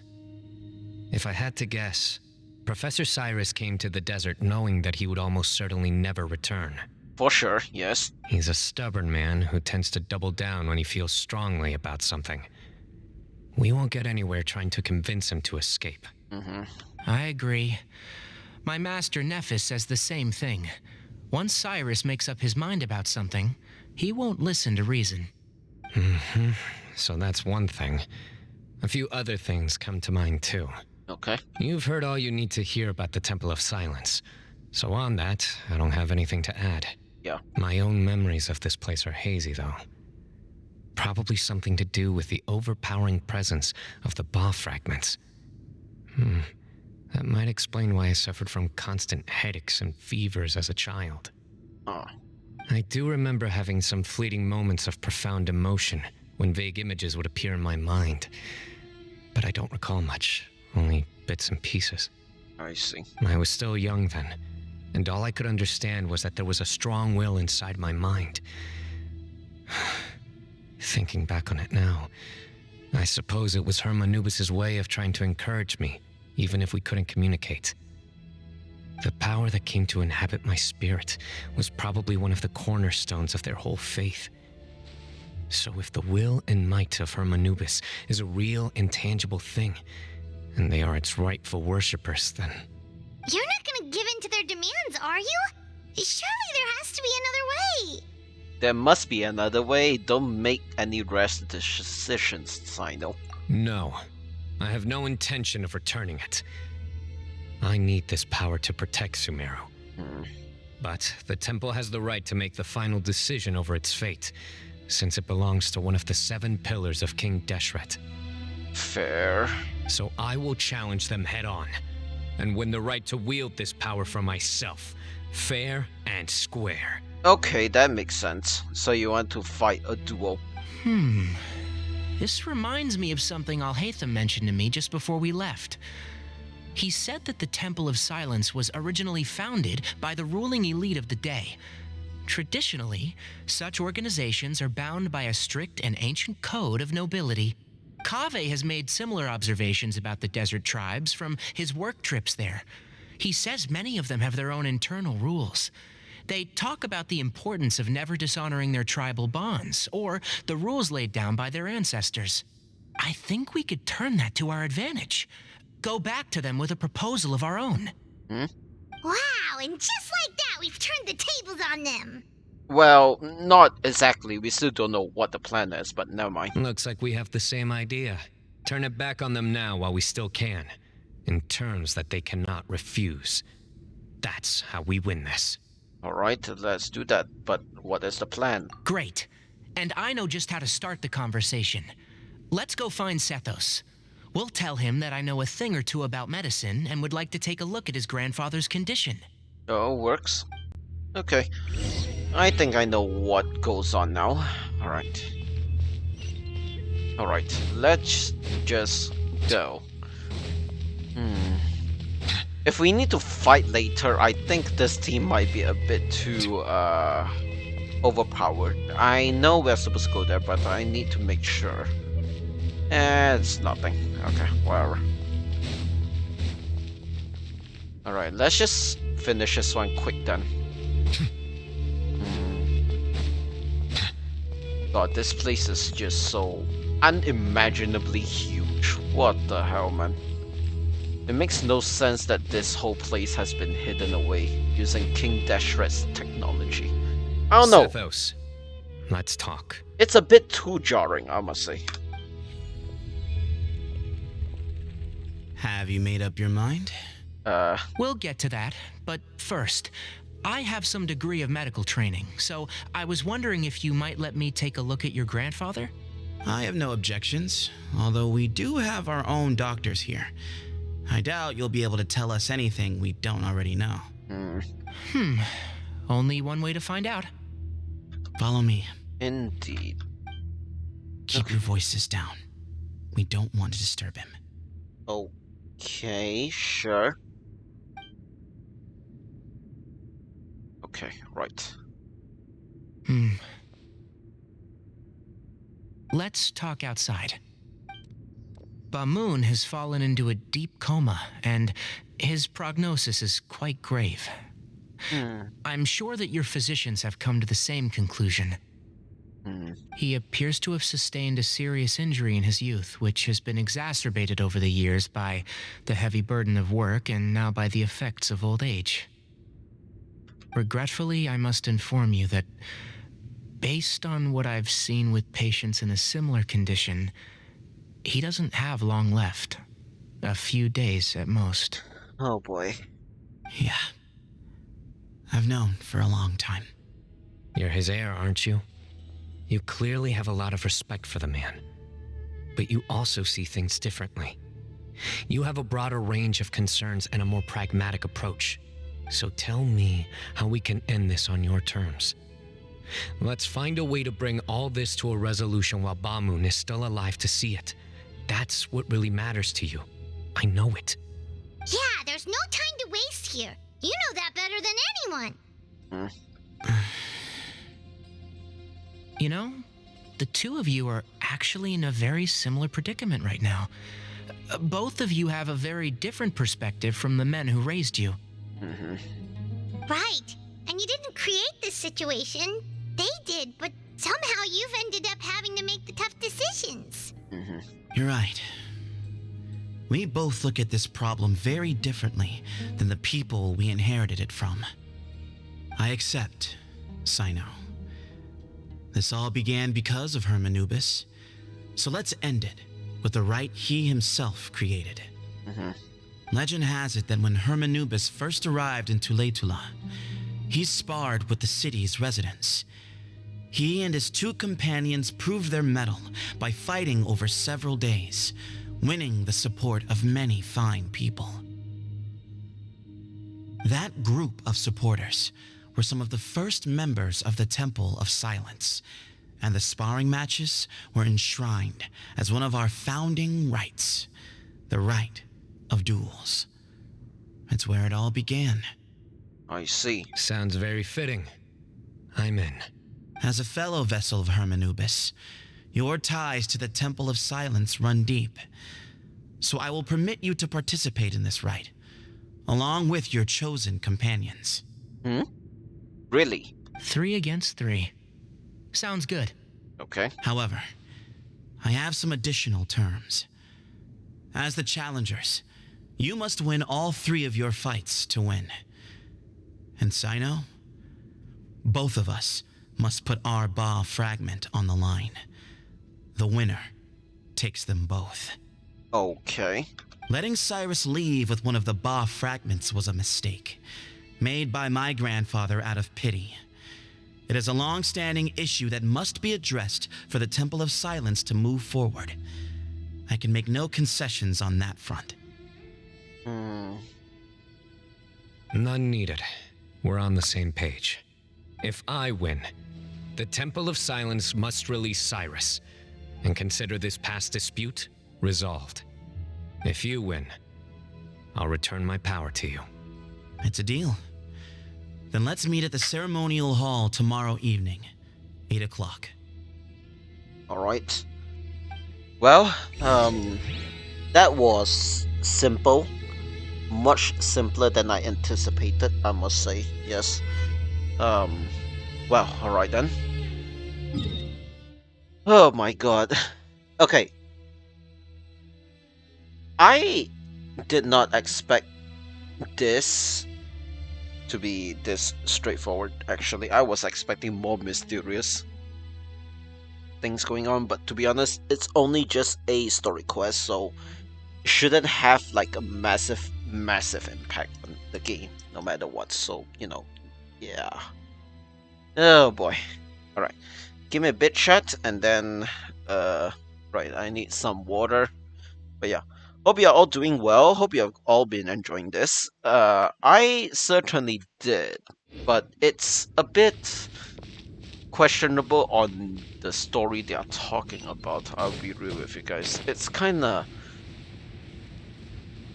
If I had to guess, Professor Cyrus came to the desert knowing that he would almost certainly never return. For sure, yes. He's a stubborn man who tends to double down when he feels strongly about something. We won't get anywhere trying to convince him to escape. I agree. My master Nephis says the same thing. Once Cyrus makes up his mind about something, he won't listen to reason. So that's one thing. A few other things come to mind too. Okay. You've heard all you need to hear about the Temple of Silence. So on that, I don't have anything to add. Yeah. My own memories of this place are hazy, though. Probably something to do with the overpowering presence of the Ba fragments. That might explain why I suffered from constant headaches and fevers as a child. Oh. I do remember having some fleeting moments of profound emotion when vague images would appear in my mind. But I don't recall much, only bits and pieces. I see. I was still young then, and all I could understand was that there was a strong will inside my mind. Thinking back on it now, I suppose it was Herm Anubis' way of trying to encourage me, even if we couldn't communicate. The power that came to inhabit my spirit was probably one of the cornerstones of their whole faith. So if the will and might of Herm Anubis is a real, intangible thing, and they are its rightful worshippers, then... You're not gonna give in to their demands, are you? Surely there has to be another way. There must be another way. Don't make any rash decisions, Cyno. No. I have no intention of returning it. I need this power to protect Sumeru. But the temple has the right to make the final decision over its fate, since it belongs to one of the 7 pillars of King Deshret. Fair. So I will challenge them head on, and win the right to wield this power for myself, fair and square. Okay, that makes sense. So you want to fight a duel. This reminds me of something Alhaitham mentioned to me just before we left. He said that the Temple of Silence was originally founded by the ruling elite of the day. Traditionally, such organizations are bound by a strict and ancient code of nobility. Kaveh has made similar observations about the desert tribes from his work trips there. He says many of them have their own internal rules. They talk about the importance of never dishonoring their tribal bonds, or the rules laid down by their ancestors. I think we could turn that to our advantage. Go back to them with a proposal of our own. Wow, and just like that, we've turned the tables on them. Well, not exactly. We still don't know what the plan is, but never mind. Looks like we have the same idea. Turn it back on them now while we still can, in terms that they cannot refuse. That's how we win this. Alright, let's do that. But what is the plan? Great. And I know just how to start the conversation. Let's go find Sethos. We'll tell him that I know a thing or two about medicine and would like to take a look at his grandfather's condition. Oh, works. Okay. I think I know what goes on now. Alright. Alright, let's just go. If we need to fight later, I think this team might be a bit too overpowered. I know we're supposed to go there, but I need to make sure. It's nothing. Okay, whatever. Alright, let's just finish this one quick then. God, this place is just so unimaginably huge. What the hell, man? It makes no sense that this whole place has been hidden away using King Deshret's technology. I don't know. Sethos, let's talk. It's a bit too jarring, I must say. Have you made up your mind? We'll get to that, but first, I have some degree of medical training, so I was wondering if you might let me take a look at your grandfather? I have no objections, although we do have our own doctors here. I doubt you'll be able to tell us anything we don't already know. Only one way to find out. Follow me. Indeed. Keep your voices down. We don't want to disturb him. Okay, sure. Okay, right. Let's talk outside. Bamoon has fallen into a deep coma, and his prognosis is quite grave. I'm sure that your physicians have come to the same conclusion. He appears to have sustained a serious injury in his youth, which has been exacerbated over the years by the heavy burden of work and now by the effects of old age. Regretfully, I must inform you that, based on what I've seen with patients in a similar condition, he doesn't have long left. A few days at most. Oh boy. Yeah. I've known for a long time. You're his heir, aren't you? You clearly have a lot of respect for the man. But you also see things differently. You have a broader range of concerns and a more pragmatic approach. So tell me how we can end this on your terms. Let's find a way to bring all this to a resolution while Ba-Moon is still alive to see it. That's what really matters to you. I know it. Yeah, there's no time to waste here. You know that better than anyone. You know, the two of you are actually in a very similar predicament right now. Both of you have a very different perspective from the men who raised you. Right. And you didn't create this situation. They did, but somehow you've ended up having to make the tough decisions. You're right. We both look at this problem very differently than the people we inherited it from. I accept, Cyno. This all began because of Hermanubis, so let's end it with the rite he himself created. Legend has it that when Hermanubis first arrived in Tuletula, he sparred with the city's residents. He and his two companions proved their mettle by fighting over several days, winning the support of many fine people. That group of supporters were some of the first members of the Temple of Silence, and the sparring matches were enshrined as one of our founding rites, the rite of duels. It's where it all began. I see. Sounds very fitting. I'm in. As a fellow vessel of Hermanubis, your ties to the Temple of Silence run deep. So I will permit you to participate in this rite, along with your chosen companions. Really? 3 against 3. Sounds good. Okay. However, I have some additional terms. As the challengers, you must win all 3 of your fights to win. And Cyno, both of us must put our Ba fragment on the line. The winner takes them both. Okay. Letting Cyrus leave with one of the Ba fragments was a mistake, made by my grandfather out of pity. It is a long-standing issue that must be addressed for the Temple of Silence to move forward. I can make no concessions on that front. None needed. We're on the same page. If I win, the Temple of Silence must release Cyrus and consider this past dispute resolved. If you win, I'll return my power to you. It's a deal. Then let's meet at the ceremonial hall tomorrow evening, 8 o'clock. Alright. Well, that was simple. Much simpler than I anticipated, I must say, yes. Well, alright then. Oh my god. Okay. I did not expect this to be this straightforward, actually. I was expecting more mysterious things going on, but to be honest, it's only just a story quest, so it shouldn't have like a massive impact on the game, no matter what, so, you know, yeah. Oh boy. Alright. Give me a bit shot, and then, right, I need some water. But yeah. Hope you're all doing well. Hope you've all been enjoying this. I certainly did, but it's a bit questionable on the story they are talking about. I'll be real with you guys. It's kinda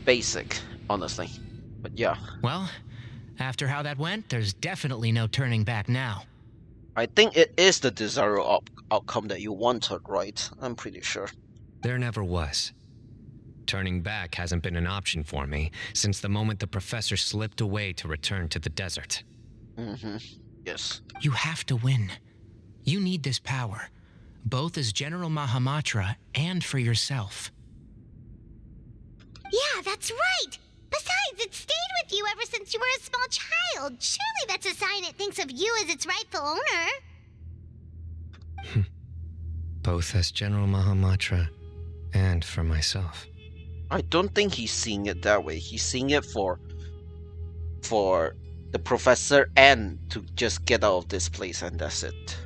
basic, honestly. But yeah. Well, after how that went, there's definitely no turning back now. I think it is the desirable outcome that you wanted, right? I'm pretty sure. There never was. Turning back hasn't been an option for me since the moment the professor slipped away to return to the desert. Yes. You have to win. You need this power, both as General Mahamatra and for yourself. Yeah, that's right. Besides, it stayed with you ever since you were a small child. Surely that's a sign it thinks of you as its rightful owner. Both as General Mahamatra and for myself. I don't think he's seeing it that way. He's seeing it for the professor and to just get out of this place, and that's it.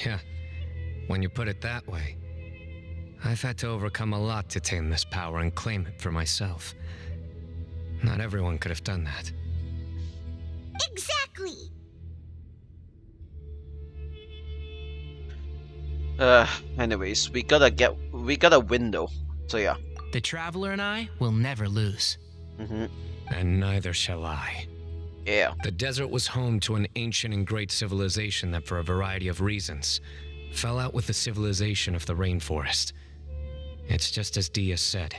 Yeah, when you put it that way. I've had to overcome a lot to tame this power and claim it for myself. Not everyone could have done that. Exactly. Anyways, we got a window. So yeah. The Traveler and I will never lose. And neither shall I. Yeah. The desert was home to an ancient and great civilization that, for a variety of reasons, fell out with the civilization of the rainforest. It's just as Dia said.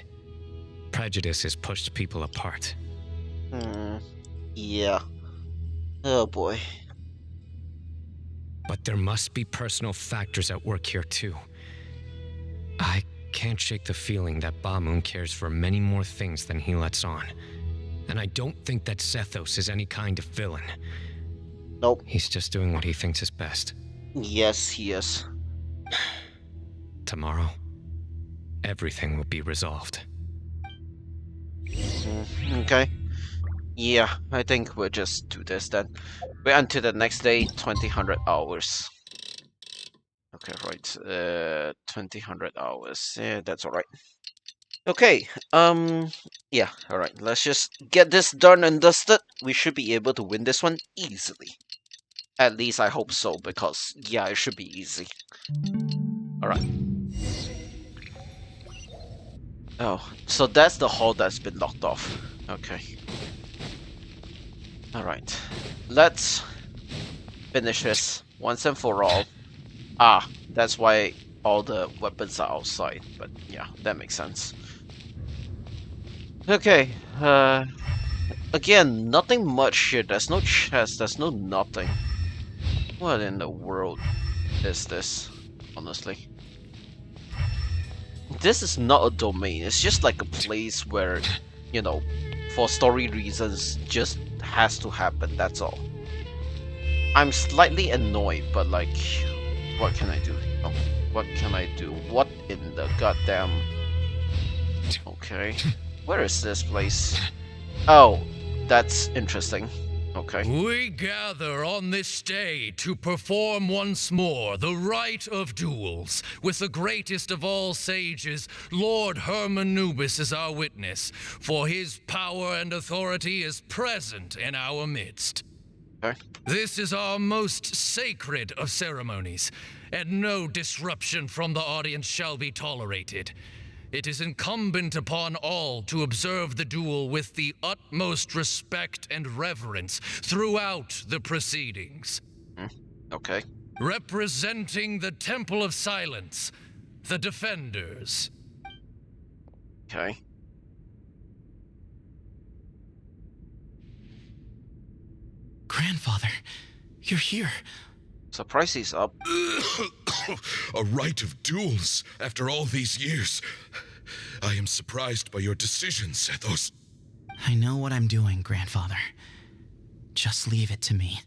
Prejudice has pushed people apart. Yeah. Oh boy. But there must be personal factors at work here too. I can't shake the feeling that Ba-Moon cares for many more things than he lets on. And I don't think that Sethos is any kind of villain. Nope. He's just doing what he thinks is best. Yes, he is. Tomorrow, everything will be resolved. Okay. Yeah, I think we'll just do this then. Wait until the next day, 2000 hours. Okay, right. 2000 hours. Yeah, that's alright. Okay, yeah, alright. Let's just get this done and dusted. We should be able to win this one easily. At least I hope so, because, yeah, it should be easy. Alright. Oh, so that's the hall that's been locked off. Okay. Alright. Let's finish this once and for all. Ah, that's why all the weapons are outside. But yeah, that makes sense. Okay. Again, nothing much here. There's no chest. There's no nothing. What in the world is this? Honestly. This is not a domain. It's just like a place where, you know, for story reasons, just has to happen. That's all. I'm slightly annoyed, but like, what can I do? Oh, what can I do? What in the goddamn... Okay. Where is this place? Oh, that's interesting. Okay. We gather on this day to perform once more the rite of duels, with the greatest of all sages, Lord Hermanubis, as our witness, for his power and authority is present in our midst. Okay. This is our most sacred of ceremonies, and no disruption from the audience shall be tolerated. It is incumbent upon all to observe the duel with the utmost respect and reverence throughout the proceedings. Okay. Representing the Temple of Silence, the Defenders. Okay. Grandfather, you're here. Surprise, he's up. A rite of duels after all these years. I am surprised by your decision, Sethos. I know what I'm doing, Grandfather. Just leave it to me.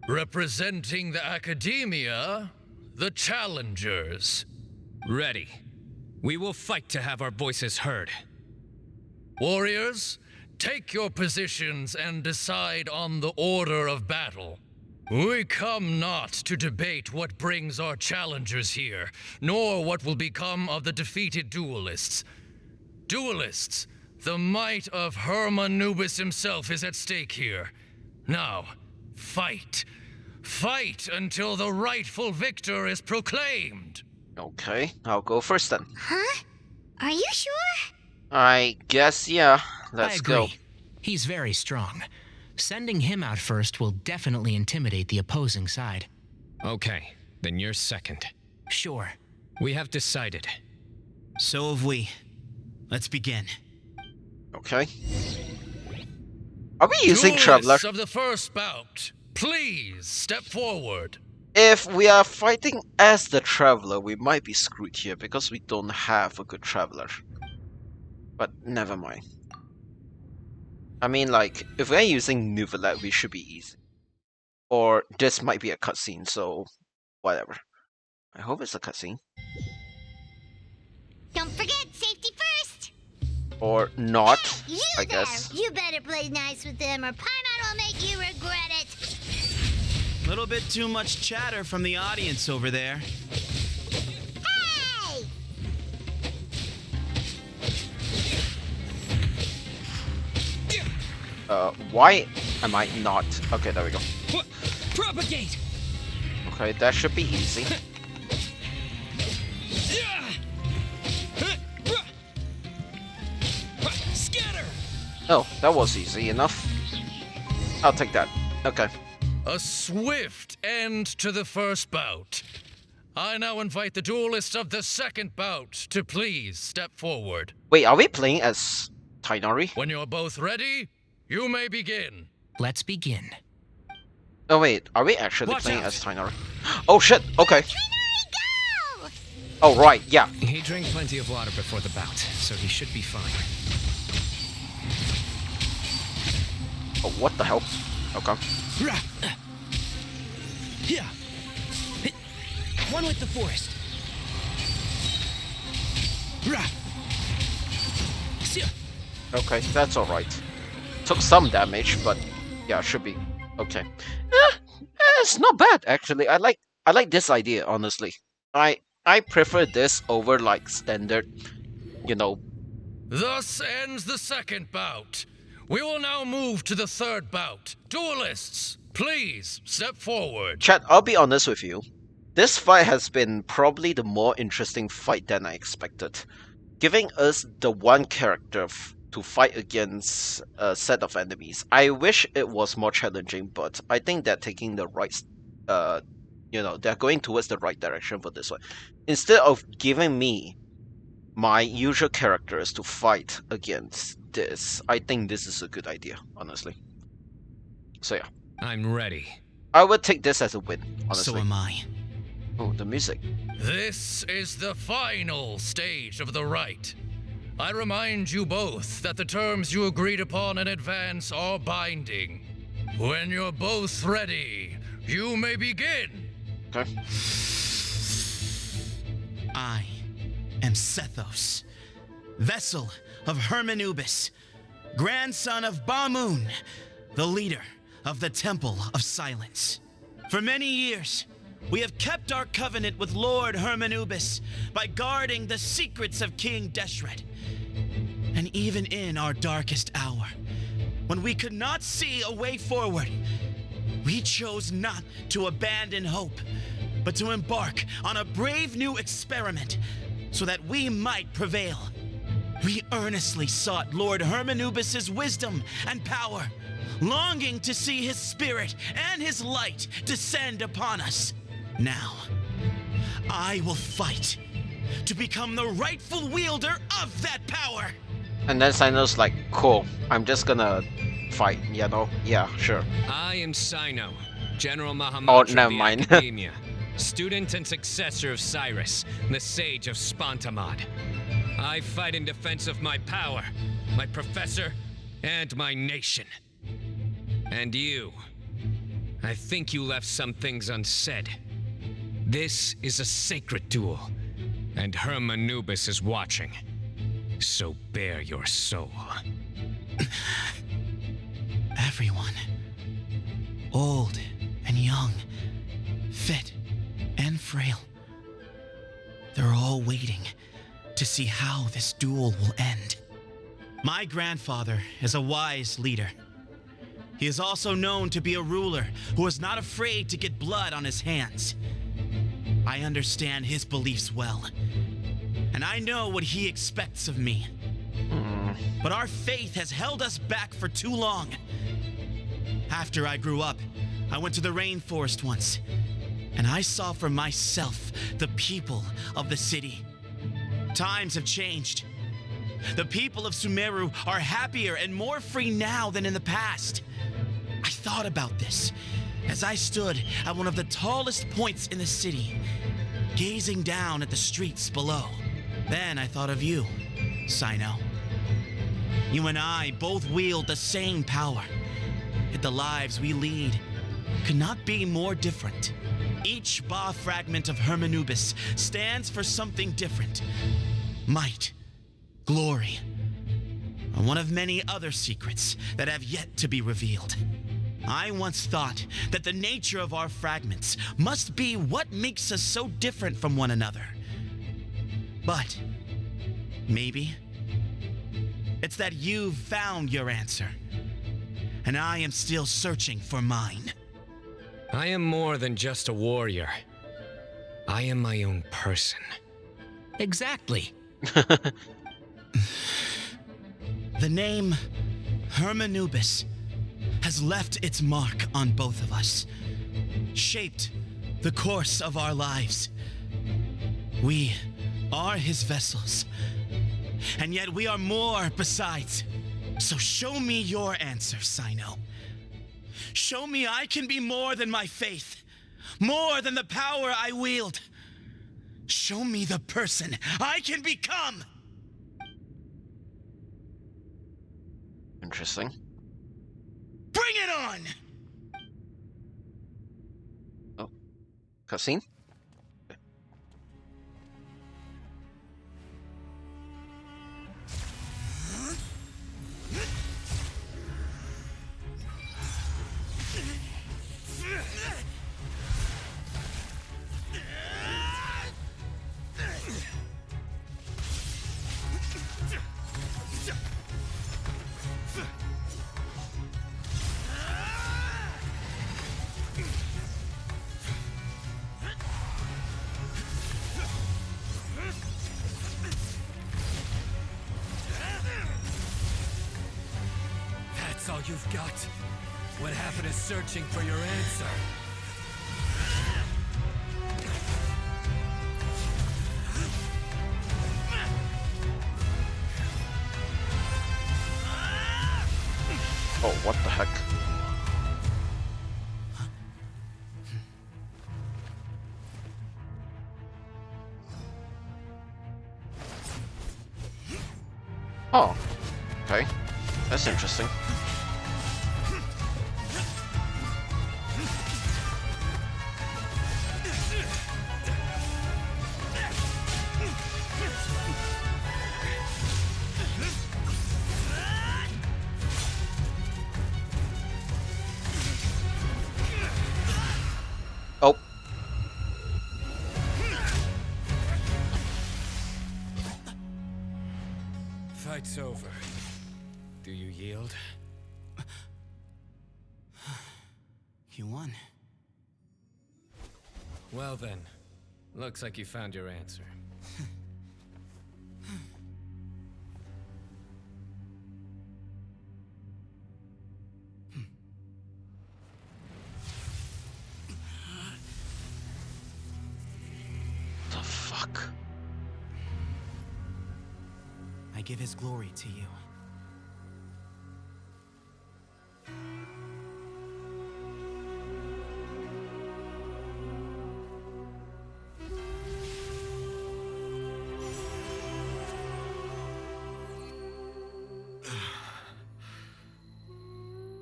Representing the Academia, the Challengers. Ready. We will fight to have our voices heard. Warriors, take your positions and decide on the order of battle. We come not to debate what brings our challengers here, nor what will become of the defeated duelists. Duelists, the might of Hermanubis himself is at stake here. Now, fight. Fight until the rightful victor is proclaimed. Okay, I'll go first then. Huh? Are you sure? I guess, yeah. Let's I agree. go. He's very strong. Sending him out first will definitely intimidate the opposing side. Okay, then you're second. Sure. We have decided. So have we. Let's begin. Okay. Are we using Duelists Traveler? of the first bout, please step forward. If we are fighting as the Traveler, we might be screwed here because we don't have a good Traveler. But never mind. I mean, like, if we're using Neuvillette, we should be easy. Or this might be a cutscene, so whatever. I hope it's a cutscene. Don't forget, safety first. Or not, You I there! guess. You better play nice with them, or Paimon will make you regret it. Little bit too much chatter from the audience over there. Hey! Why am I not? Okay, there we go. Propagate! Okay, that should be easy. Scatter! Oh, that was easy enough. I'll take that. Okay. A swift end to the first bout. I now invite the duelists of the second bout to please step forward. Wait, are we playing as Tighnari? When you're both ready, you may begin. Let's begin. Oh wait, are we actually Watch playing out. as Tighnari? Oh shit, okay. Oh right, yeah. He drank plenty of water before the bout, so he should be fine. Oh, what the hell? Okay. Yeah. One with the forest. Okay, that's alright. Took some damage, but yeah, should be okay. It's not bad actually. I like this idea, honestly. I prefer this over like standard, you know. Thus ends the second bout. We will now move to the third bout. Duelists, please step forward. Chat, I'll be honest with you. This fight has been probably the more interesting fight than I expected, giving us the one character to fight against a set of enemies. I wish it was more challenging, but I think they're taking the right, they're going towards the right direction for this one. Instead of giving me my usual characters to fight against this, I think this is a good idea, honestly. So yeah. I'm ready. I would take this as a win, honestly. So am I. Oh, the music. This is the final stage of the rite. I remind you both that the terms you agreed upon in advance are binding. When you're both ready, you may begin. Okay. I am Sethos, vessel of Hermanubis, grandson of Bamun, the leader of the Temple of Silence. For many years, we have kept our covenant with Lord Hermanubis by guarding the secrets of King Deshret. And even in our darkest hour, when we could not see a way forward, we chose not to abandon hope, but to embark on a brave new experiment so that we might prevail. We earnestly sought Lord Hermanubis' wisdom and power, longing to see his spirit and his light descend upon us. Now, I will fight to become the rightful wielder of that power. And then Sino's like, cool, I'm just gonna fight, you know? Yeah, sure. I am Sino, General Mahamatra Oh, of never the mind. Academia, student and successor of Cyrus, the Sage of Spantamad. I fight in defense of my power, my professor, and my nation. And you, I think you left some things unsaid. This is a sacred duel, and Hermanubis is watching. So bare your soul. Everyone, old and young, fit and frail, they're all waiting to see how this duel will end. My grandfather is a wise leader. He is also known to be a ruler who is not afraid to get blood on his hands. I understand his beliefs well, and I know what he expects of me. But our faith has held us back for too long. After I grew up, I went to the rainforest once, and I saw for myself the people of the city. Times have changed. The people of Sumeru are happier and more free now than in the past. I thought about this as I stood at one of the tallest points in the city, gazing down at the streets below. Then I thought of you, Sino. You and I both wield the same power, yet the lives we lead could not be more different. Each Ba fragment of Hermanubis stands for something different. Might, glory, and one of many other secrets that have yet to be revealed. I once thought that the nature of our fragments must be what makes us so different from one another. But maybe it's that you've found your answer. and I am still searching for mine. I am more than just a warrior. I am my own person. Exactly. The name Hermanubis has left its mark on both of us, shaped the course of our lives. We are his vessels, and yet we are more besides. So show me your answer, Cyno. Show me I can be more than my faith, more than the power I wield. Show me the person I can become. Interesting. Bring it on! Oh, cutscene? That's all you've got? What happened to searching for your answer? Oh, what the heck? Oh, okay. That's interesting. Oh. Fight's over. Do you yield? You won. Well then, looks like you found your answer. The fuck? I give his glory to you.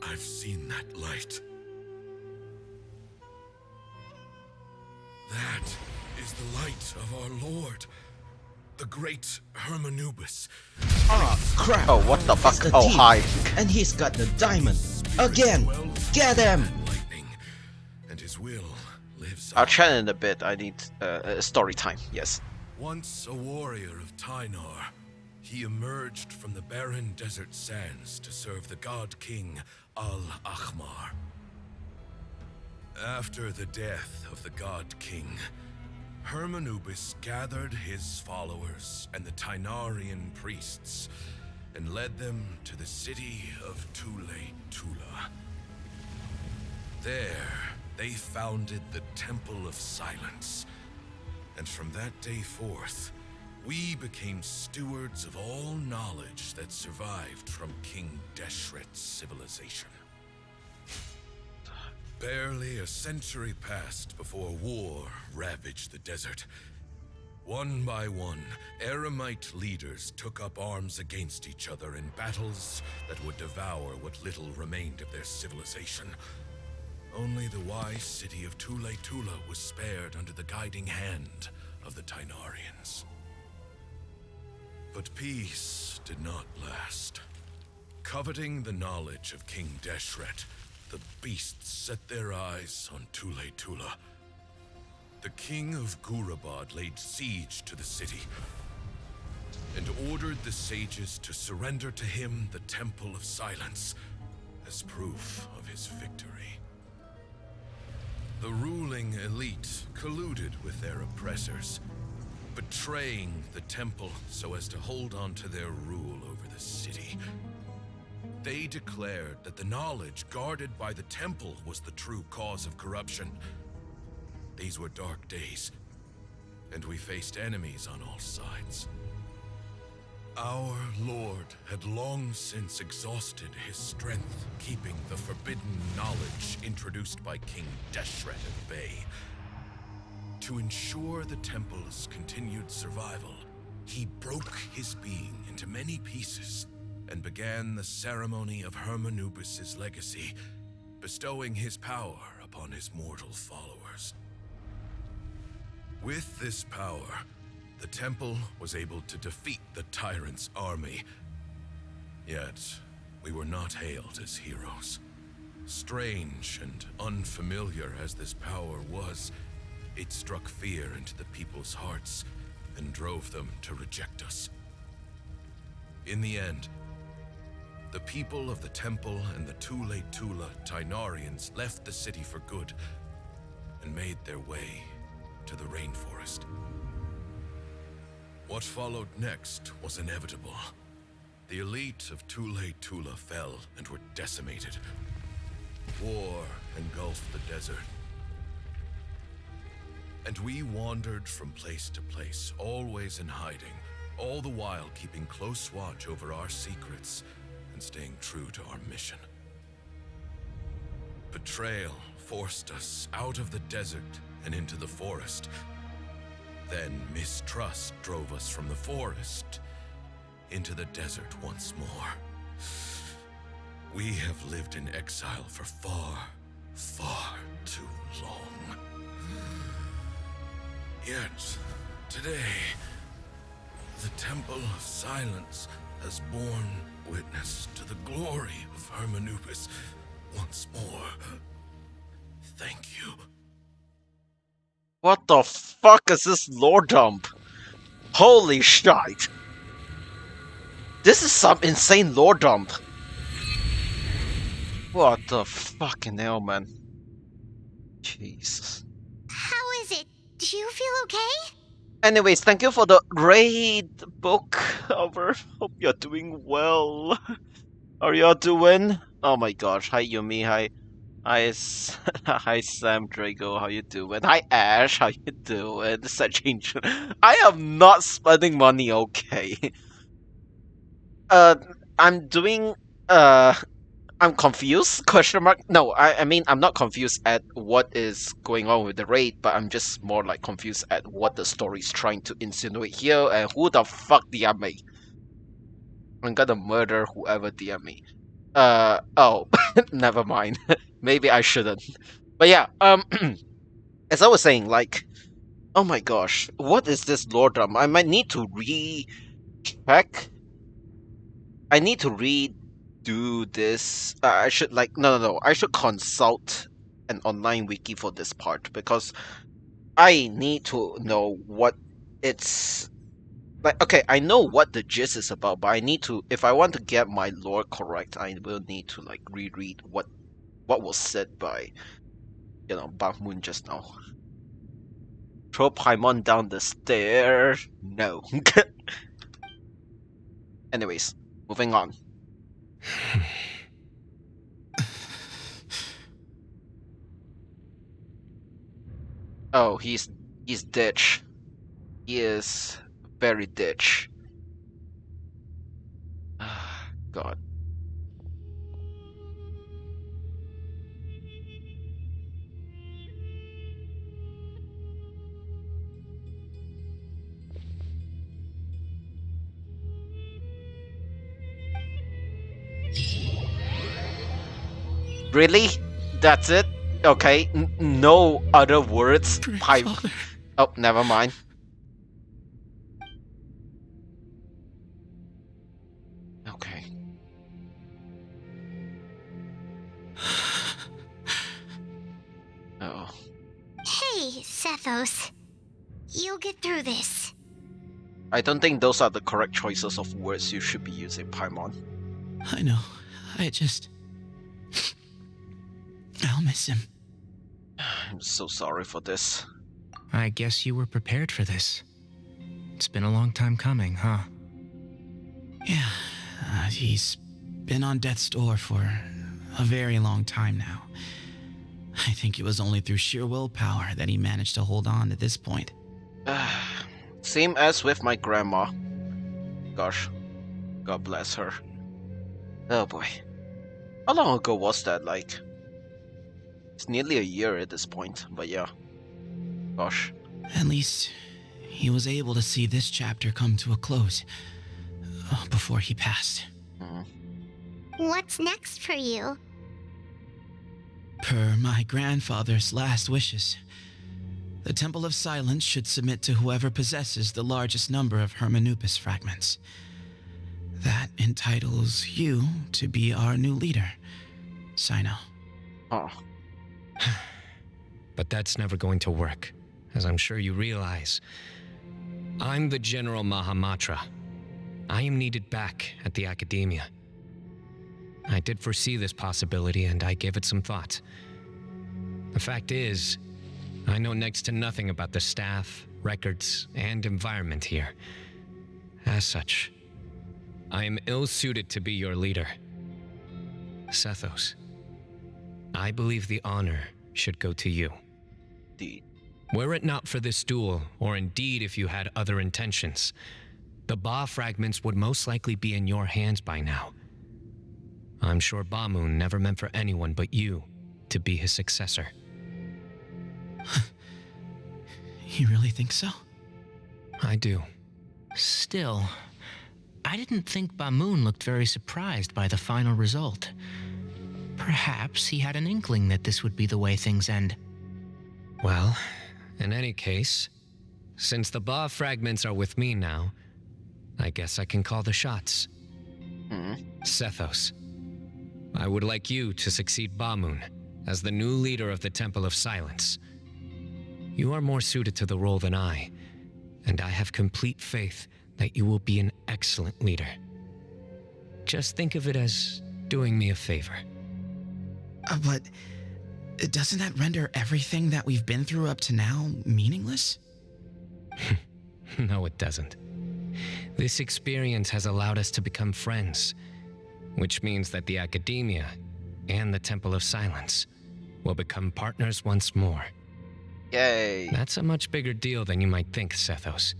I've seen that light. That is the light of our Lord, the great Hermanubis. Ah, crap! Oh, what the fuck? It's the Oh, thief, hi. And he's got the diamond. Again! Get him! And his will lives I'll chat in a bit. I need story time. Yes. Once a warrior of Tynar, he emerged from the barren desert sands to serve the god king Al-Ahmar. After the death of the god king, Hermanubis gathered his followers and the Tynarian priests and led them to the city of Tule-Tula. There, they founded the Temple of Silence, and from that day forth, we became stewards of all knowledge that survived from King Deshret's civilization. Barely a century passed before war ravaged the desert. One by one, Eremite leaders took up arms against each other in battles that would devour what little remained of their civilization. Only the wise city of Tule-Tula was spared under the guiding hand of the Tynarians. But peace did not last. Coveting the knowledge of King Deshret, the beasts set their eyes on Tule-Tula. The king of Gurabad laid siege to the city and ordered the sages to surrender to him the Temple of Silence as proof of his victory. The ruling elite colluded with their oppressors, betraying the temple so as to hold on to their rule over the city. They declared that the knowledge guarded by the temple was the true cause of corruption. These were dark days, and we faced enemies on all sides. Our Lord had long since exhausted his strength, keeping the forbidden knowledge introduced by King Deshret at bay. To ensure the temple's continued survival, he broke his being into many pieces and began the ceremony of Hermanubis' legacy, bestowing his power upon his mortal followers. With this power, the temple was able to defeat the tyrant's army. Yet, we were not hailed as heroes. Strange and unfamiliar as this power was, it struck fear into the people's hearts and drove them to reject us. In the end, the people of the temple and the Tule Tula Tainarians left the city for good and made their way to the rainforest. What followed next was inevitable. The elite of Tule Tula fell and were decimated. War engulfed the desert. And we wandered from place to place, always in hiding, all the while keeping close watch over our secrets and staying true to our mission. Betrayal forced us out of the desert and into the forest. Then mistrust drove us from the forest into the desert once more. We have lived in exile for far, far too long. Yet, today, the Temple of Silence has borne witness to the glory of Hermanubis once more. Thank you. What the fuck is this lore dump? Holy shit! This is some insane lore dump. What the fucking hell, man? Jesus. How is it? Do you feel okay? Anyways, thank you for the raid book, over. Hope you're doing well. Are y'all doing? Oh my gosh. Hi Yumi, hi hi Sam Drago, how you doing? Hi Ash, how you doing? Such ancient. I am not spending money, okay. I'm doing I'm confused? Question mark? No, I mean I'm not confused at what is going on with the raid, but I'm just more like confused at what the story's trying to insinuate here and who the fuck DM me. I'm gonna murder whoever DM me. Oh, never mind. Maybe I shouldn't. But yeah, as I was saying, like, oh my gosh, what is this lore dump? I might need to recheck. I need to redo this. I should no. I should consult an online wiki for this part because I need to know what it's like. Okay, I know what the gist is about, but I need to, if I want to get my lore correct, I will need to like reread what was said by, you know, Bakmoon just now. Throw Paimon down the stairs? No. Anyways, moving on. Oh, he's ditch. He is very ditch. God. Really? That's it? Okay, no other words? Oh, never mind. Okay. Oh. Hey, Sethos. You'll get through this. I don't think those are the correct choices of words you should be using, Paimon. I know. I just... I'll miss him. I'm so sorry for this. I guess you were prepared for this. It's been a long time coming, huh? Yeah, he's been on death's door for a very long time now. I think it was only through sheer willpower that he managed to hold on to this point. Same as with my grandma. Gosh, God bless her. Oh boy. How long ago was that, like? It's nearly a year at this point, but yeah. Gosh. At least he was able to see this chapter come to a close before he passed. What's next for you? Per my grandfather's last wishes, the Temple of Silence should submit to whoever possesses the largest number of Hermanubis fragments. That entitles you to be our new leader, Cyno. Oh. But that's never going to work, as I'm sure you realize. I'm the General Mahamatra. I am needed back at the Academia. I did foresee this possibility, and I gave it some thought. The fact is, I know next to nothing about the staff, records, and environment here. As such, I am ill-suited to be your leader. Sethos, I believe the honor should go to you. Indeed. Were it not for this duel, or indeed if you had other intentions, the Ba fragments would most likely be in your hands by now. I'm sure Bamoon never meant for anyone but you to be his successor. You really think so? I do. Still, I didn't think Bamoon looked very surprised by the final result. Perhaps he had an inkling that this would be the way things end. Well, in any case, since the Ba fragments are with me now, I guess I can call the shots. Sethos, I would like you to succeed Bamoon as the new leader of the Temple of Silence. You are more suited to the role than I, and I have complete faith that you will be an excellent leader. Just think of it as doing me a favor. But doesn't that render everything that we've been through up to now meaningless? No, it doesn't. This experience has allowed us to become friends, which means that the Academia and the Temple of Silence will become partners once more. Yay! That's a much bigger deal than you might think, Sethos.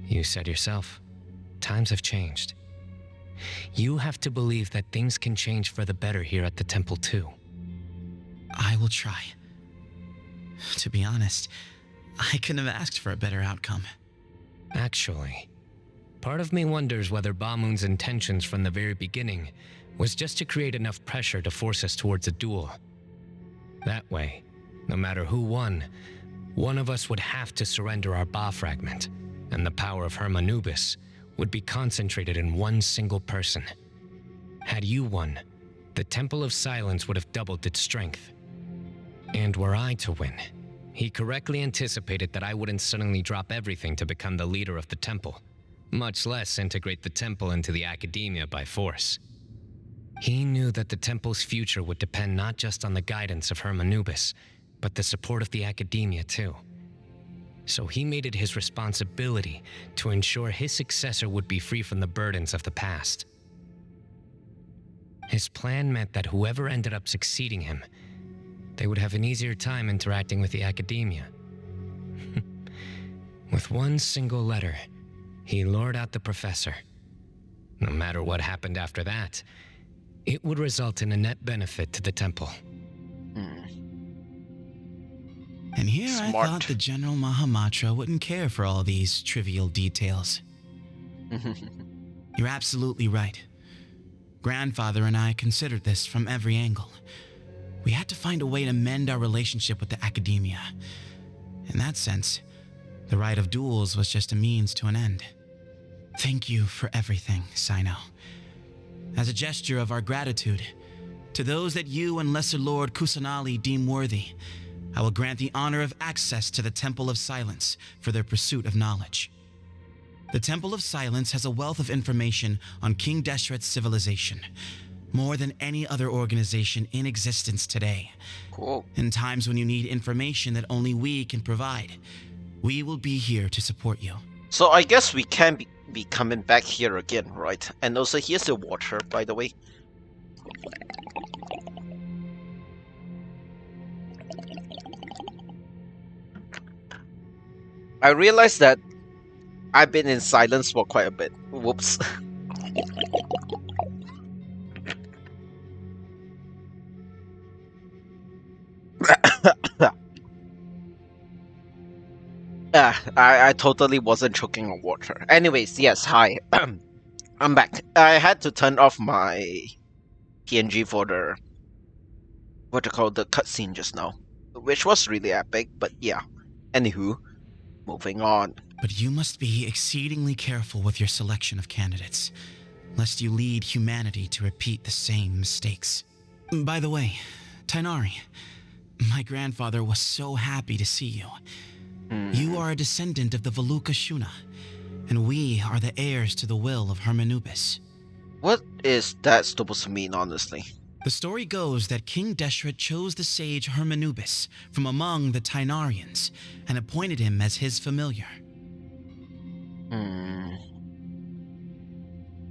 You said yourself, times have changed. You have to believe that things can change for the better here at the temple too. I will try. To be honest, I couldn't have asked for a better outcome. Actually, part of me wonders whether Bamoon's intentions from the very beginning was just to create enough pressure to force us towards a duel. That way, no matter who won, one of us would have to surrender our Ba fragment, and the power of Hermanubis would be concentrated in one single person. Had you won, the Temple of Silence would have doubled its strength. And were I to win, he correctly anticipated that I wouldn't suddenly drop everything to become the leader of the temple, much less integrate the temple into the Academia by force. He knew that the temple's future would depend not just on the guidance of Hermanubis, but the support of the Academia too. So he made it his responsibility to ensure his successor would be free from the burdens of the past. His plan meant that whoever ended up succeeding him, they would have an easier time interacting with the Academia. With one single letter, he lured out the professor. No matter what happened after that, it would result in a net benefit to the temple. And here Smart. I thought the General Mahamatra wouldn't care for all these trivial details. You're absolutely right. Grandfather and I considered this from every angle. We had to find a way to mend our relationship with the Academia. In that sense, the right of duels was just a means to an end. Thank you for everything, Cyno. As a gesture of our gratitude, to those that you and Lesser Lord Kusanali deem worthy, I will grant the honor of access to the Temple of Silence for their pursuit of knowledge. The Temple of Silence has a wealth of information on King Deshret's civilization, more than any other organization in existence today. Cool. In times when you need information that only we can provide, we will be here to support you. So I guess we can be coming back here again, right? And also here's the water, by the way. I realized that I've been in silence for quite a bit. Whoops. I totally wasn't choking on water. Anyways, yes, hi. I'm back. I had to turn off my PNG for the the cutscene just now, which was really epic, but yeah. Anywho, moving on. But you must be exceedingly careful with your selection of candidates, lest you lead humanity to repeat the same mistakes. By the way, Tighnari, my grandfather was so happy to see you. You are a descendant of the Veluca Shuna, and we are the heirs to the will of Hermanubis. What is that supposed to mean, honestly? The story goes that King Deshret chose the sage Hermanubis from among the Tighnarians and appointed him as his familiar.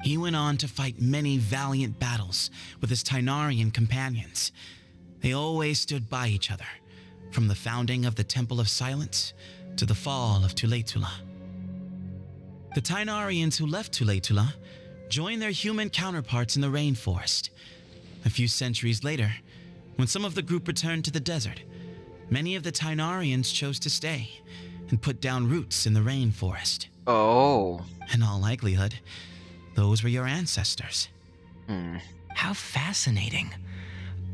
He went on to fight many valiant battles with his Tighnarian companions. They always stood by each other, from the founding of the Temple of Silence to the fall of Tuletula. The Tighnarians who left Tuletula joined their human counterparts in the rainforest. A few centuries later, when some of the group returned to the desert, many of the Tighnarians chose to stay and put down roots in the rainforest. Oh. In all likelihood, those were your ancestors. How fascinating.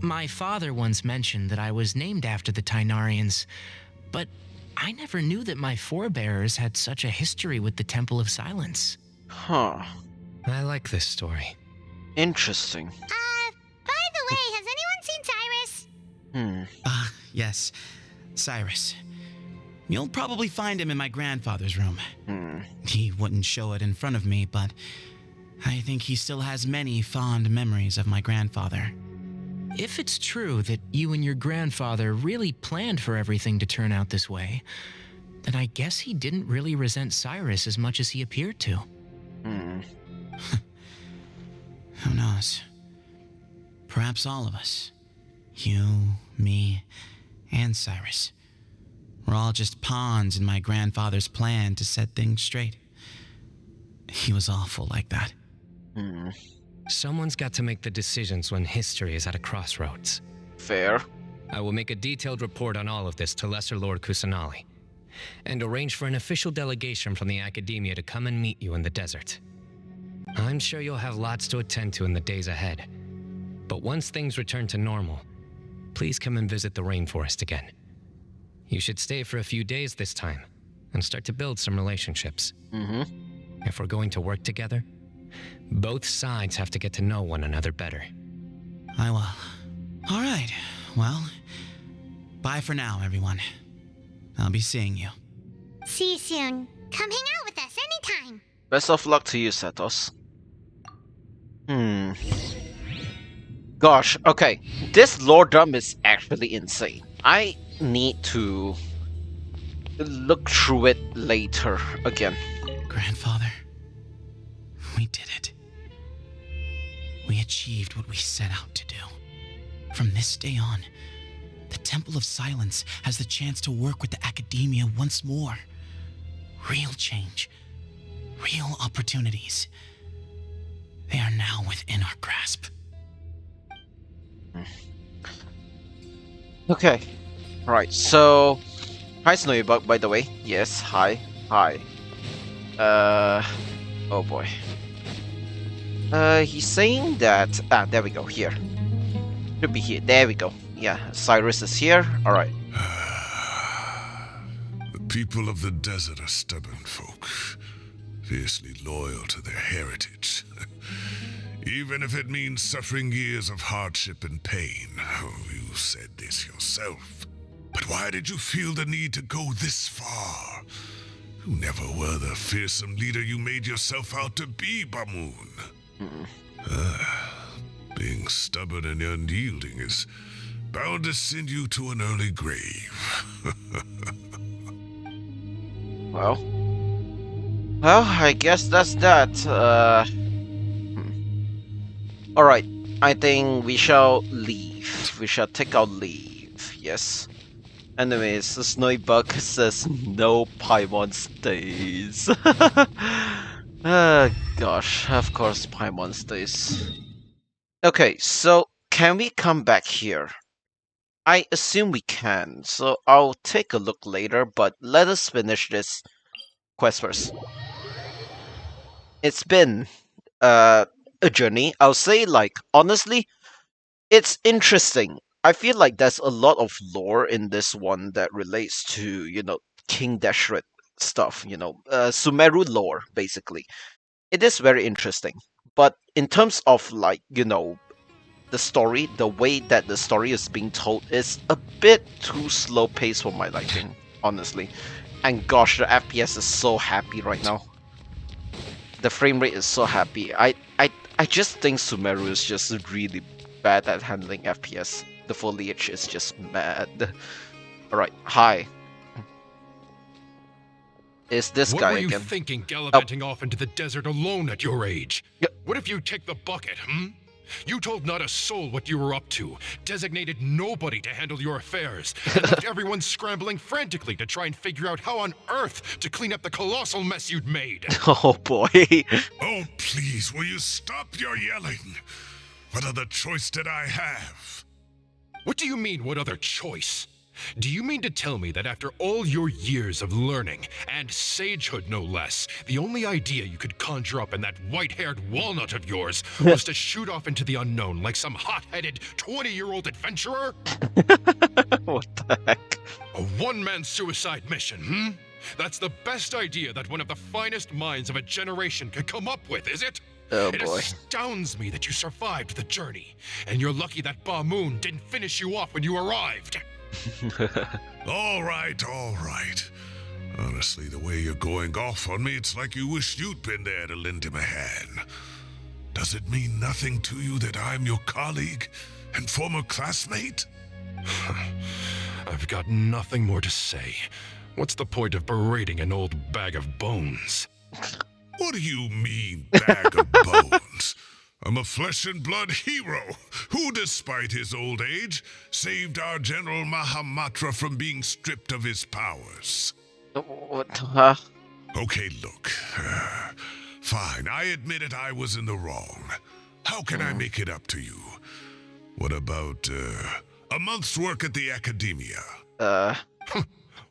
My father once mentioned that I was named after the Tighnarians, but I never knew that my forebears had such a history with the Temple of Silence. Huh. I like this story. Interesting. By the way, has anyone seen Cyrus? Yes, Cyrus. You'll probably find him in my grandfather's room. He wouldn't show it in front of me, but I think he still has many fond memories of my grandfather. If it's true that you and your grandfather really planned for everything to turn out this way, then I guess he didn't really resent Cyrus as much as he appeared to. Who knows? Perhaps all of us, you, me, and Cyrus, we're all just pawns in my grandfather's plan to set things straight. He was awful like that. Someone's got to make the decisions when history is at a crossroads. Fair. I will make a detailed report on all of this to Lesser Lord Kusanali, and arrange for an official delegation from the Academia to come and meet you in the desert. I'm sure you'll have lots to attend to in the days ahead, but once things return to normal, please come and visit the rainforest again. You should stay for a few days this time, and start to build some relationships. If we're going to work together, both sides have to get to know one another better. I will. All right. Well, bye for now, everyone. I'll be seeing you. See you soon. Come hang out with us anytime. Best of luck to you, Setos. Gosh, okay. This lordom is actually insane. I need to look through it later again. Grandfather, we did it. We achieved what we set out to do. From this day on, the Temple of Silence has the chance to work with the Academia once more. Real change, real opportunities. They are now within our grasp. Okay. Right, so... Hi, Snowybug, by the way. Yes, hi. Hi. Oh boy. He's saying that... there we go, here. Should be here. There we go. Yeah, Cyrus is here. Alright. The people of the desert are stubborn folk, fiercely loyal to their heritage. Even if it means suffering years of hardship and pain. Oh, you said this yourself. But why did you feel the need to go this far? You never were the fearsome leader you made yourself out to be, Bamoon. Being stubborn and unyielding is bound to send you to an early grave. Well, I guess that's that. Alright, I think we shall leave. We shall take our leave, yes. Anyways, Snowy says no Paimon stays. Gosh, of course Paimon stays. Okay, so can we come back here? I assume we can, so I'll take a look later, but let us finish this quest first. It's been a journey. I'll say, like, honestly, it's interesting. I feel like there's a lot of lore in this one that relates to, you know, King Deshret stuff, you know, Sumeru lore, basically. It is very interesting. But in terms of, like, you know, the story, the way that the story is being told is a bit too slow paced for my liking, honestly. And gosh, the FPS is so happy right now. The frame rate is so happy. I just think Sumeru is just really bad at handling FPS. The foliage is just mad. Alright, hi. Is this guy again? What were you thinking, gallivanting off into the desert alone at your age? What if you take the bucket, You told not a soul what you were up to, designated nobody to handle your affairs, and left everyone scrambling frantically to try and figure out how on earth to clean up the colossal mess you'd made. Oh boy. Oh, please, will you stop your yelling? What other choice did I have? What do you mean, what other choice? Do you mean to tell me that after all your years of learning, and sagehood no less, the only idea you could conjure up in that white-haired walnut of yours was to shoot off into the unknown like some hot-headed 20-year-old adventurer? What the heck? A one-man suicide mission, That's the best idea that one of the finest minds of a generation could come up with, is it? Oh it boy. astounds me that you survived the journey, and you're lucky that Ba Moon didn't finish you off when you arrived. All right. Honestly, the way you're going off on me, it's like you wish you'd been there to lend him a hand. Does it mean nothing to you that I'm your colleague and former classmate? I've got nothing more to say. What's the point of berating an old bag of bones? What do you mean, bag of bones? I'm a flesh and blood hero who, despite his old age, saved our General Mahamatra from being stripped of his powers. What? Okay, look. Fine, I admitted I was in the wrong. How can I make it up to you? What about, a month's work at the Academia?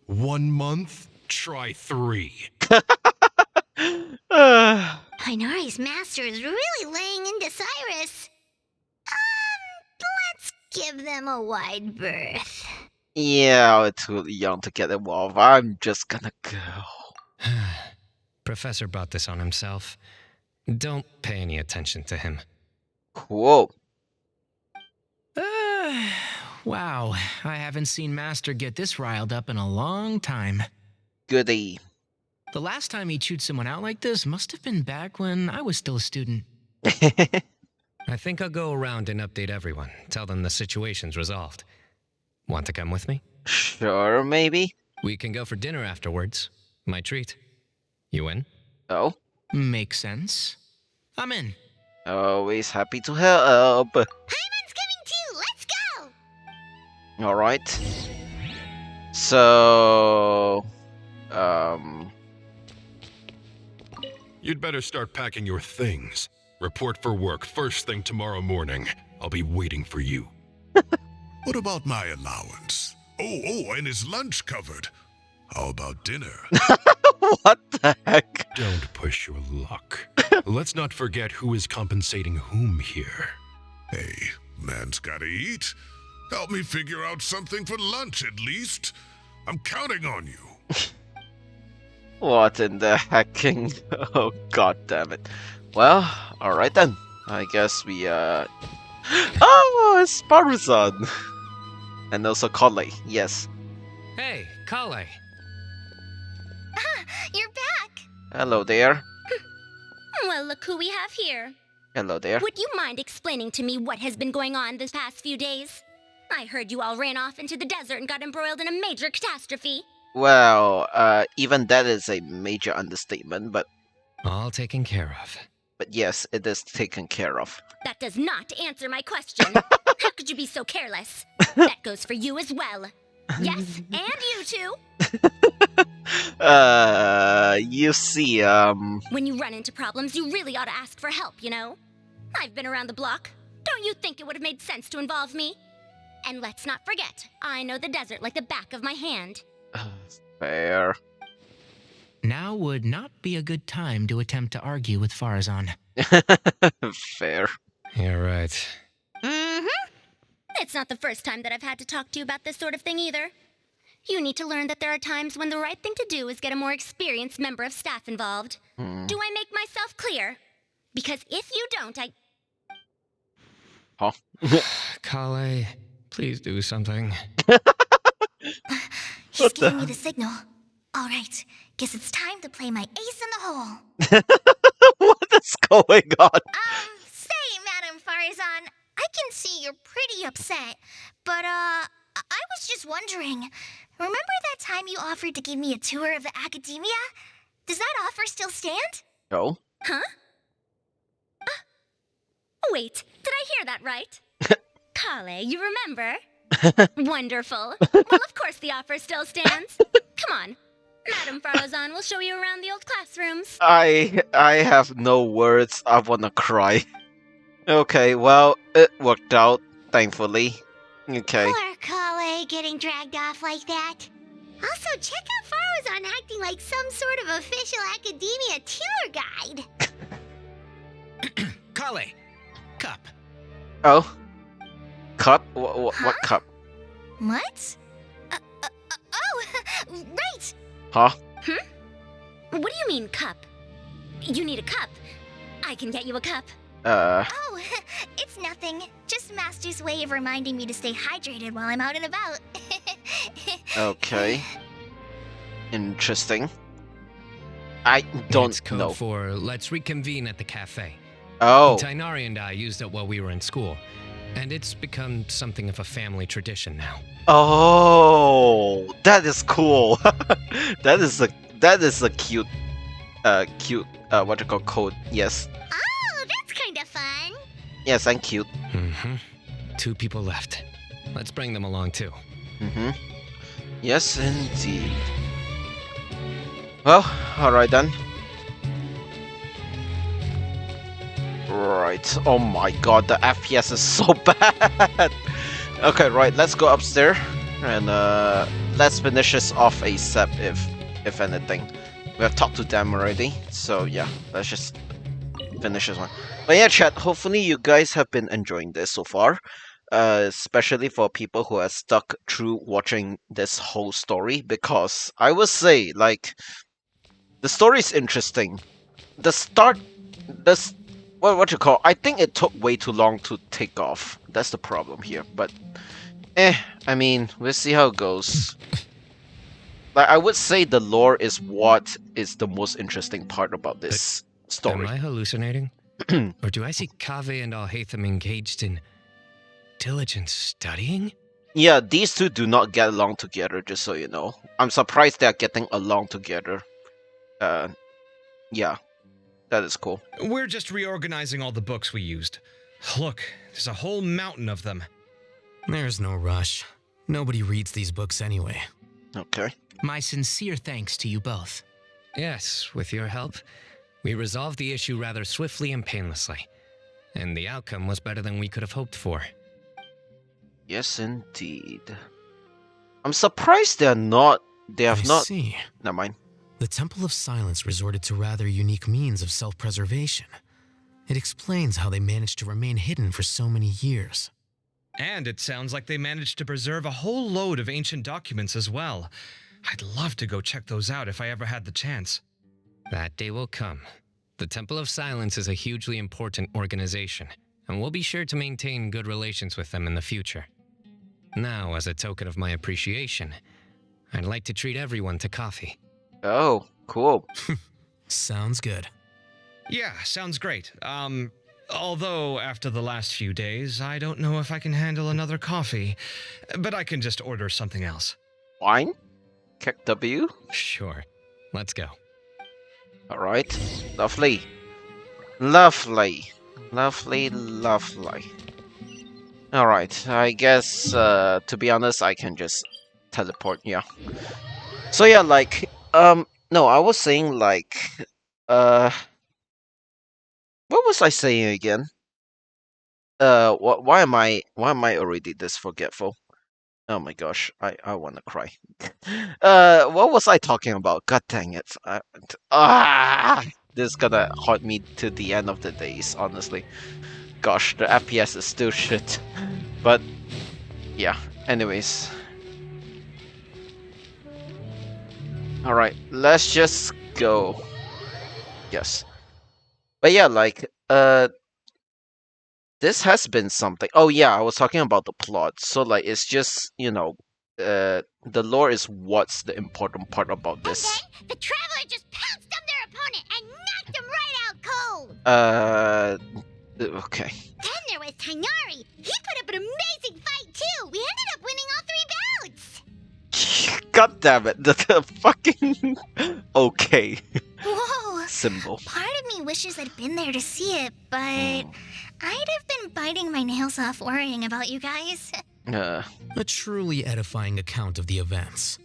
1 month? Try 3. Inari's master is really laying into Cyrus. Let's give them a wide berth. Yeah, we're too young to get involved. I'm just gonna go. Professor brought this on himself. Don't pay any attention to him. Whoa. Wow, I haven't seen Master get this riled up in a long time. Goody. The last time he chewed someone out like this must have been back when I was still a student. I think I'll go around and update everyone. Tell them the situation's resolved. Want to come with me? Sure, maybe. We can go for dinner afterwards. My treat. You in? Oh? Makes sense. I'm in. Always happy to help. Paimon's coming too! Let's go! Alright. So... You'd better start packing your things. Report for work first thing tomorrow morning. I'll be waiting for you. What about my allowance? Oh, and his lunch covered. How about dinner? What the heck? Don't push your luck. Let's not forget who is compensating whom here. Hey, man's gotta eat. Help me figure out something for lunch at least. I'm counting on you. What in the hecking? Oh, god damn it. Well, alright then. I guess we, Oh, it's Sparuzan! And also Kale, yes. Hey, Kale. You're back! Hello there. Well, look who we have here. Hello there. Would you mind explaining to me what has been going on this past few days? I heard you all ran off into the desert and got embroiled in a major catastrophe. Well, even that is a major understatement, but... All taken care of. But yes, it is taken care of. That does not answer my question. How could you be so careless? That goes for you as well. Yes, and you too. You see, When you run into problems, you really ought to ask for help, you know? I've been around the block. Don't you think it would have made sense to involve me? And let's not forget, I know the desert like the back of my hand. Fair. Now would not be a good time to attempt to argue with Farazan. Fair. You're right. Mm-hmm. It's not the first time that I've had to talk to you about this sort of thing either. You need to learn that there are times when the right thing to do is get a more experienced member of staff involved. Do I make myself clear? Because if you don't, Huh? Kale, please do something. He's giving me the signal. All right, guess it's time to play my ace in the hole. What is going on? Say, Madam Farazan, I can see you're pretty upset, but I was just wondering, remember that time you offered to give me a tour of the academia? Does that offer still stand? No. Huh? Wait, did I hear that right? Kale, you remember? Wonderful. Well, of course the offer still stands. Come on. Madam Farazan will show you around the old classrooms. I have no words. I wanna cry. Okay, well, it worked out, thankfully. Okay. Poor Kale getting dragged off like that. Also, check out Farazan acting like some sort of official academia tour guide. Kale, cup. Oh? Cup? What cup? What? Oh, right. Huh? What do you mean, cup? You need a cup. I can get you a cup. Oh, it's nothing. Just Master's way of reminding me to stay hydrated while I'm out and about. Okay. Interesting. I don't It's code know. for let's reconvene at the cafe. Oh. Tainari and I used it while we were in school, and it's become something of a family tradition now. Oh, that is cool. that is a cute what you call code. Yes. Oh, that's kind of fun. Yes, and cute. Mm-hmm. 2 people left. Let's bring them along too. Mm-hmm. Yes, indeed. Well, alright then. Right. Oh my god, the FPS is so bad. Okay, right, let's go upstairs and let's finish this off ASAP if anything. We have talked to them already, so yeah, let's just finish this one. But yeah, chat, hopefully you guys have been enjoying this so far. Especially for people who are stuck through watching this whole story, because I would say, like, the story is interesting. The start, what you call? I think it took way too long to take off. That's the problem here. But, I mean, we'll see how it goes. Like, I would say the lore is what is the most interesting part about this story. Am I hallucinating? Or do I see Kaveh and Alhaitham engaged in diligent studying? Yeah, these two do not get along together, just so you know. I'm surprised they're getting along together. Yeah, that is cool. We're just reorganizing all the books we used. Look, there's a whole mountain of them. There's no rush. Nobody reads these books anyway. Okay. My sincere thanks to you both. Yes, with your help, we resolved the issue rather swiftly and painlessly. And the outcome was better than we could have hoped for. Yes, indeed. I'm surprised they have not. See. Never mind. The Temple of Silence resorted to rather unique means of self-preservation. It explains how they managed to remain hidden for so many years. And it sounds like they managed to preserve a whole load of ancient documents as well. I'd love to go check those out if I ever had the chance. That day will come. The Temple of Silence is a hugely important organization, and we'll be sure to maintain good relations with them in the future. Now, as a token of my appreciation, I'd like to treat everyone to coffee. Oh, cool. Sounds good. Yeah, sounds great. Although, after the last few days, I don't know if I can handle another coffee. But I can just order something else. Wine? Kick W? Sure. Let's go. Alright. Lovely. Lovely. Lovely, lovely. Alright, I guess, to be honest, I can just teleport, yeah. So yeah, like, no, I was saying, like, what was I saying again? Why am I already this forgetful? Oh my gosh, I wanna cry. What was I talking about? God dang it. This is gonna haunt me to the end of the days, honestly. Gosh, the FPS is still shit. But, yeah, anyways. Alright, let's just go. Yes. But yeah, like, this has been something. Oh yeah, I was talking about the plot. So like, it's just, you know, the lore is what's the important part about this. And then the Traveler just pounced on their opponent and knocked him right out cold. Okay. Then there was Tighnari. He put up an amazing fight too. We ended up winning all 3 bouts. God damn it, the fucking okay. Whoa. Symbol. Part of me wishes I'd been there to see it, but I'd have been biting my nails off worrying about you guys. A truly edifying account of the events.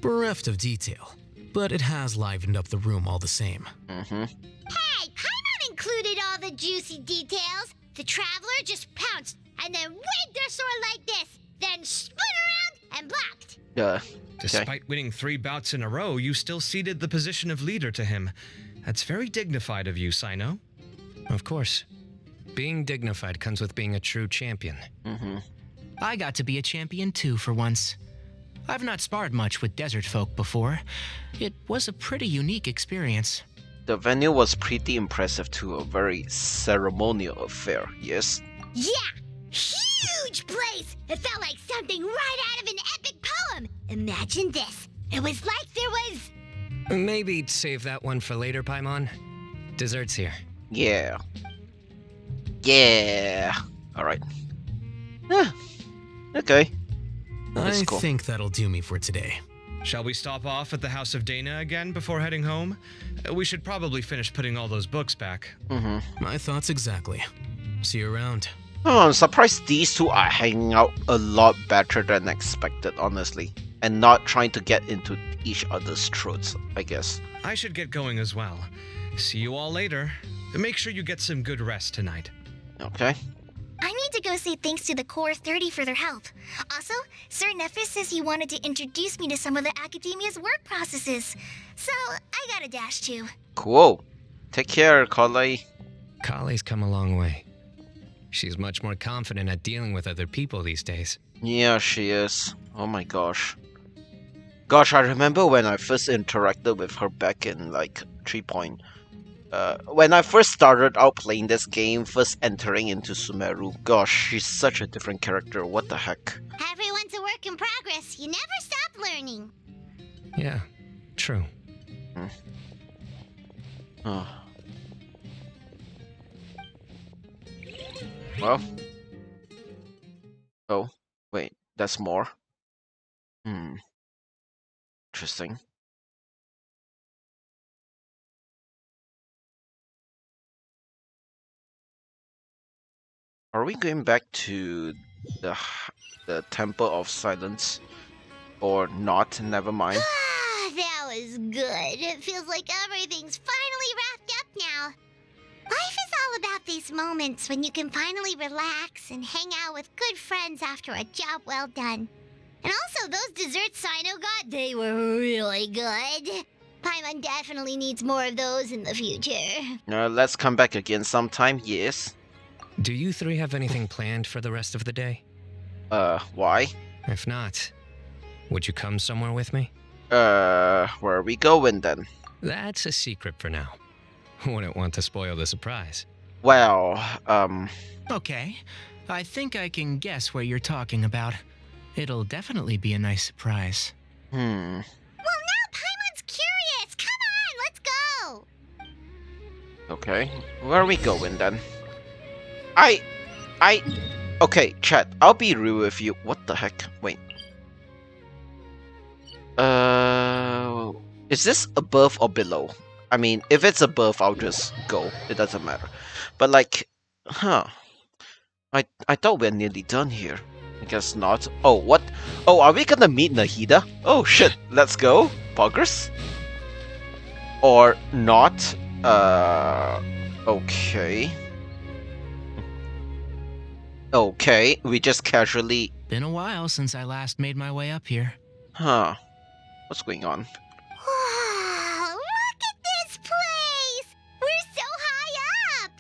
Bereft of detail, but it has livened up the room all the same. Hey, Paimon included all the juicy details. The Traveler just pounced and then waved their sword like this, then spun around and blocked. Despite winning 3 bouts in a row, you still ceded the position of leader to him. That's very dignified of you, Cyno. Of course. Being dignified comes with being a true champion. I got to be a champion too for once. I've not sparred much with desert folk before. It was a pretty unique experience. The venue was pretty impressive too, a very ceremonial affair, yes? Yeah! Huge place! It felt like something right out of an epic poem! Imagine this. It was like there was... Maybe save that one for later, Paimon. Dessert's here. Yeah. Yeah. Alright. Okay. I think that'll do me for today. Shall we stop off at the House of Dana again before heading home? We should probably finish putting all those books back. My thoughts exactly. See you around. Oh, I'm surprised these two are hanging out a lot better than expected, honestly. And not trying to get into each other's throats, I guess. I should get going as well. See you all later. Make sure you get some good rest tonight. Okay. I need to go say thanks to the Core 30 for their help. Also, Sir Nephis says he wanted to introduce me to some of the Academia's work processes. So, I gotta dash too. Cool. Take care, Collei. Collei's come a long way. She's much more confident at dealing with other people these days. Yeah, she is. Oh my gosh. Gosh, I remember when I first interacted with her back in, like, 3 point. When I first started out playing this game, first entering into Sumeru, gosh, she's such a different character, what the heck. Everyone's a work in progress. You never stop learning. Yeah, true. Oh. Well. Oh, wait, that's more? Interesting. Are we going back to the Temple of Silence? Or not? Never mind. That was good. It feels like everything's finally wrapped up now. Life is all about these moments when you can finally relax and hang out with good friends after a job well done. And also, those desserts Cyno got, they were really good. Paimon definitely needs more of those in the future. Let's come back again sometime, yes. Do you 3 have anything planned for the rest of the day? Why? If not, would you come somewhere with me? Where are we going then? That's a secret for now. Wouldn't want to spoil the surprise. Well, Okay, I think I can guess what you're talking about. It'll definitely be a nice surprise. Well, now Paimon's curious. Come on, let's go. Okay, where are we going then? Okay, chat. I'll be real with you. What the heck? Wait. Is this above or below? I mean, if it's above, I'll just go. It doesn't matter. But like, I thought we're nearly done here. I guess not. Oh, what? Oh, are we gonna meet Nahida? Oh shit, let's go. Progress? Or not? Okay. Okay, we just casually... Been a while since I last made my way up here. Huh. What's going on? Wow, look at this place! We're so high up!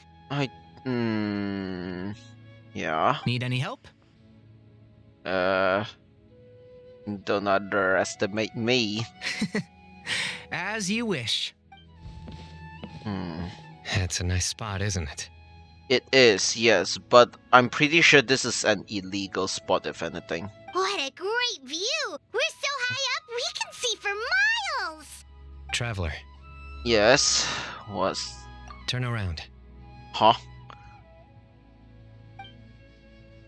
Yeah. Need any help? Don't underestimate me. As you wish. That's a nice spot, isn't it? It is, yes, but I'm pretty sure this is an illegal spot, if anything. What a great view! We're so high up, we can see for miles! Traveler. Yes, what's... Turn around. Huh?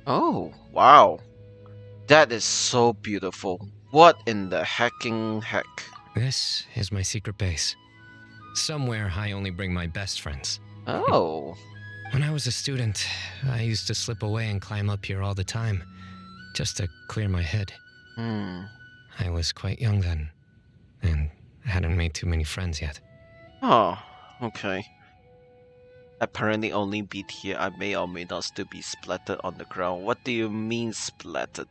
Oh, wow. That is so beautiful. What in the hecking heck? This is my secret base. Somewhere I only bring my best friends. Oh. When I was a student, I used to slip away and climb up here all the time, just to clear my head. I was quite young then, and hadn't made too many friends yet. Oh, okay. Apparently only beat here, I may or may not still be splattered on the ground. What do you mean splattered?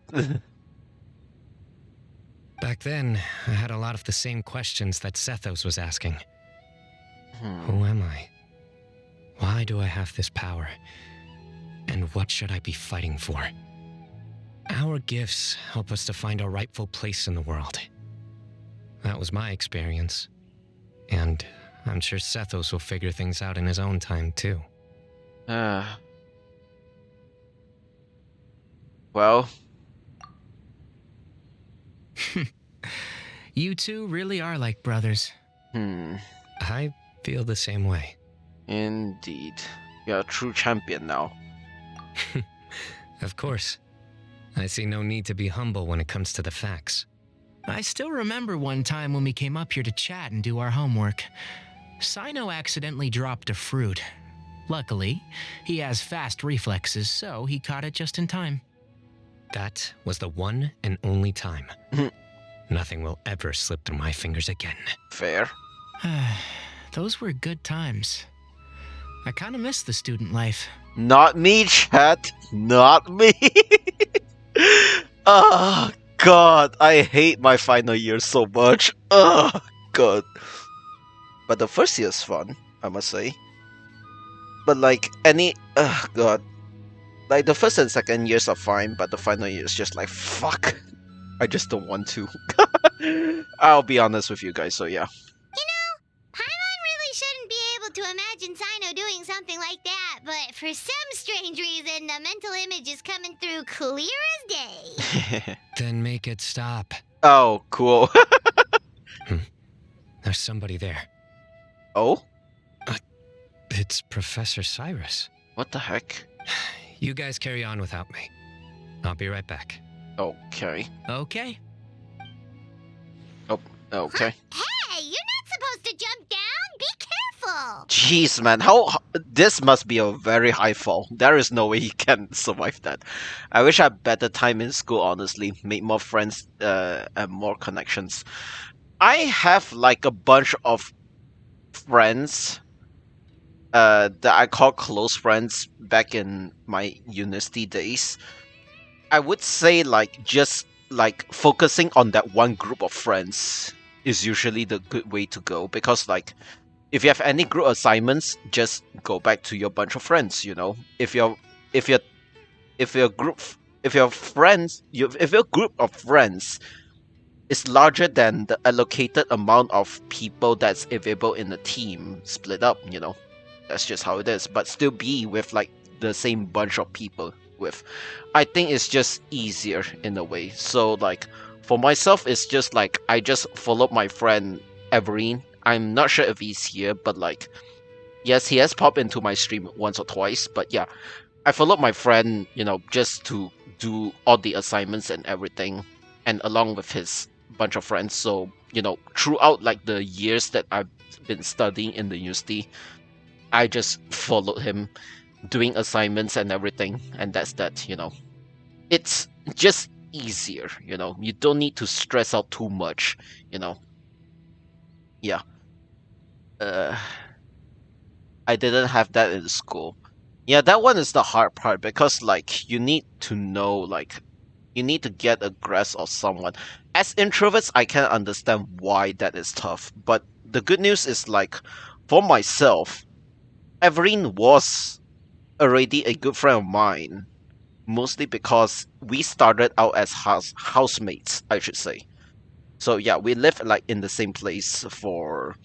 Back then, I had a lot of the same questions that Sethos was asking. Who am I? Why do I have this power? And what should I be fighting for? Our gifts help us to find our rightful place in the world. That was my experience. And I'm sure Sethos will figure things out in his own time, too. Well... You two really are like brothers. I feel the same way. Indeed. You're a true champion now. Of course. I see no need to be humble when it comes to the facts. I still remember one time when we came up here to chat and do our homework. Sino accidentally dropped a fruit. Luckily, he has fast reflexes, so he caught it just in time. That was the one and only time. Nothing will ever slip through my fingers again. Fair. Those were good times. I kind of miss the student life. Not me, chat. Not me. Oh, God. I hate my final year so much. Oh, God. But the first year's fun, I must say. But like God. Like the first and second years are fine, but the final year is just like, fuck. I just don't want to. I'll be honest with you guys, so yeah. You know, Paimon really shouldn't be able to imagine Sino doing something like that, but for some strange reason, the mental image is coming through clear as day. Then make it stop. Oh, cool. There's somebody there. Oh? It's Professor Cyrus. What the heck? You guys carry on without me. I'll be right back. Okay. Okay. Oh, okay. Hey, you're not supposed to jump down. Be careful. Jeez, man. How this must be a very high fall. There is no way he can survive that. I wish I had better time in school, honestly. Made more friends and more connections. I have like a bunch of friends that I call close friends back in my university days. I would say like just like focusing on that one group of friends is usually the good way to go, because like if you have any group assignments, just go back to your bunch of friends, you know. If your group of friends is larger than the allocated amount of people that's available in the team, split up, you know. That's just how it is, but still be with like the same bunch of people with. I think it's just easier in a way. So like for myself, it's just like I just followed my friend Everine. I'm not sure if he's here, but like yes, he has popped into my stream once or twice, but yeah, I followed my friend, just to do all the assignments and everything, and along with his bunch of friends. So, throughout like the years that I've been studying in the university, I just followed him doing assignments and everything, and that's that. It's just easier, you don't need to stress out too much. Yeah. I didn't have that in school. Yeah, that one is the hard part, because like you need to know, like you need to get a grasp of someone. As introverts, I can understand why that is tough, but the good news is, like, for myself, Evelyn was already a good friend of mine, mostly because we started out as housemates, I should say. So yeah, we lived like in the same place for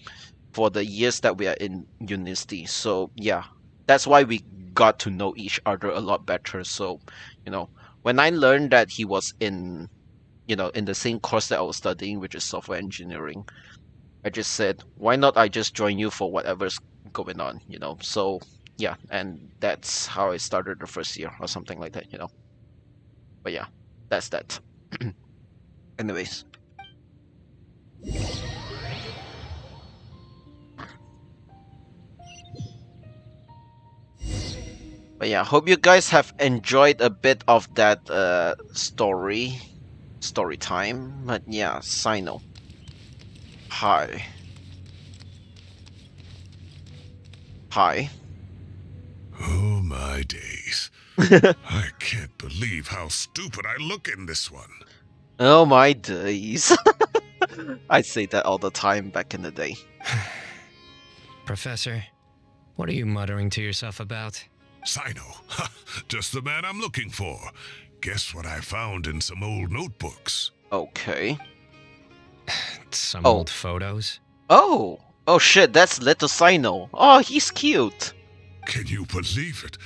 the years that we are in university. So yeah, that's why we got to know each other a lot better. So, when I learned that he was in the same course that I was studying, which is software engineering, I just said, why not I just join you for whatever's going on. So yeah, and that's how I started the first year or something like that. But yeah, that's that. Anyways. But yeah, hope you guys have enjoyed a bit of that story time. But yeah, Sino. Hi. Oh my days. I can't believe how stupid I look in this one. Oh my days. I say that all the time back in the day. Professor, what are you muttering to yourself about? Sino, just the man I'm looking for. Guess what I found in some old notebooks? Okay. Some old photos? Oh shit, that's little Sino. Oh, he's cute. Can you believe it?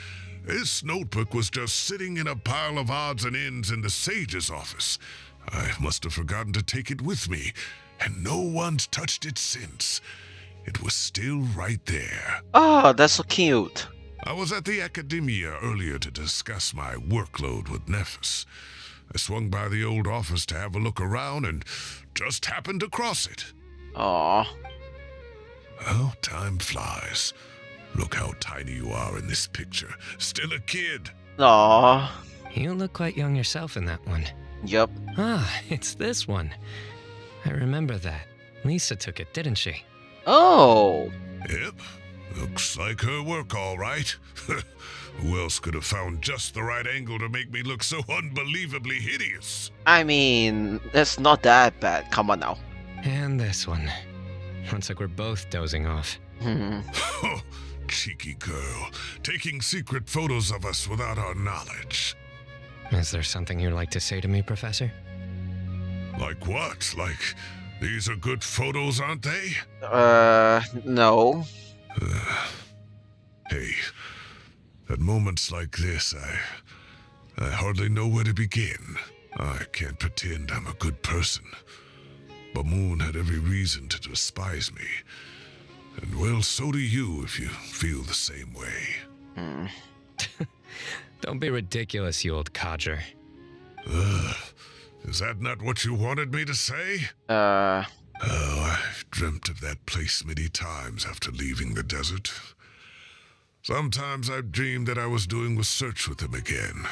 This notebook was just sitting in a pile of odds and ends in the Sage's office. I must have forgotten to take it with me, and no one's touched it since. It was still right there. Oh, that's so cute. I was at the Academia earlier to discuss my workload with Nephis. I swung by the old office to have a look around and just happened to cross it. Aww. Well, time flies. Look how tiny you are in this picture. Still a kid. Aww. You look quite young yourself in that one. Yep. Ah, it's this one. I remember that. Lisa took it, didn't she? Oh. Yep. Looks like her work, all right. Who else could have found just the right angle to make me look so unbelievably hideous? I mean, it's not that bad. Come on now. And this one. Looks like we're both dozing off. Cheeky girl, taking secret photos of us without our knowledge. Is there something you'd like to say to me, Professor? Like what? Like, these are good photos, aren't they? No. Hey, at moments like this, I hardly know where to begin. I can't pretend I'm a good person. Bamoon had every reason to despise me. And well, so do you if you feel the same way. Don't be ridiculous, you old codger. Is that not what you wanted me to say? Oh, I've dreamt of that place many times after leaving the desert. Sometimes I've dreamed that I was doing research with them again.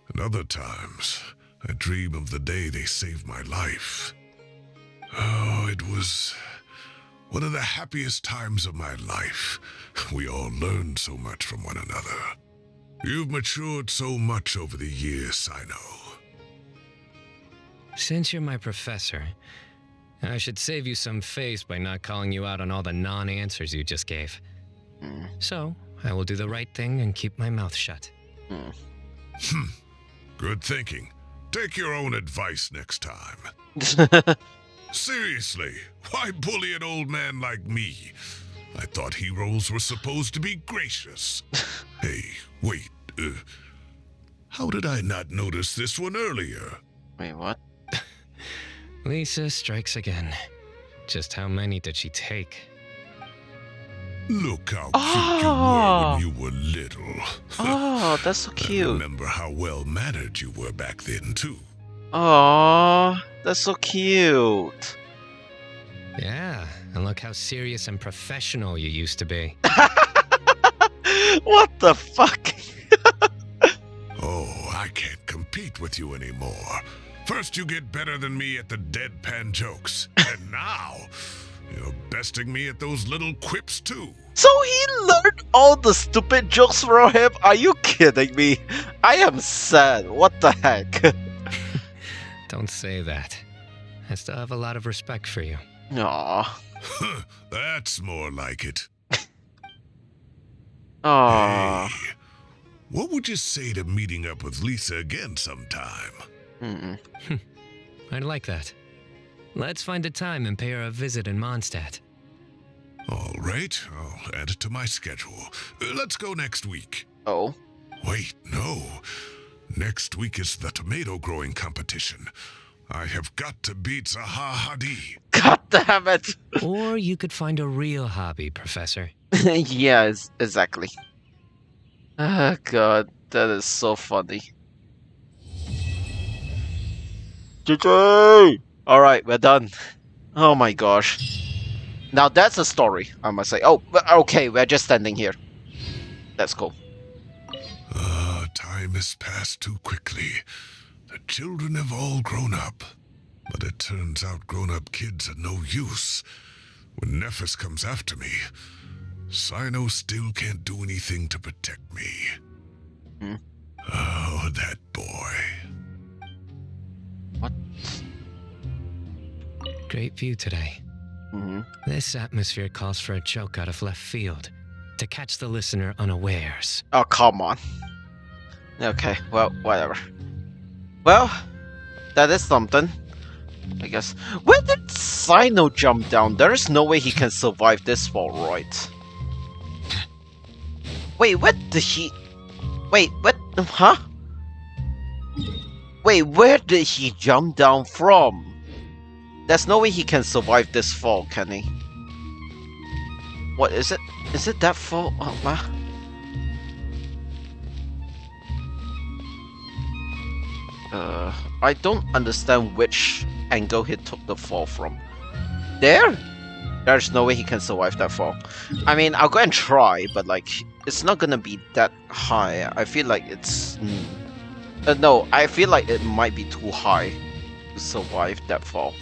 And other times, I dream of the day they saved my life. Oh, it was one of the happiest times of my life. We all learned so much from one another. You've matured so much over the years, I know. Since you're my professor, I should save you some face by not calling you out on all the non-answers you just gave. So, I will do the right thing and keep my mouth shut. Good thinking. Take your own advice next time. Seriously, why bully an old man like me? I thought heroes were supposed to be gracious. Hey, wait, how did I not notice this one earlier? Wait, what? Lisa strikes again. Just how many did she take? Look how cute you were when you were little. Oh, that's so cute. I remember how well-mannered you were back then, too. Oh, that's so cute. Yeah, and look how serious and professional you used to be. What the fuck? Oh, I can't compete with you anymore. First you get better than me at the deadpan jokes, and now you're besting me at those little quips too. So he learned all the stupid jokes from him? Are you kidding me? I am sad. What the heck? Don't say that. I still have a lot of respect for you. Aw. That's more like it. Aw. Hey, what would you say to meeting up with Lisa again sometime? I'd like that. Let's find a time and pay her a visit in Mondstadt. All right, I'll add it to my schedule. Let's go next week. Oh? Wait, no. Next week is the tomato growing competition. I have got to beat Zaha Hadid. God damn it! Or you could find a real hobby, Professor. Yes, exactly. Oh god, that is so funny. GG! Alright, we're done. Oh my gosh. Now that's a story, I must say. Oh, okay, we're just standing here. That's cool. Time has passed too quickly. The children have all grown up. But it turns out grown-up kids are no use. When Nephis comes after me, Cyno still can't do anything to protect me. Oh, that boy. What? Great view today. This atmosphere calls for a joke out of left field, to catch the listener unawares. Oh, come on. Okay, well, whatever. Well, that is something, I guess. Where did Cyno jump down? There is no way he can survive this fall, right? Wait, what did he... Wait, what? Huh? Wait, where did he jump down from? There's no way he can survive this fall, can he? What is it? Is it that fall? Oh, my. I don't understand which angle he took the fall from. There? There's no way he can survive that fall. I mean, I'll go and try, but like, it's not gonna be that high. I feel like it's... no, I feel like it might be too high to survive that fall.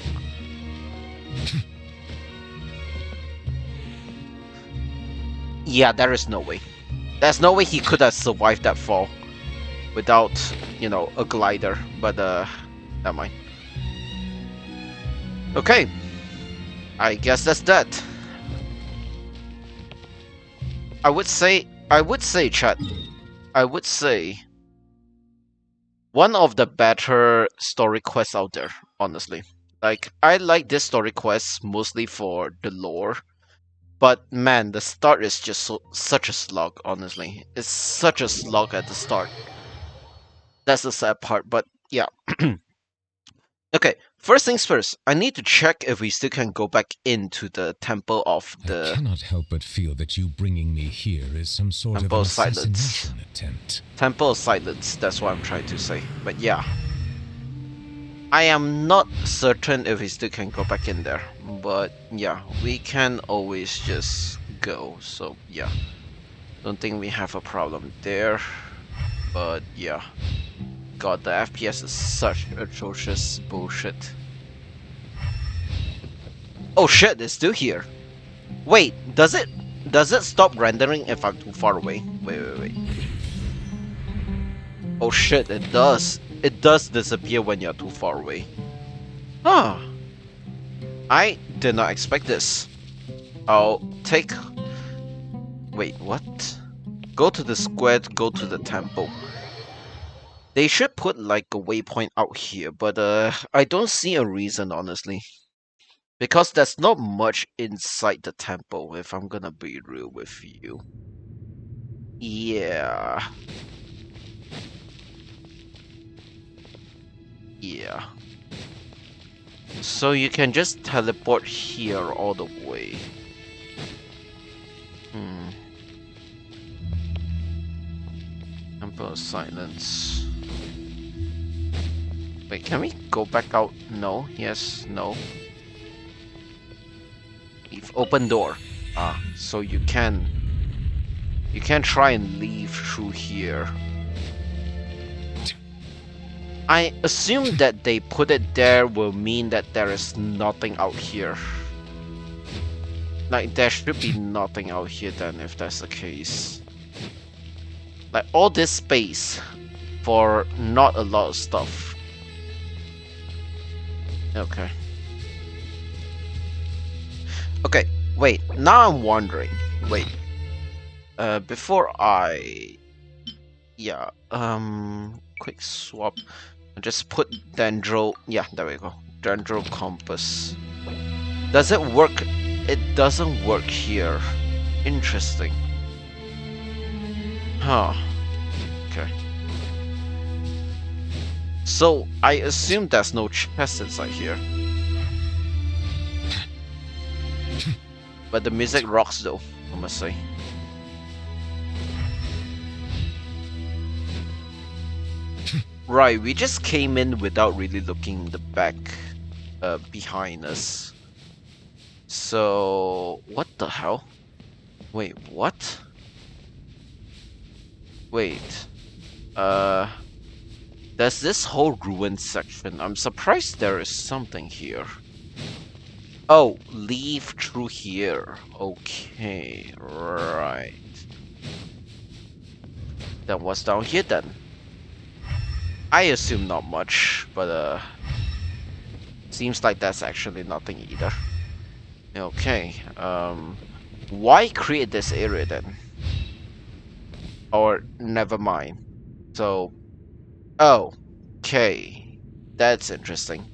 Yeah, there is no way. There's no way he could have survived that fall without, you know, a glider, but never mind. Okay, I guess that's that. I would say, chat, I would say one of the better story quests out there, honestly. Like, I like this story quest mostly for the lore, but man, the start is just such a slog, honestly. It's such a slog at the start. That's the sad part, but yeah. Okay, first things first, I need to check if we still can go back into the Temple of the... I cannot help but feel that you bringing me here is some sort of an assassination attempt. Temple of Silence, that's what I'm trying to say. But yeah. I am not certain if we still can go back in there. But yeah, we can always just go. So yeah. Don't think we have a problem there. But yeah. God, the FPS is such atrocious bullshit. Oh shit, it's still here. Wait, does it stop rendering if I'm too far away? Wait. Oh shit, it does. It does disappear when you're too far away. Huh. I did not expect this. I'll take... Wait, what? Go to the square to go to the temple. They should put like a waypoint out here, but I don't see a reason, honestly. Because there's not much inside the temple, if I'm gonna be real with you. Yeah. Yeah. So you can just teleport here all the way. Silence. Wait, can we go back out? No. Yes. No. Leave. Open door. Ah, so you can try and leave through here. I assume that they put it there will mean that there is nothing out here. Like, there should be nothing out here then, if that's the case. Like, all this space for not a lot of stuff. Okay. Okay, wait, now I'm wondering. Wait. Before I... Yeah, quick swap. Just put Dendro... Yeah, there we go. Dendro Compass. Does it work? It doesn't work here. Interesting. Huh. Okay. So, I assume there's no chest inside here. But the music rocks though, I must say. Right, we just came in without really looking in the back behind us. So, what the hell? Wait, what? Wait. There's this whole ruined section. I'm surprised there is something here. Oh, leave through here. Okay, right. Then what's down here then? I assume not much, but seems like that's actually nothing either. Okay, why create this area then? Or never mind. So, oh, okay, that's interesting.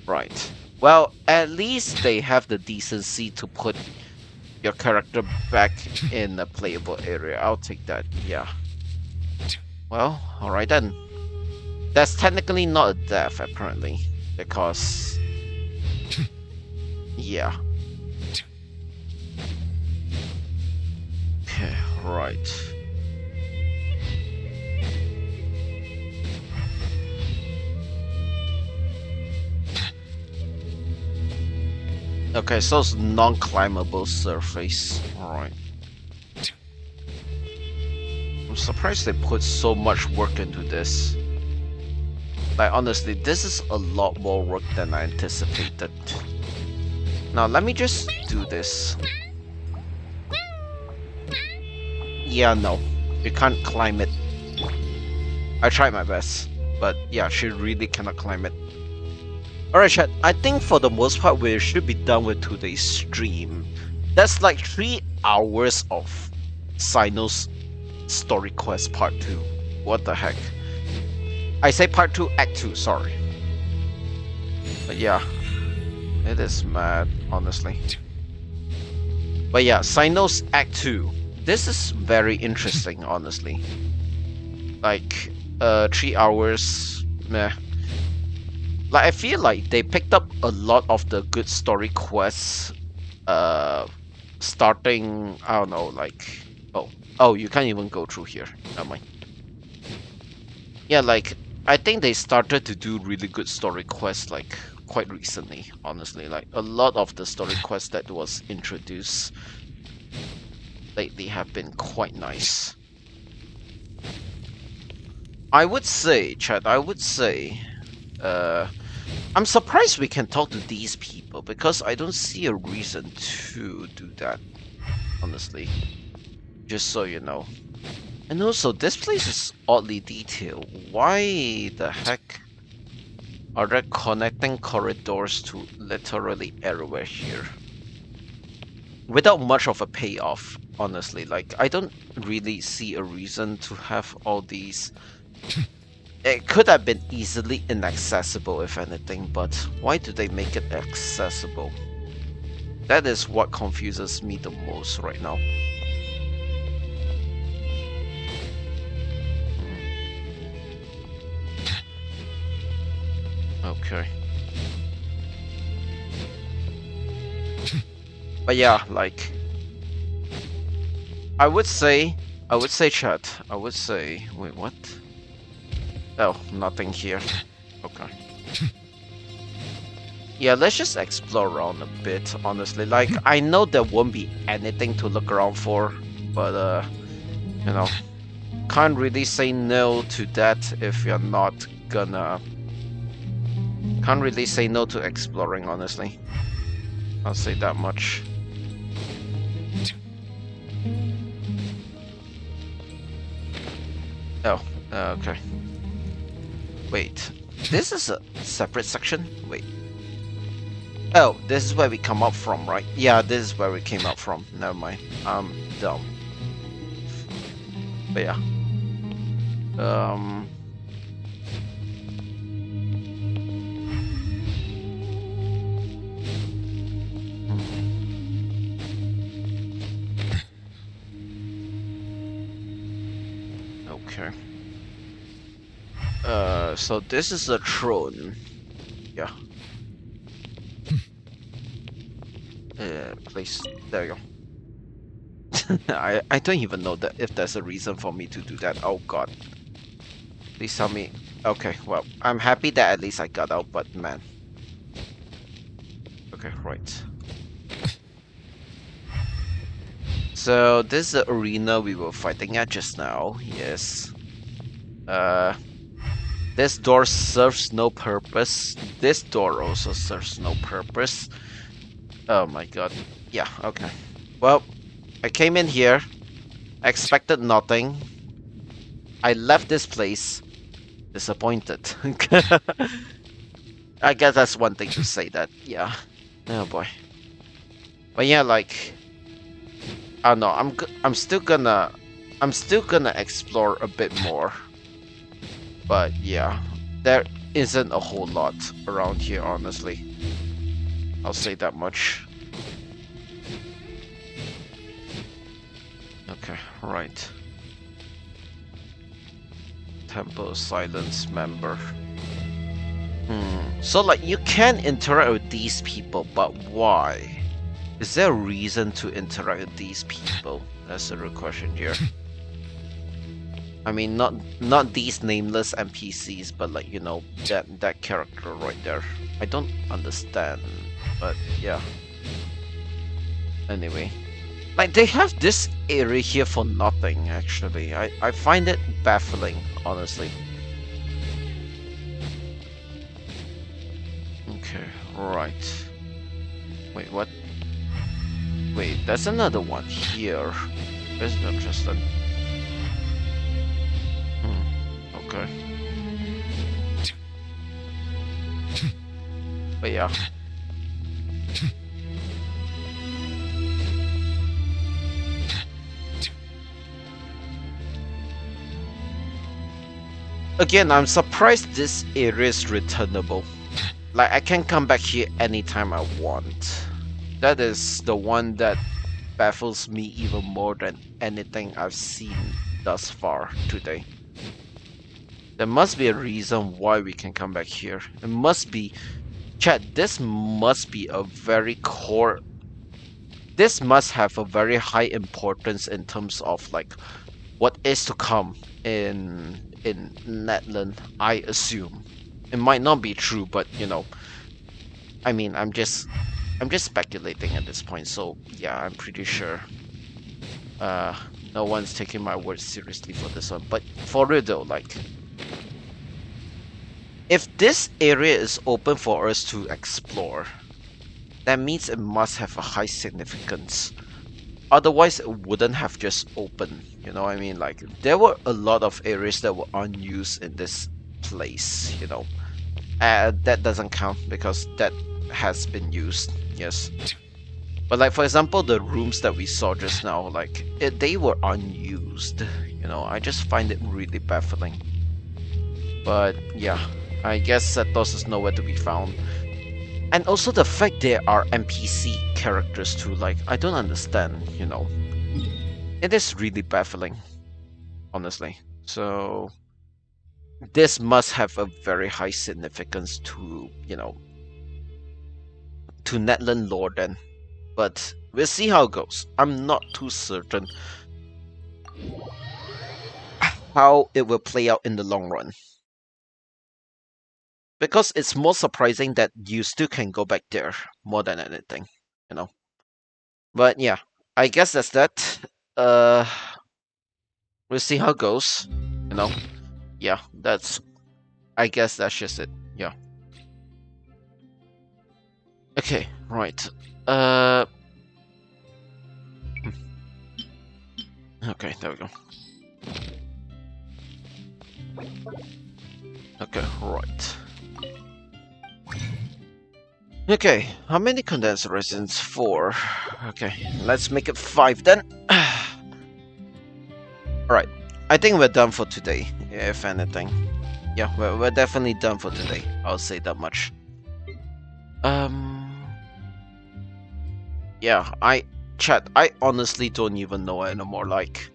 Right. Well, at least they have the decency to put your character back in a playable area. I'll take that, yeah. Well, alright then. That's technically not a death, apparently. Because... yeah. Okay, right. Okay, so it's non-climbable surface. Alright. I'm surprised they put so much work into this. Like, honestly, this is a lot more work than I anticipated. Now, let me just do this. Yeah, no. You can't climb it. I tried my best. But yeah, she really cannot climb it. Alright chat, I think for the most part we should be done with today's stream. That's like 3 hours of Cyno's story quest part 2. What the heck? I say part 2, act 2, sorry. But yeah, it is mad, honestly. But yeah, Cyno's act 2. This is very interesting, honestly. Like, 3 hours, meh. Like, I feel like they picked up a lot of the good story quests, starting, I don't know, like, oh, you can't even go through here, never mind. Yeah, like, I think they started to do really good story quests, like, quite recently, honestly. Like, a lot of the story quests that was introduced lately have been quite nice. I would say, chat, I'm surprised we can talk to these people, because I don't see a reason to do that, honestly. Just so you know. And also, this place is oddly detailed. Why the heck are there connecting corridors to literally everywhere here? Without much of a payoff, honestly. Like, I don't really see a reason to have all these... It could have been easily inaccessible, if anything, but why do they make it accessible? That is what confuses me the most right now. Okay. But yeah, like... I would say I would say chat. I would say... Wait, what? Oh, nothing here. Okay. Yeah, let's just explore around a bit, honestly. Like, I know there won't be anything to look around for, but, you know, can't really say no to that if you're not gonna... Can't really say no to exploring, honestly. I'll say that much. Oh, okay. Wait, this is a separate section? Wait. Oh, this is where we come up from, right? Yeah, this is where we came up from. Never mind. I'm dumb. But yeah. Okay. So this is a throne. Yeah. Place. There you go. I don't even know that if there's a reason for me to do that. Oh god. Please tell me. Okay, well, I'm happy that at least I got out, but man. Okay, right. So this is the arena we were fighting at just now. Yes. This door serves no purpose. This door also serves no purpose. Oh my god. Yeah, okay. Well, I came in here, expected nothing. I left this place disappointed. I guess that's one thing to say that, yeah. Oh boy. But yeah, like, I don't know, I'm still gonna explore a bit more. But yeah, there isn't a whole lot around here, honestly. I'll say that much. Okay, right. Temple of Silence member. So like you can interact with these people, but why? Is there a reason to interact with these people? That's the real question here. I mean, not these nameless NPCs, but like, you know, that character right there. I don't understand, but yeah. Anyway, like they have this area here for nothing. Actually, I find it baffling, honestly. Okay, right. Wait, what? Wait, there's another one here. Where's the Tristan? Okay. But yeah. Again, I'm surprised this area is returnable. Like, I can come back here anytime I want. That is the one that baffles me even more than anything I've seen thus far today. There must be a reason why we can come back here. It must be... Chat, this must be a very core... This must have a very high importance in terms of, like, what is to come in Natlan, I assume. It might not be true, but, you know... I mean, I'm just speculating at this point, so yeah, I'm pretty sure. No one's taking my words seriously for this one. But for real though, like... If this area is open for us to explore, that means it must have a high significance. Otherwise, it wouldn't have just opened, you know what I mean? Like, there were a lot of areas that were unused in this place, you know. That doesn't count because that has been used, yes. But like, for example, the rooms that we saw just now, like, they were unused, you know. I just find it really baffling. But yeah, I guess Setos is nowhere to be found. And also the fact there are NPC characters too, like, I don't understand, you know. It is really baffling, honestly. So, this must have a very high significance to, you know, to Natlan lore then. But we'll see how it goes. I'm not too certain. how it will play out in the long run. Because it's more surprising that you still can go back there more than anything, you know. But yeah, I guess that's that. We'll see how it goes, you know. Yeah, I guess that's just it. Yeah. Okay, right. Okay, there we go. Okay, right. Okay, how many condensed resins? 4. Okay, let's make it 5 then. Alright, I think we're done for today, if anything. Yeah, we're definitely done for today. I'll say that much. Yeah, Chat, I honestly don't even know anymore. Like,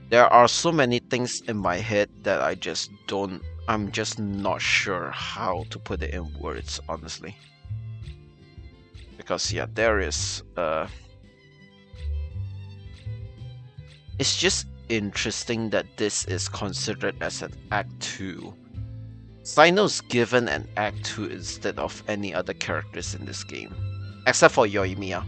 there are so many things in my head that I'm just not sure how to put it in words, honestly. Because yeah, there is it's just interesting that this is considered as an Act 2. Cyno's given an Act 2 instead of any other characters in this game. Except for Yoimiya.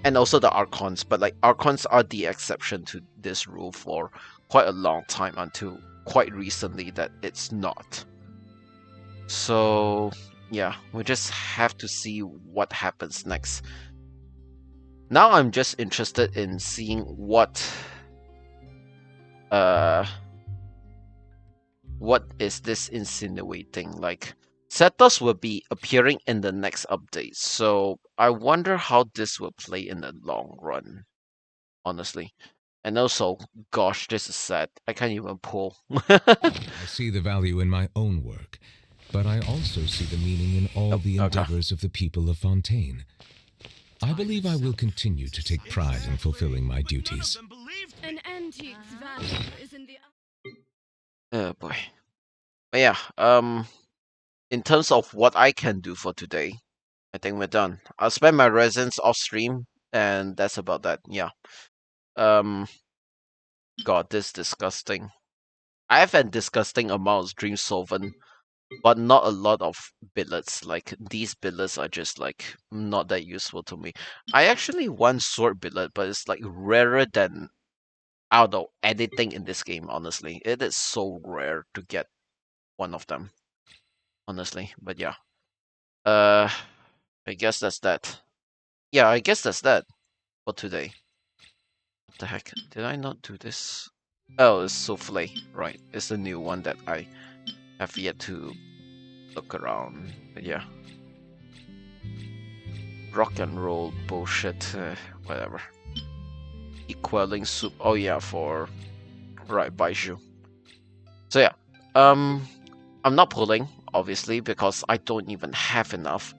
And also the Archons, but like Archons are the exception to this rule for quite a long time until quite recently that it's not. So yeah, we just have to see what happens next. Now I'm just interested in seeing what is this insinuating? Like, Cetos will be appearing in the next update, so I wonder how this will play in the long run, honestly. And also, gosh, this is sad. I can't even pull. I see the value in my own work, but I also see the meaning in all the endeavors of the people of Fontaine. I believe I will continue to take pride in fulfilling my duties. An antique's value is in the... Oh boy. But yeah, in terms of what I can do for today, I think we're done. I'll spend my resins off stream, and that's about that. Yeah. God, this is disgusting. I have a disgusting amount of Dream Solvent, but not a lot of billets. Like, these billets are just like not that useful to me. I actually want sword billet, but it's like rarer than I don't know anything in this game, honestly. It is so rare to get one of them, honestly. But yeah. I guess that's that. Yeah, I guess that's that for today. What the heck? Did I not do this? Oh, it's Souffle. Right. It's the new one that I have yet to look around. But yeah. Rock and roll bullshit. Whatever. Equaling soup. Oh yeah, for... Right, Baiju. So yeah. I'm not pulling, obviously, because I don't even have enough.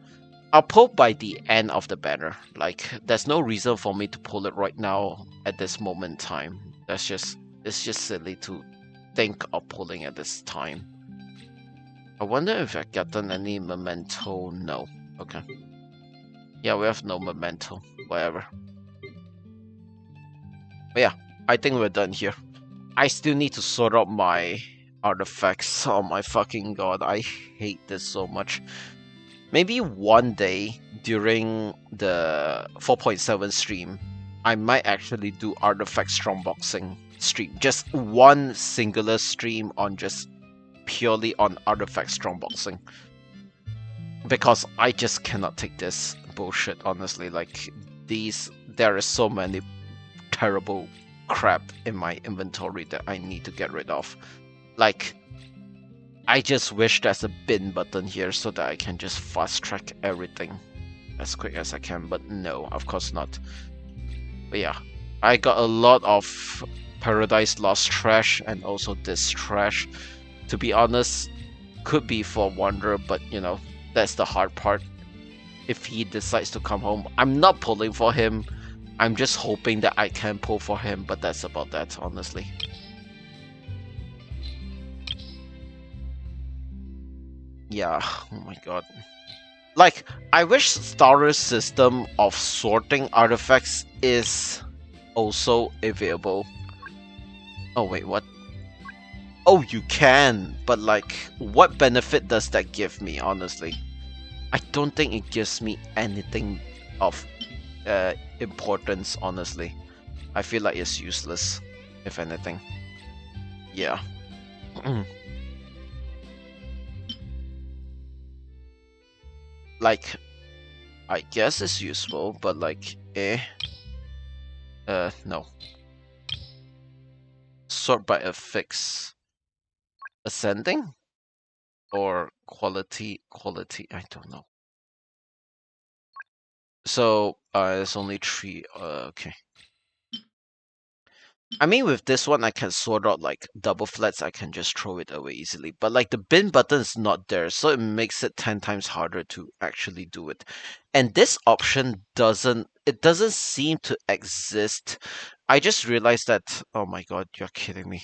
I'll pull by the end of the banner. Like, there's no reason for me to pull it right now at this moment in time. It's just silly to think of pulling at this time. I wonder if I've gotten any memento. No. Okay. Yeah, we have no memento. Whatever. But yeah, I think we're done here. I still need to sort out my artifacts. Oh my fucking god, I hate this so much. Maybe one day during the 4.7 stream, I might actually do artifact strongboxing stream. Just one singular stream on just purely on artifact strongboxing. Because I just cannot take this bullshit, honestly. Like, there is so many terrible crap in my inventory that I need to get rid of. Like, I just wish there's a bin button here so that I can just fast track everything as quick as I can, but no, of course not. But yeah, I got a lot of Paradise Lost trash and also this trash. To be honest, could be for Wanderer, but you know, that's the hard part. If he decides to come home, I'm not pulling for him. I'm just hoping that I can pull for him, but that's about that, honestly. Yeah, oh my god. Like, I wish Star's system of sorting artifacts is also available. Oh wait, what? Oh, you can, but like, what benefit does that give me, honestly? I don't think it gives me anything of importance, honestly. I feel like it's useless, if anything. Yeah. Like, I guess it's useful, but like, no. Sort by affix. Ascending? Or quality, I don't know. So, it's only 3, okay. I mean, with this one, I can sort out like double flats, I can just throw it away easily. But like the bin button is not there, so it makes it 10 times harder to actually do it. And this option doesn't seem to exist. I just realized that, oh my god, you're kidding me.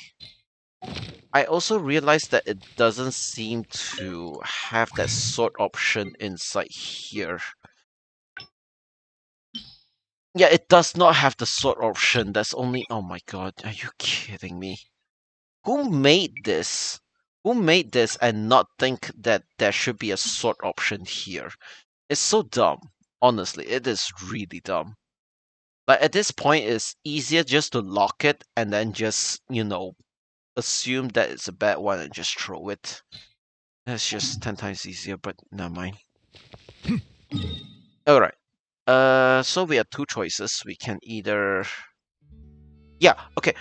I also realized that it doesn't seem to have that sort option inside here. Yeah, it does not have the sort option. That's only... Oh my god, are you kidding me? Who made this? Who made this and not think that there should be a sort option here? It's so dumb. Honestly, it is really dumb. Like, at this point, it's easier just to lock it and then just, you know, assume that it's a bad one and just throw it. That's just 10 times easier, but never mind. Alright. So we have two choices. We can either... Yeah, okay.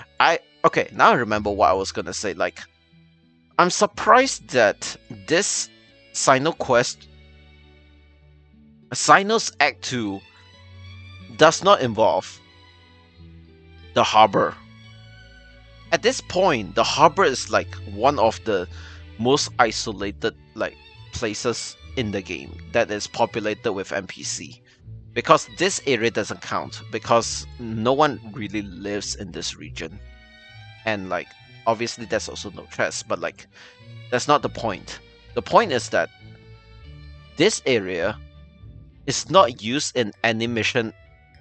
Okay, now I remember what I was gonna say. Like, I'm surprised that this Sinnoh quest... Sinnoh's Act 2 does not involve the harbor. At this point, the harbor is like one of the most isolated like places in the game that is populated with NPC. Because this area doesn't count, because no one really lives in this region. And like, obviously there's also no chests, but like, that's not the point. The point is that this area is not used in any mission.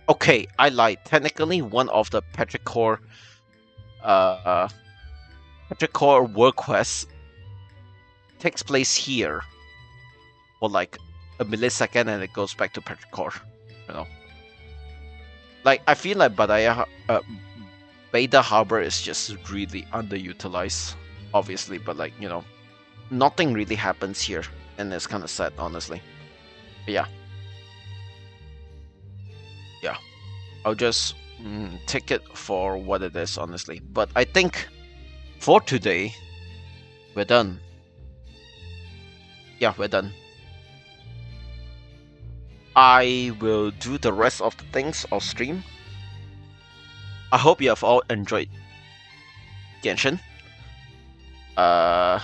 Okay, I lied. Technically, one of the Petrichor world quests takes place here for like a millisecond, and it goes back to Petrichor. You know, like I feel like Beta Harbor is just really underutilized, obviously, but like, you know, nothing really happens here, and it's kind of sad, honestly. But yeah. I'll just take it for what it is, honestly. But I think for today, we're done. Yeah, we're done. I will do the rest of the things off stream. I hope you have all enjoyed Genshin. I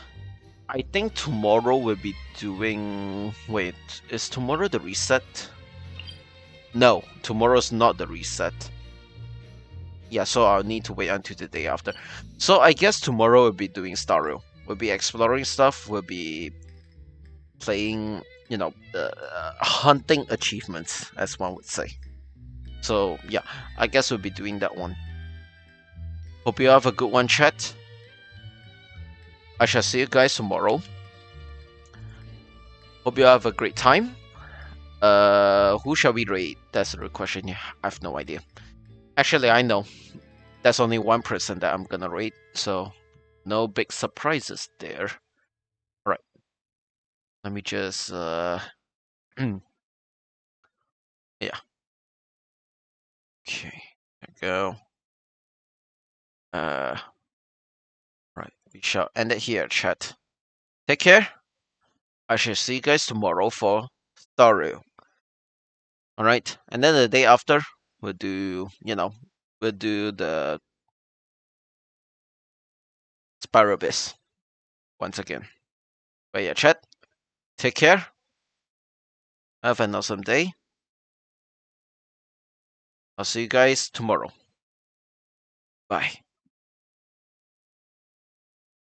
think tomorrow we'll be doing... Wait, is tomorrow the reset? No, tomorrow's not the reset. Yeah, so I'll need to wait until the day after. So I guess tomorrow we'll be doing Staryu. We'll be exploring stuff, we'll be playing, you know, hunting achievements, as one would say. So yeah, I guess we'll be doing that one. Hope you have a good one, chat. I shall see you guys tomorrow. Hope you have a great time. Who shall we raid? That's the question. Yeah, I have no idea. Actually, I know. There's only one person that I'm gonna raid, so no big surprises there. Right. Let me just yeah. Okay, there we go. Right, we shall end it here, chat. Take care. I shall see you guys tomorrow for Staryu. Alright, and then the day after, we'll do, you know, we'll do the Spyro Abyss once again. But yeah, chat, take care. Have an awesome day. I'll see you guys tomorrow. Bye.